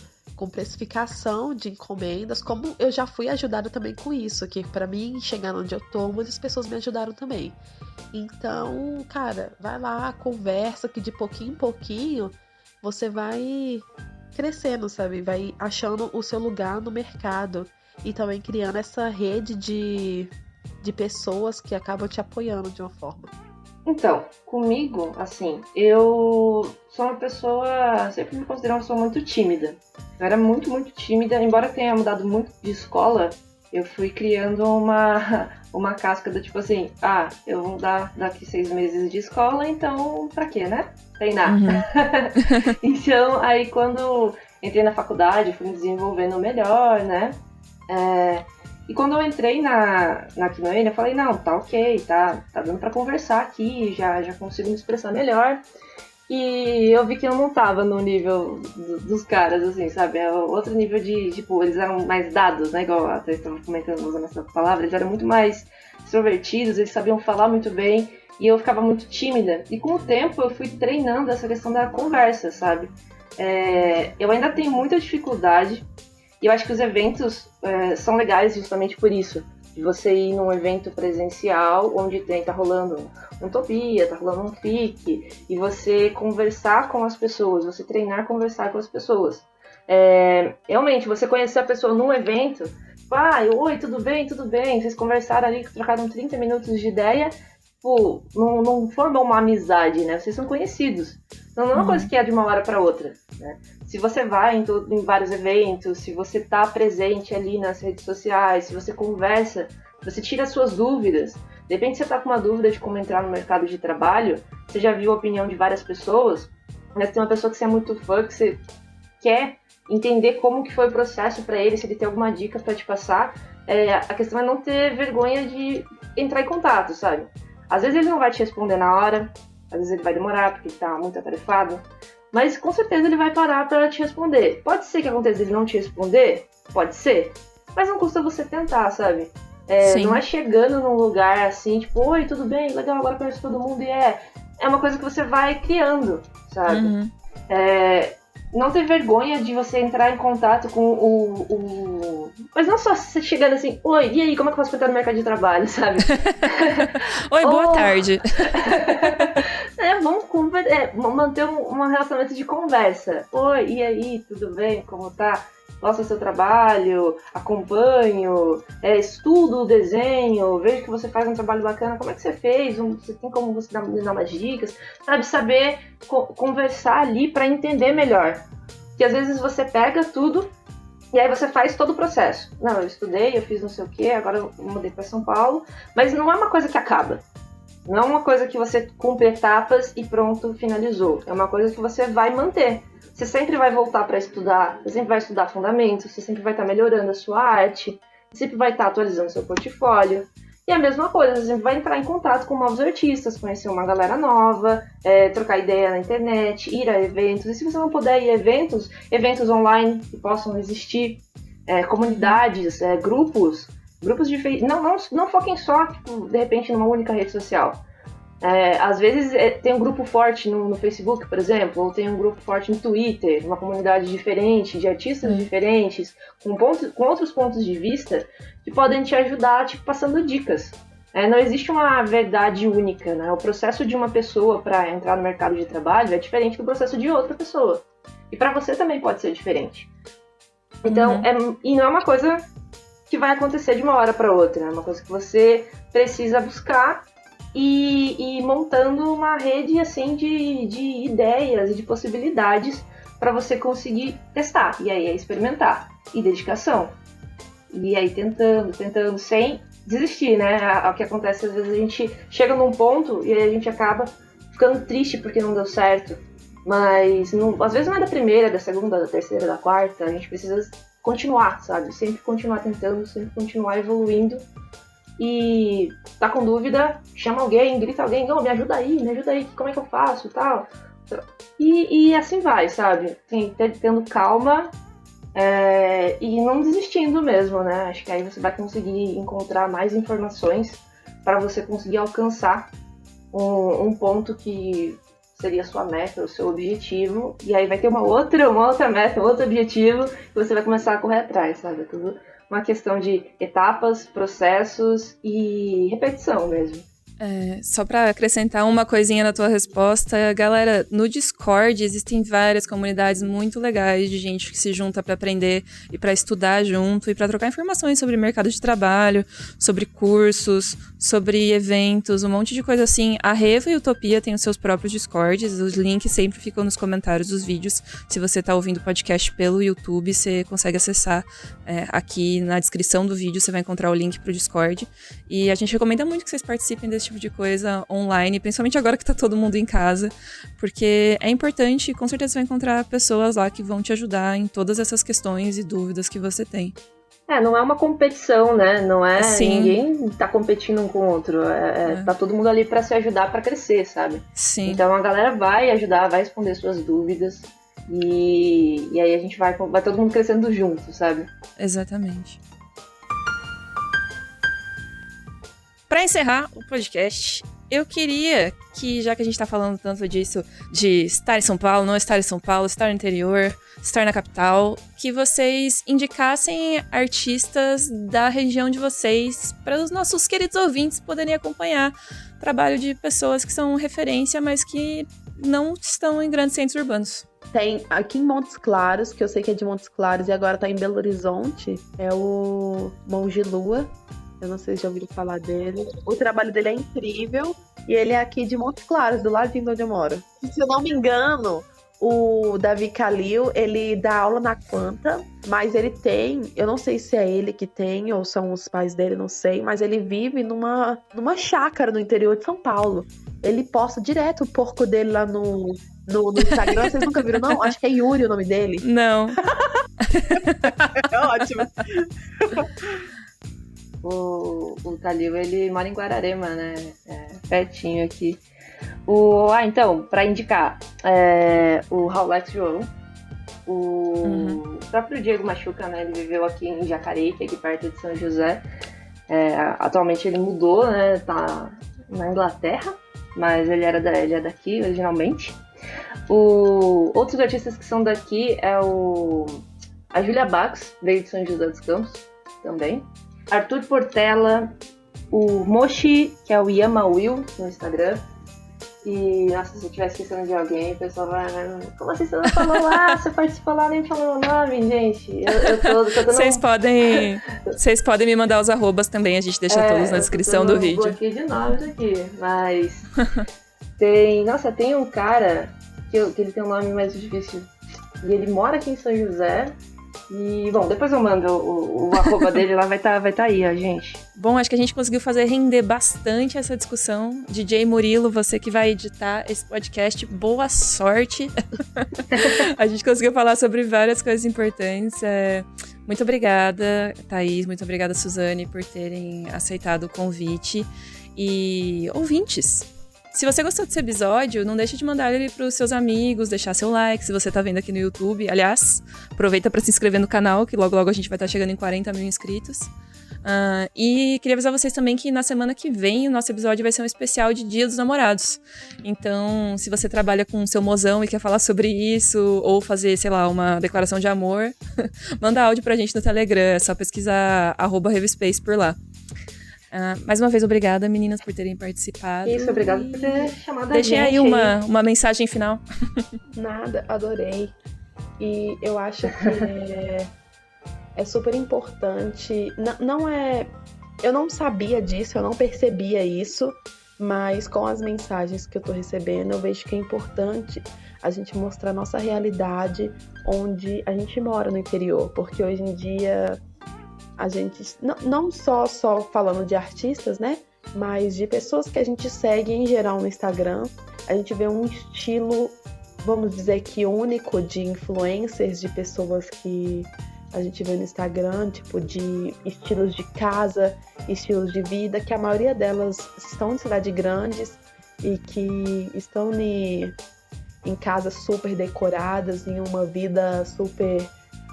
Speaker 2: precificação de encomendas, como eu já fui ajudada também com isso, que para mim chegar onde eu tô, muitas pessoas me ajudaram também. Então, cara, vai lá, conversa, que de pouquinho em pouquinho você vai crescendo, sabe? Vai achando o seu lugar no mercado e também criando essa rede de pessoas que acabam te apoiando de uma forma.
Speaker 3: Então, comigo, assim, eu sou uma pessoa, sempre me considero uma pessoa muito tímida. Eu era muito, muito tímida, embora tenha mudado muito de escola, eu fui criando uma casca do tipo assim, eu vou mudar daqui 6 meses de escola, então pra quê, né? Treinar. Então, aí quando entrei na faculdade, fui me desenvolvendo melhor, né? E quando eu entrei na Kinoene, eu falei, não, tá ok, tá dando pra conversar aqui, já consigo me expressar melhor. E eu vi que eu não tava no nível dos caras, assim, sabe? É outro nível de, tipo, eles eram mais dados, né? Igual até estava comentando, usando essa palavra, eles eram muito mais extrovertidos, eles sabiam falar muito bem, e eu ficava muito tímida. E com o tempo eu fui treinando essa questão da conversa, sabe? Eu ainda tenho muita dificuldade, e eu acho que os eventos são legais justamente por isso. De você ir num evento presencial, onde tá rolando um Utopia, tá rolando um FIC, e você conversar com as pessoas, você treinar a conversar com as pessoas. Realmente, você conhecer a pessoa num evento, oi, tudo bem? Vocês conversaram ali, trocaram 30 minutos de ideia, pô, não formam uma amizade, né? Vocês são conhecidos. Então não é uma coisa que é de uma hora para outra, né? Se você vai em vários eventos, se você tá presente ali nas redes sociais, se você conversa, você tira as suas dúvidas. De repente você tá com uma dúvida de como entrar no mercado de trabalho, você já viu a opinião de várias pessoas, mas tem uma pessoa que você é muito fã, que você quer entender como que foi o processo para ele, se ele tem alguma dica para te passar. A questão é não ter vergonha de entrar em contato, sabe? Às vezes ele não vai te responder na hora, às vezes ele vai demorar porque ele tá muito atarefado, mas com certeza ele vai parar para te responder. Pode ser que aconteça ele não te responder? Pode ser. Mas não custa você tentar, sabe?
Speaker 1: Sim.
Speaker 3: Não é chegando num lugar assim, tipo, oi, tudo bem, legal, agora conheço todo mundo, e é uma coisa que você vai criando, sabe?
Speaker 1: Uhum.
Speaker 3: Não ter vergonha de você entrar em contato com o... Mas não só você chegando assim, oi, e aí, como é que eu posso entrar no mercado de trabalho, sabe?
Speaker 1: Oi, boa tarde.
Speaker 3: Vamos manter um relacionamento de conversa. Oi, e aí, tudo bem? Como tá? Gosto do seu trabalho, acompanho, estudo o desenho, vejo que você faz um trabalho bacana, como é que você fez? Você tem como você me dar umas dicas? Sabe, saber conversar ali para entender melhor. Porque às vezes você pega tudo e aí você faz todo o processo. Não, eu estudei, eu fiz não sei o quê, agora eu mudei para São Paulo, mas não é uma coisa que acaba. Não é uma coisa que você cumpre etapas e pronto, finalizou. É uma coisa que você vai manter. Você sempre vai voltar para estudar, você sempre vai estudar fundamentos, você sempre vai estar melhorando a sua arte, você sempre vai estar atualizando seu portfólio. E a mesma coisa, você sempre vai entrar em contato com novos artistas, conhecer uma galera nova, trocar ideia na internet, ir a eventos. E se você não puder ir a eventos online que possam existir, comunidades, grupos de Facebook. Não foquem só, tipo, de repente, numa única rede social. Às vezes tem um grupo forte no Facebook, por exemplo, ou tem um grupo forte no Twitter, uma comunidade diferente, de artistas diferentes, com outros pontos de vista, que podem te ajudar, tipo, passando dicas. Não existe uma verdade única, né? O processo de uma pessoa para entrar no mercado de trabalho é diferente do processo de outra pessoa. E para você também pode ser diferente. Então, e não é uma coisa que vai acontecer de uma hora para outra, é uma coisa que você precisa buscar e montando uma rede assim de ideias e de possibilidades para você conseguir testar, e aí experimentar, e dedicação, e aí tentando sem desistir, né? O que acontece às vezes a gente chega num ponto e aí a gente acaba ficando triste porque não deu certo, mas às vezes não é da primeira, da segunda, da terceira, da quarta, a gente precisa continuar, sabe? Sempre continuar tentando, sempre continuar evoluindo. E tá com dúvida, chama alguém, grita alguém, me ajuda aí, como é que eu faço, tal. E assim vai, sabe? Tendo calma e não desistindo mesmo, né? Acho que aí você vai conseguir encontrar mais informações para você conseguir alcançar um ponto que seria a sua meta, o seu objetivo, e aí vai ter uma outra meta, outro objetivo, e você vai começar a correr atrás, sabe? É tudo uma questão de etapas, processos e repetição mesmo.
Speaker 1: Só para acrescentar uma coisinha na tua resposta, galera, no Discord existem várias comunidades muito legais de gente que se junta para aprender e para estudar junto e para trocar informações sobre mercado de trabalho, sobre cursos, sobre eventos, um monte de coisa assim. A Revo e a Utopia têm os seus próprios Discords, os links sempre ficam nos comentários dos vídeos. Se você tá ouvindo o podcast pelo YouTube, você consegue acessar aqui na descrição do vídeo, você vai encontrar o link pro Discord. E a gente recomenda muito que vocês participem desse tipo de coisa online, principalmente agora que tá todo mundo em casa, porque é importante e com certeza você vai encontrar pessoas lá que vão te ajudar em todas essas questões e dúvidas que você tem.
Speaker 3: Não é uma competição, né? Não é
Speaker 1: Sim.
Speaker 3: Ninguém tá competindo um com o outro. Tá todo mundo ali pra se ajudar, pra crescer, sabe?
Speaker 1: Sim.
Speaker 3: Então a galera vai ajudar, vai responder suas dúvidas e aí a gente vai todo mundo crescendo junto, sabe?
Speaker 1: Exatamente. Para encerrar o podcast, eu queria que, já que a gente tá falando tanto disso, de estar em São Paulo, não estar em São Paulo, estar no interior, estar na capital, que vocês indicassem artistas da região de vocês para os nossos queridos ouvintes poderem acompanhar o trabalho de pessoas que são referência, mas que não estão em grandes centros urbanos.
Speaker 2: Tem aqui em Montes Claros, que eu sei que é de Montes Claros e agora tá em Belo Horizonte, é o Monge Lua. Eu não sei se já ouviram falar dele. O trabalho dele é incrível. E ele é aqui de Montes Claros, do ladinho de onde eu moro. Se eu não me engano, o Davi Calil, ele dá aula na Quanta. Mas ele tem, eu não sei se é ele que tem ou são os pais dele, não sei. Mas ele vive numa chácara no interior de São Paulo. Ele posta direto o porco dele lá no Instagram. Vocês nunca viram, não? Acho que é Yuri o nome dele.
Speaker 1: Não.
Speaker 2: É ótimo.
Speaker 3: O Calil, ele mora em Guararema, né? Pertinho aqui. Então, pra indicar, o Raulex João, o próprio Diego Machuca, né? Ele viveu aqui em Jacareí, que é aqui perto de São José. Atualmente ele mudou, né? Tá na Inglaterra, mas ele é daqui originalmente. Outros artistas que são daqui a Júlia Bax, veio de São José dos Campos também. Arthur Portela, o Moshi, que é o Yama Will no Instagram. E, nossa, se eu estiver esquecendo de alguém, o pessoal vai, como assim você não falou lá? Você participou lá, nem falou o nome, gente.
Speaker 1: Vocês podem me mandar os arrobas também, a gente deixa todos na descrição do vídeo.
Speaker 3: Eu bloqueio de nomes aqui, mas tem um cara que ele tem um nome mais difícil. E ele mora aqui em São José. E, bom, depois eu mando o arroba dele lá, vai tá aí, ó, gente.
Speaker 1: Bom, acho que a gente conseguiu fazer render bastante essa discussão. DJ Murilo, você que vai editar esse podcast, boa sorte. A gente conseguiu falar sobre várias coisas importantes. Muito obrigada, Thaís, muito obrigada, Suzane, por terem aceitado o convite. E ouvintes, se você gostou desse episódio, não deixe de mandar ele para os seus amigos, deixar seu like, se você tá vendo aqui no YouTube. Aliás, aproveita para se inscrever no canal, que logo logo a gente vai estar chegando em 40 mil inscritos. E queria avisar vocês também que na semana que vem o nosso episódio vai ser um especial de Dia dos Namorados. Então, se você trabalha com o seu mozão e quer falar sobre isso, ou fazer, sei lá, uma declaração de amor, manda áudio pra gente no Telegram, é só pesquisar @Revspace por lá. Mais uma vez, obrigada, meninas, por terem participado.
Speaker 3: Isso, obrigada por ter chamado a gente.
Speaker 1: Deixem aí uma mensagem final.
Speaker 2: Nada, adorei. E eu acho que é super importante. Eu não sabia disso, eu não percebia isso, mas com as mensagens que eu tô recebendo, eu vejo que é importante a gente mostrar a nossa realidade onde a gente mora no interior, porque hoje em dia a gente, não só falando de artistas, né, mas de pessoas que a gente segue em geral no Instagram, a gente vê um estilo, vamos dizer que único, de influencers, de pessoas que a gente vê no Instagram, tipo de estilos de casa, estilos de vida, que a maioria delas estão em cidades grandes e que estão em casas super decoradas, em uma vida super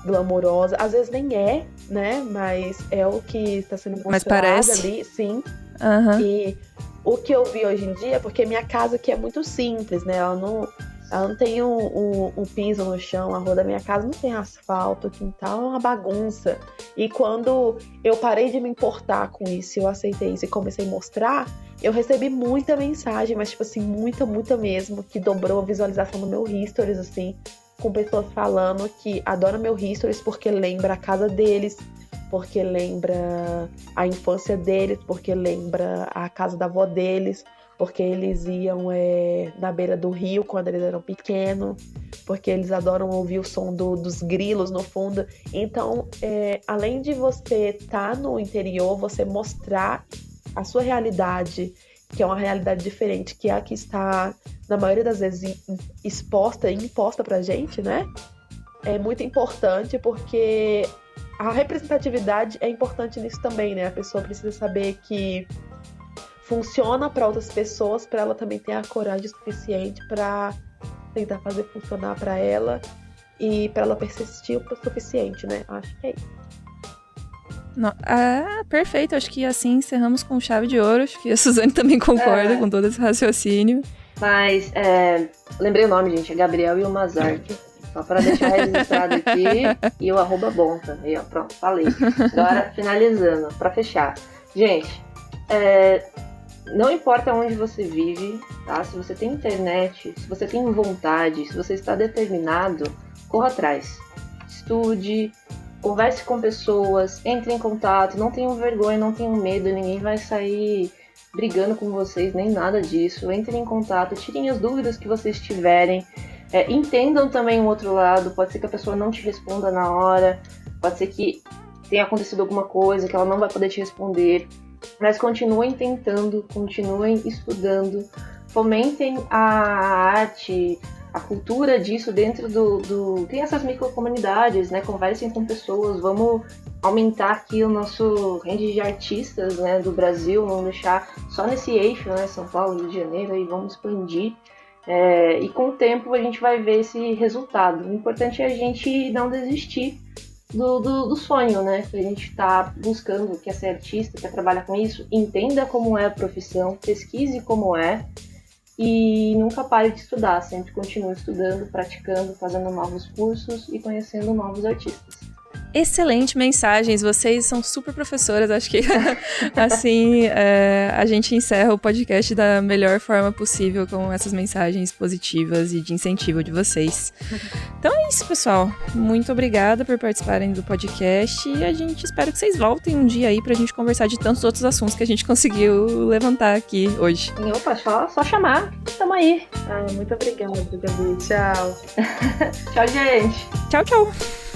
Speaker 2: glamourosa. Às vezes nem é, né? Mas é o que está sendo mostrado ali, sim.
Speaker 1: Uhum.
Speaker 2: E o que eu vi hoje em dia, porque minha casa aqui é muito simples, né? Ela não tem um piso no chão, a rua da minha casa não tem asfalto, o quintal é uma bagunça. E quando eu parei de me importar com isso, eu aceitei isso e comecei a mostrar, eu recebi muita mensagem, mas tipo assim, muita mesmo, que dobrou a visualização do meu Stories, assim, com pessoas falando que adoram meu Stories porque lembra a casa deles, porque lembra a infância deles, porque lembra a casa da avó deles, porque eles iam na beira do rio quando eles eram pequenos, porque eles adoram ouvir o som dos grilos no fundo. Então, além de você estar no interior, você mostrar a sua realidade, que é uma realidade diferente, que é a que está, na maioria das vezes, exposta e imposta pra gente, né? É muito importante, porque a representatividade é importante nisso também, né? A pessoa precisa saber que funciona para outras pessoas, para ela também ter a coragem suficiente para tentar fazer funcionar para ela e para ela persistir o suficiente, né? Acho que é isso.
Speaker 1: Perfeito, acho que assim encerramos com chave de ouro. Acho que a Suzane também concorda com todo esse raciocínio.
Speaker 3: Mas, lembrei o nome, gente, é Gabriel Ilmazar. Só para deixar registrado aqui. E o @bom também, ó, pronto, falei. Agora, finalizando, para fechar. Gente, não importa onde você vive, tá? Se você tem internet, se você tem vontade, se você está determinado, corra atrás. Estude, converse com pessoas, entre em contato, não tenham vergonha, não tenham medo, ninguém vai sair brigando com vocês, nem nada disso. Entrem em contato, tirem as dúvidas que vocês tiverem, entendam também o outro lado, pode ser que a pessoa não te responda na hora, pode ser que tenha acontecido alguma coisa que ela não vai poder te responder, mas continuem tentando, continuem estudando, fomentem a arte, a cultura disso dentro tem essas microcomunidades, né? Conversem com pessoas, vamos aumentar aqui o nosso range de artistas, né, do Brasil, vamos deixar só nesse eixo, né, São Paulo, Rio de Janeiro, e vamos expandir. E com o tempo a gente vai ver esse resultado. O importante é a gente não desistir, do sonho, né? Que a gente tá buscando, quer ser artista, quer trabalhar com isso, entenda como é a profissão, pesquise como é e nunca pare de estudar, sempre continue estudando, praticando, fazendo novos cursos e conhecendo novos artistas.
Speaker 1: Excelente mensagens, vocês são super professoras, acho que assim a gente encerra o podcast da melhor forma possível com essas mensagens positivas e de incentivo de vocês. Então é isso, pessoal, muito obrigada por participarem do podcast e a gente espera que vocês voltem um dia aí pra gente conversar de tantos outros assuntos que a gente conseguiu levantar aqui hoje.
Speaker 3: Opa, só chamar, tamo aí.
Speaker 2: Muito obrigada, Gabi. Tchau.
Speaker 3: Tchau, gente.
Speaker 1: Tchau, tchau.